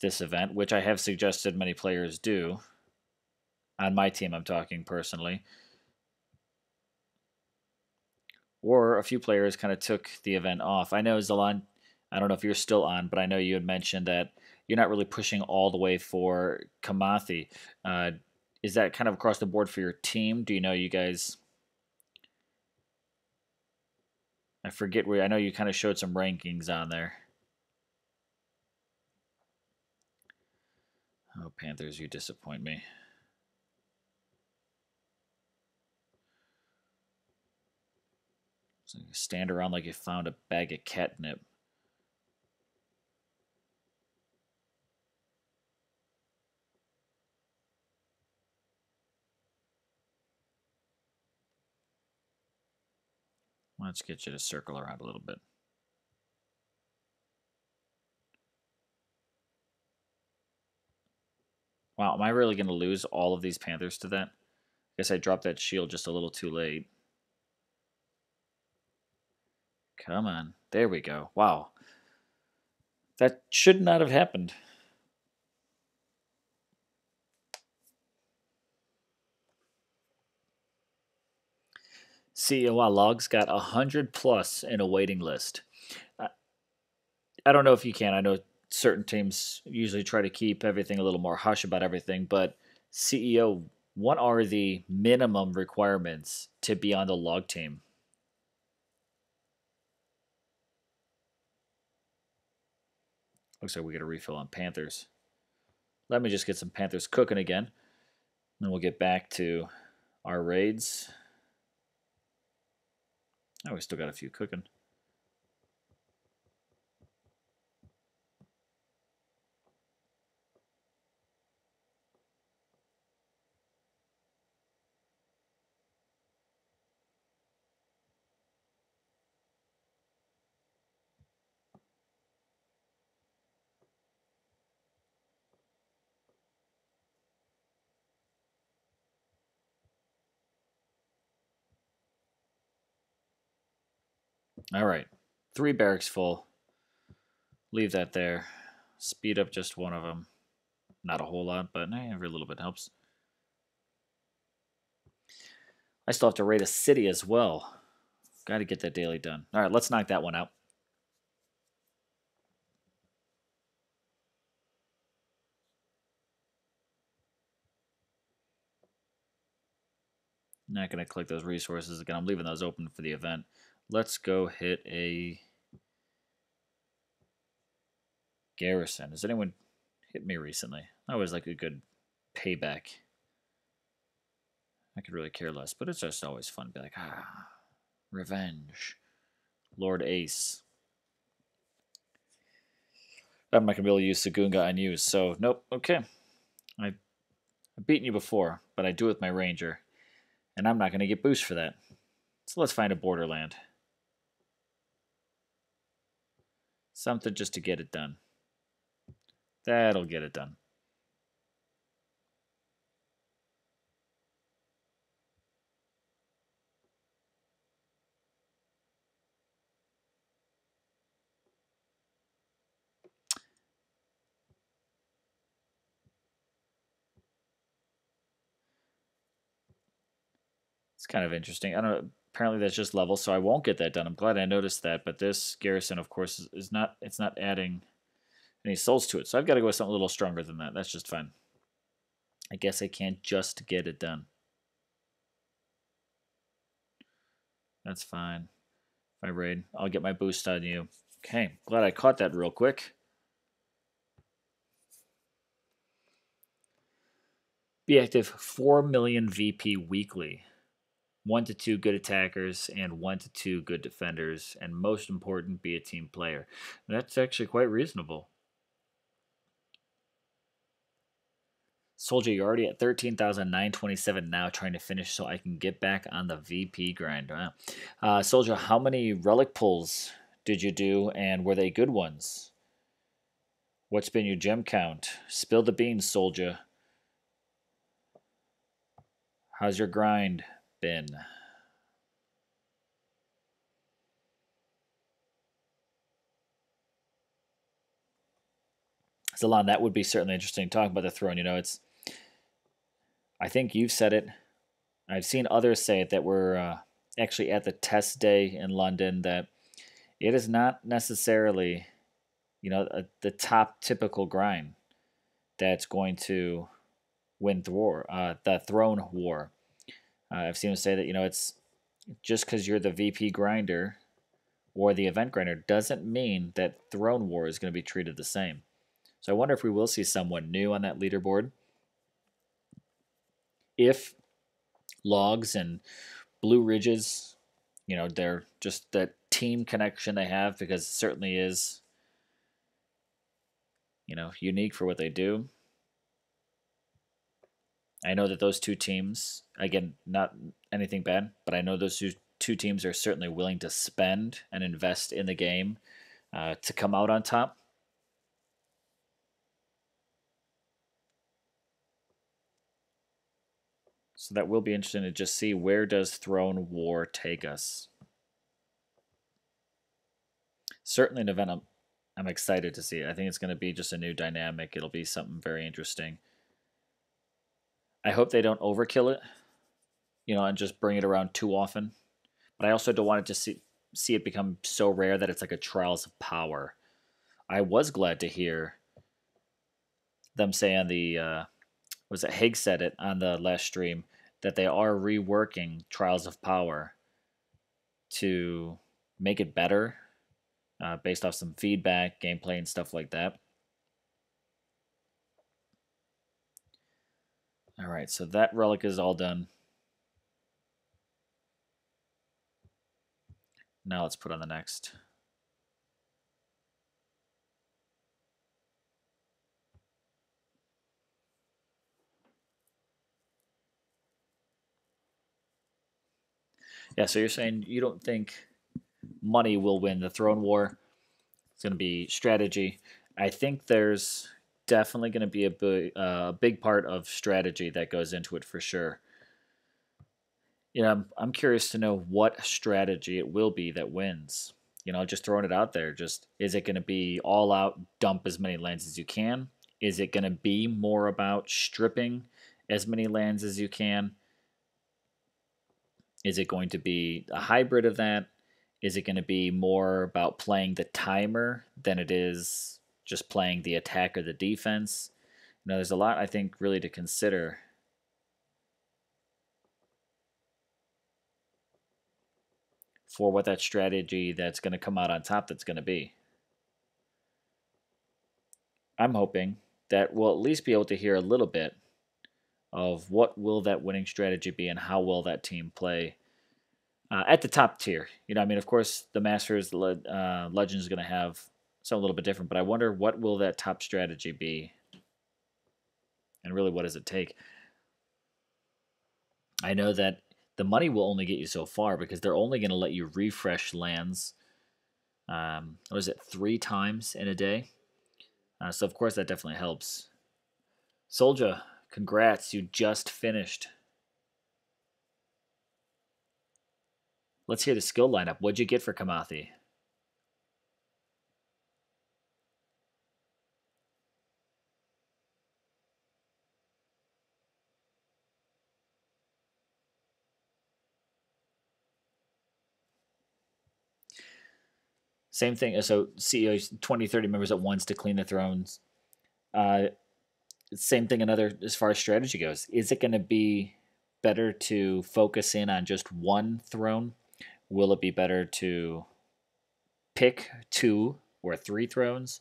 This event, which I have suggested many players do. On my team, I'm talking personally. Or a few players kind of took the event off. I know, Zalan, I don't know if you're still on, but I know you had mentioned that you're not really pushing all the way for Kamathi. Is that kind of across the board for your team? Do you know you guys... I forget where... I know you kind of showed some rankings on there. Oh, Panthers, you disappoint me. So you stand around like you found a bag of catnip. Let's get you to circle around a little bit. Wow, am I really going to lose all of these Panthers to that? I guess I dropped that shield just a little too late. Come on. There we go. Wow. That should not have happened. COA Logs got 100 plus in a waiting list. I don't know if you can. I know certain teams usually try to keep everything a little more hush about everything, but CEO, what are the minimum requirements to be on the log team? Looks like we get a refill on Panthers. Let me just get some Panthers cooking again. Then we'll get back to our raids. Oh, we still got a few cooking. All right. 3 barracks full. Leave that there. Speed up just one of them. Not a whole lot, but every little bit helps. I still have to raid a city as well. Got to get that daily done. All right, let's knock that one out. Not going to click those resources again. I'm leaving those open for the event. Let's go hit a garrison. Has anyone hit me recently? That was like a good payback. I could really care less, but it's just always fun to be like, revenge. Lord Ace. I'm not going to be able to use Sagunga unused, so nope. Okay. I've beaten you before, but I do it with my ranger. And I'm not going to get boost for that. So let's find a borderland. Something just to get it done. That'll get it done. It's kind of interesting. I don't know. Apparently that's just level, so I won't get that done. I'm glad I noticed that, but this garrison, of course, is not. It's not adding any souls to it, so I've got to go with something a little stronger than that. That's just fine. I guess I can't just get it done. That's fine. If I raid, I'll get my boost on you. Okay, glad I caught that real quick. Be active 4 million VP weekly. 1 to 2 good attackers and 1 to 2 good defenders, and most important, be a team player. That's actually quite reasonable. Soldier, you're already at 13,927 now, trying to finish so I can get back on the VP grind. Wow. Soldier, how many relic pulls did you do, and were they good ones? What's been your gem count? Spill the beans, soldier. How's your grind been? So, Lon, that would be certainly interesting. Talking about the throne, it's. I think you've said it. I've seen others say it that were actually at the test day in London that it is not necessarily, the top typical grind that's going to win the throne war. I've seen them say that it's just because you're the VP grinder or the event grinder doesn't mean that throne war is going to be treated the same. So I wonder if we will see someone new on that leaderboard. If Logs and Blue Ridges, they're just that team connection they have, because it certainly is, unique for what they do. I know that those two teams, again, not anything bad, but I know those two teams are certainly willing to spend and invest in the game to come out on top. So that will be interesting to just see, where does Throne War take us. Certainly an event I'm excited to see. I think it's going to be just a new dynamic. It'll be something very interesting. I hope they don't overkill it, and just bring it around too often. But I also don't want it to see it become so rare that it's like a Trials of Power. I was glad to hear them say on the was it Higgs said it on the last stream, that they are reworking Trials of Power to make it better, based off some feedback, gameplay, and stuff like that. All right, so that relic is all done. Now let's put on the next. Yeah, so you're saying you don't think money will win the throne war? It's going to be strategy. I think there's definitely going to be a big part of strategy that goes into it for sure. I'm curious to know what strategy it will be that wins. Just throwing it out there. Just, is it going to be all out, dump as many lands as you can? Is it going to be more about stripping as many lands as you can? Is it going to be a hybrid of that? Is it going to be more about playing the timer than it is just playing the attack or the defense? There's a lot, I think, really to consider. For what that strategy that's going to come out on top that's going to be. I'm hoping that we'll at least be able to hear a little bit of what will that winning strategy be and how will that team play at the top tier. Of course, the Masters, Legends is going to have something a little bit different, but I wonder, what will that top strategy be? And really, what does it take? I know that the money will only get you so far, because they're only going to let you refresh lands, what is it, 3 times in a day? So, of course, that definitely helps. Soldier, congrats, you just finished. Let's hear the skill lineup. What'd you get for Kamathi? Same thing. So CEOs, 20, 30 members at once to clean the thrones. Same thing as far as strategy goes. Is it going to be better to focus in on just one throne? Will it be better to pick 2 or 3 thrones?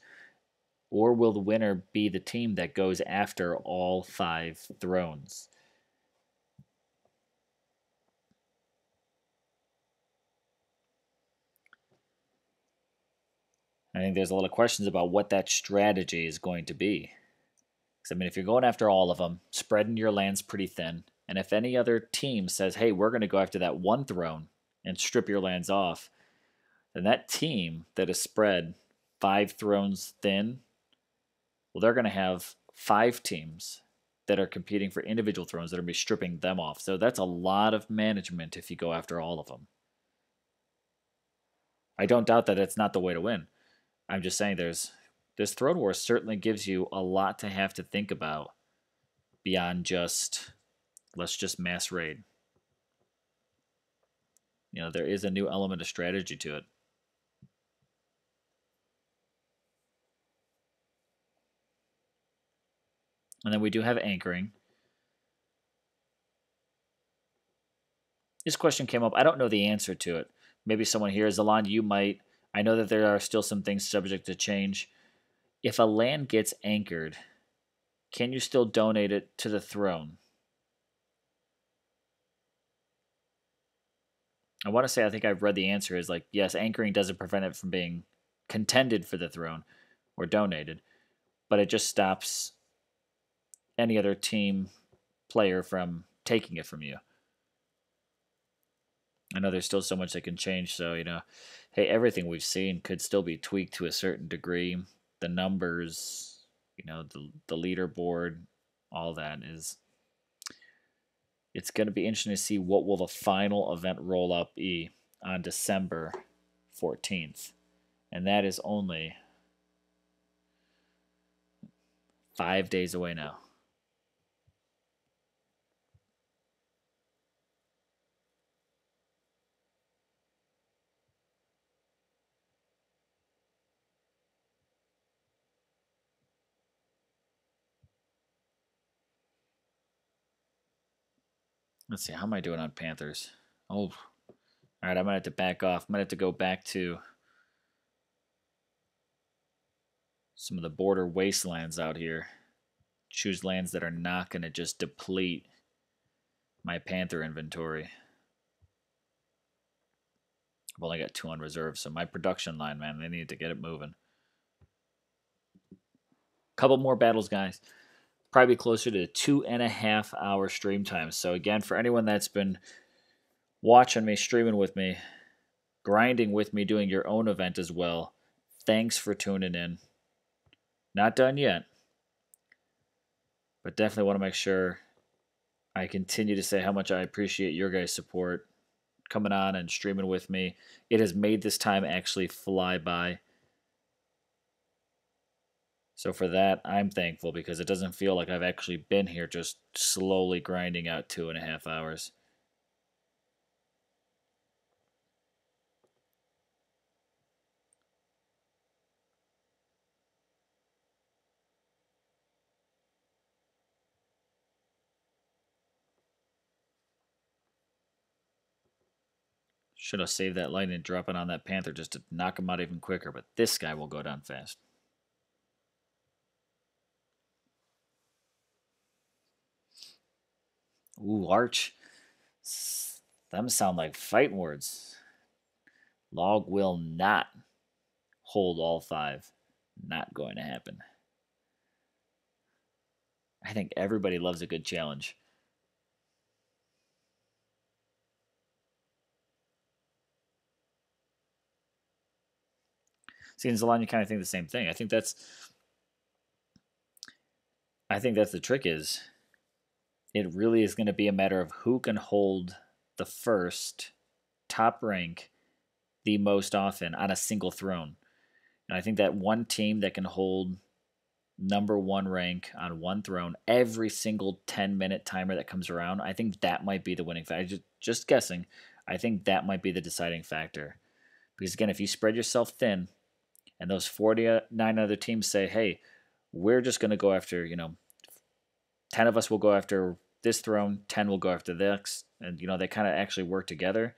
Or will the winner be the team that goes after all 5 thrones? I think there's a lot of questions about what that strategy is going to be. Because, if you're going after all of them, spreading your lands pretty thin, and if any other team says, hey, we're going to go after that one throne and strip your lands off, then that team that is spread 5 thrones thin, well, they're going to have 5 teams that are competing for individual thrones that are going to be stripping them off. So that's a lot of management if you go after all of them. I don't doubt that it's not the way to win. I'm just saying this Throne War certainly gives you a lot to have to think about beyond just let's just mass raid. There is a new element of strategy to it. And then we do have anchoring. This question came up. I don't know the answer to it. Maybe someone here, Zalon, you might. I know that there are still some things subject to change. If a land gets anchored, can you still donate it to the throne? I want to say I think I've read the answer is like, yes, anchoring doesn't prevent it from being contended for the throne or donated, but it just stops any other team player from taking it from you. I know there's still so much that can change, so, hey, everything we've seen could still be tweaked to a certain degree. The numbers, the leaderboard, all that is. It's going to be interesting to see what will the final event roll up be on December 14th. And that is only 5 days away now. Let's see, how am I doing on Panthers? Oh, all right, I might have to back off. I might have to go back to some of the border wastelands out here. Choose lands that are not going to just deplete my Panther inventory. I've only got 2 on reserve, so my production line, man, they need to get it moving. Couple more battles, guys. Probably closer to 2.5 hour stream time. So again, for anyone that's been watching me, streaming with me, grinding with me, doing your own event as well, thanks for tuning in. Not done yet, but definitely want to make sure I continue to say how much I appreciate your guys' support coming on and streaming with me. It has made this time actually fly by. So for that, I'm thankful because it doesn't feel like I've actually been here just slowly grinding out 2.5 hours. Should have saved that lightning dropping on that Panther just to knock him out even quicker, but this guy will go down fast. Ooh, Arch. Them sound like fighting words. Log will not hold all 5. Not going to happen. I think everybody loves a good challenge. See, in Zalon, you kind of think the same thing. I think that's the trick is it really is going to be a matter of who can hold the first top rank the most often on a single throne. And I think that one team that can hold number 1 rank on one throne every single 10-minute timer that comes around, I think that might be the winning factor. Just guessing, I think that might be the deciding factor. Because again, if you spread yourself thin and those 49 other teams say, hey, we're just going to go after, 10 of us will go after this throne, 10 will go after this, and, they kind of actually work together.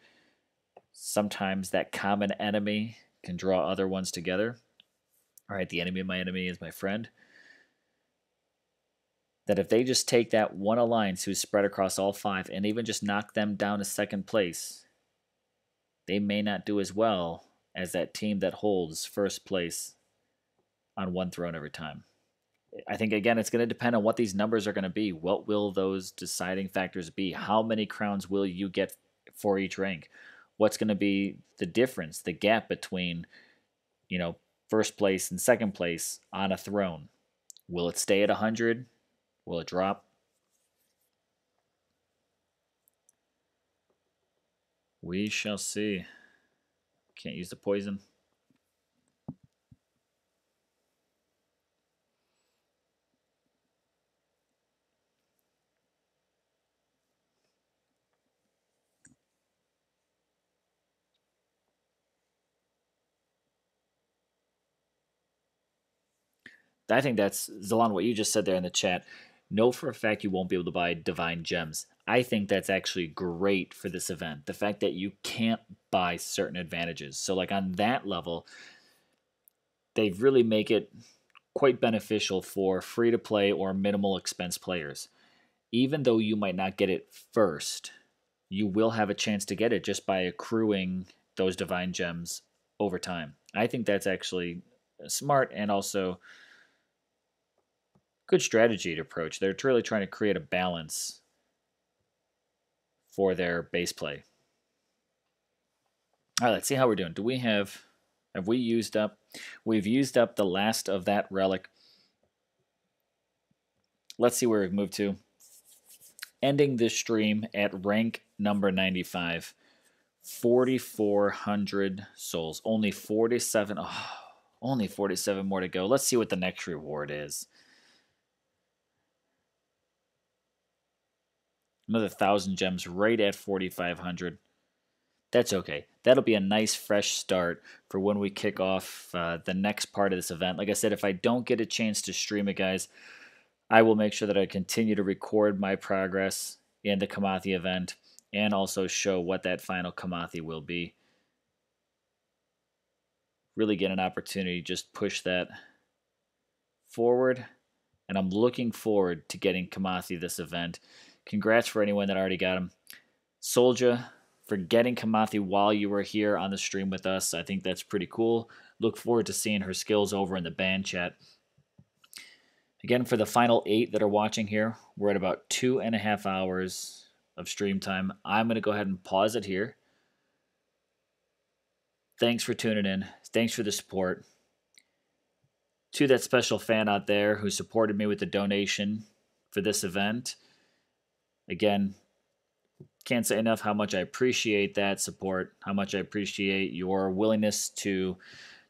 Sometimes that common enemy can draw other ones together. All right, the enemy of my enemy is my friend. That if they just take that one alliance who's spread across all 5 and even just knock them down to second place, they may not do as well as that team that holds first place on one throne every time. I think, again, it's going to depend on what these numbers are going to be. What will those deciding factors be? How many crowns will you get for each rank? What's going to be the difference, the gap between, first place and second place on a throne? Will it stay at 100? Will it drop? We shall see. Can't use the poison. I think that's, Zalon, what you just said there in the chat. Know for a fact you won't be able to buy divine gems. I think that's actually great for this event. The fact that you can't buy certain advantages. So, like, on that level, they really make it quite beneficial for free to play or minimal expense players. Even though you might not get it first, you will have a chance to get it just by accruing those divine gems over time. I think that's actually smart and also good strategy to approach. They're really trying to create a balance for their base play. All right, let's see how we're doing. Do we have we used up? We've used up the last of that relic. Let's see where we've moved to. Ending this stream at rank number 95. 4,400 souls. Only 47. Oh, only 47 more to go. Let's see what the next reward is. Another 1,000 gems right at 4,500. That's okay. That'll be a nice fresh start for when we kick off the next part of this event. Like I said, if I don't get a chance to stream it, guys, I will make sure that I continue to record my progress in the Kamathi event and also show what that final Kamathi will be. Really get an opportunity to just push that forward. And I'm looking forward to getting Kamathi this event. Congrats for anyone that already got him. Soldier, for getting Kamathi while you were here on the stream with us. I think that's pretty cool. Look forward to seeing her skills over in the band chat. Again, for the final 8 that are watching here, we're at about 2.5 hours of stream time. I'm going to go ahead and pause it here. Thanks for tuning in. Thanks for the support. To that special fan out there who supported me with the donation for this event. Again, can't say enough how much I appreciate that support, how much I appreciate your willingness to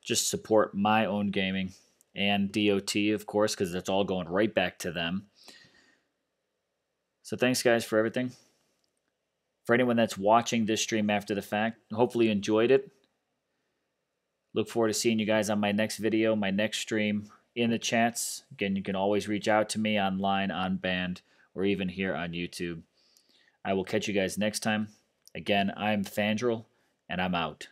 just support my own gaming and DOT, of course, because that's all going right back to them. So thanks, guys, for everything. For anyone that's watching this stream after the fact, hopefully you enjoyed it. Look forward to seeing you guys on my next video, my next stream, in the chats. Again, you can always reach out to me online, on Band, or even here on YouTube. I will catch you guys next time. Again, I'm Fandral, and I'm out.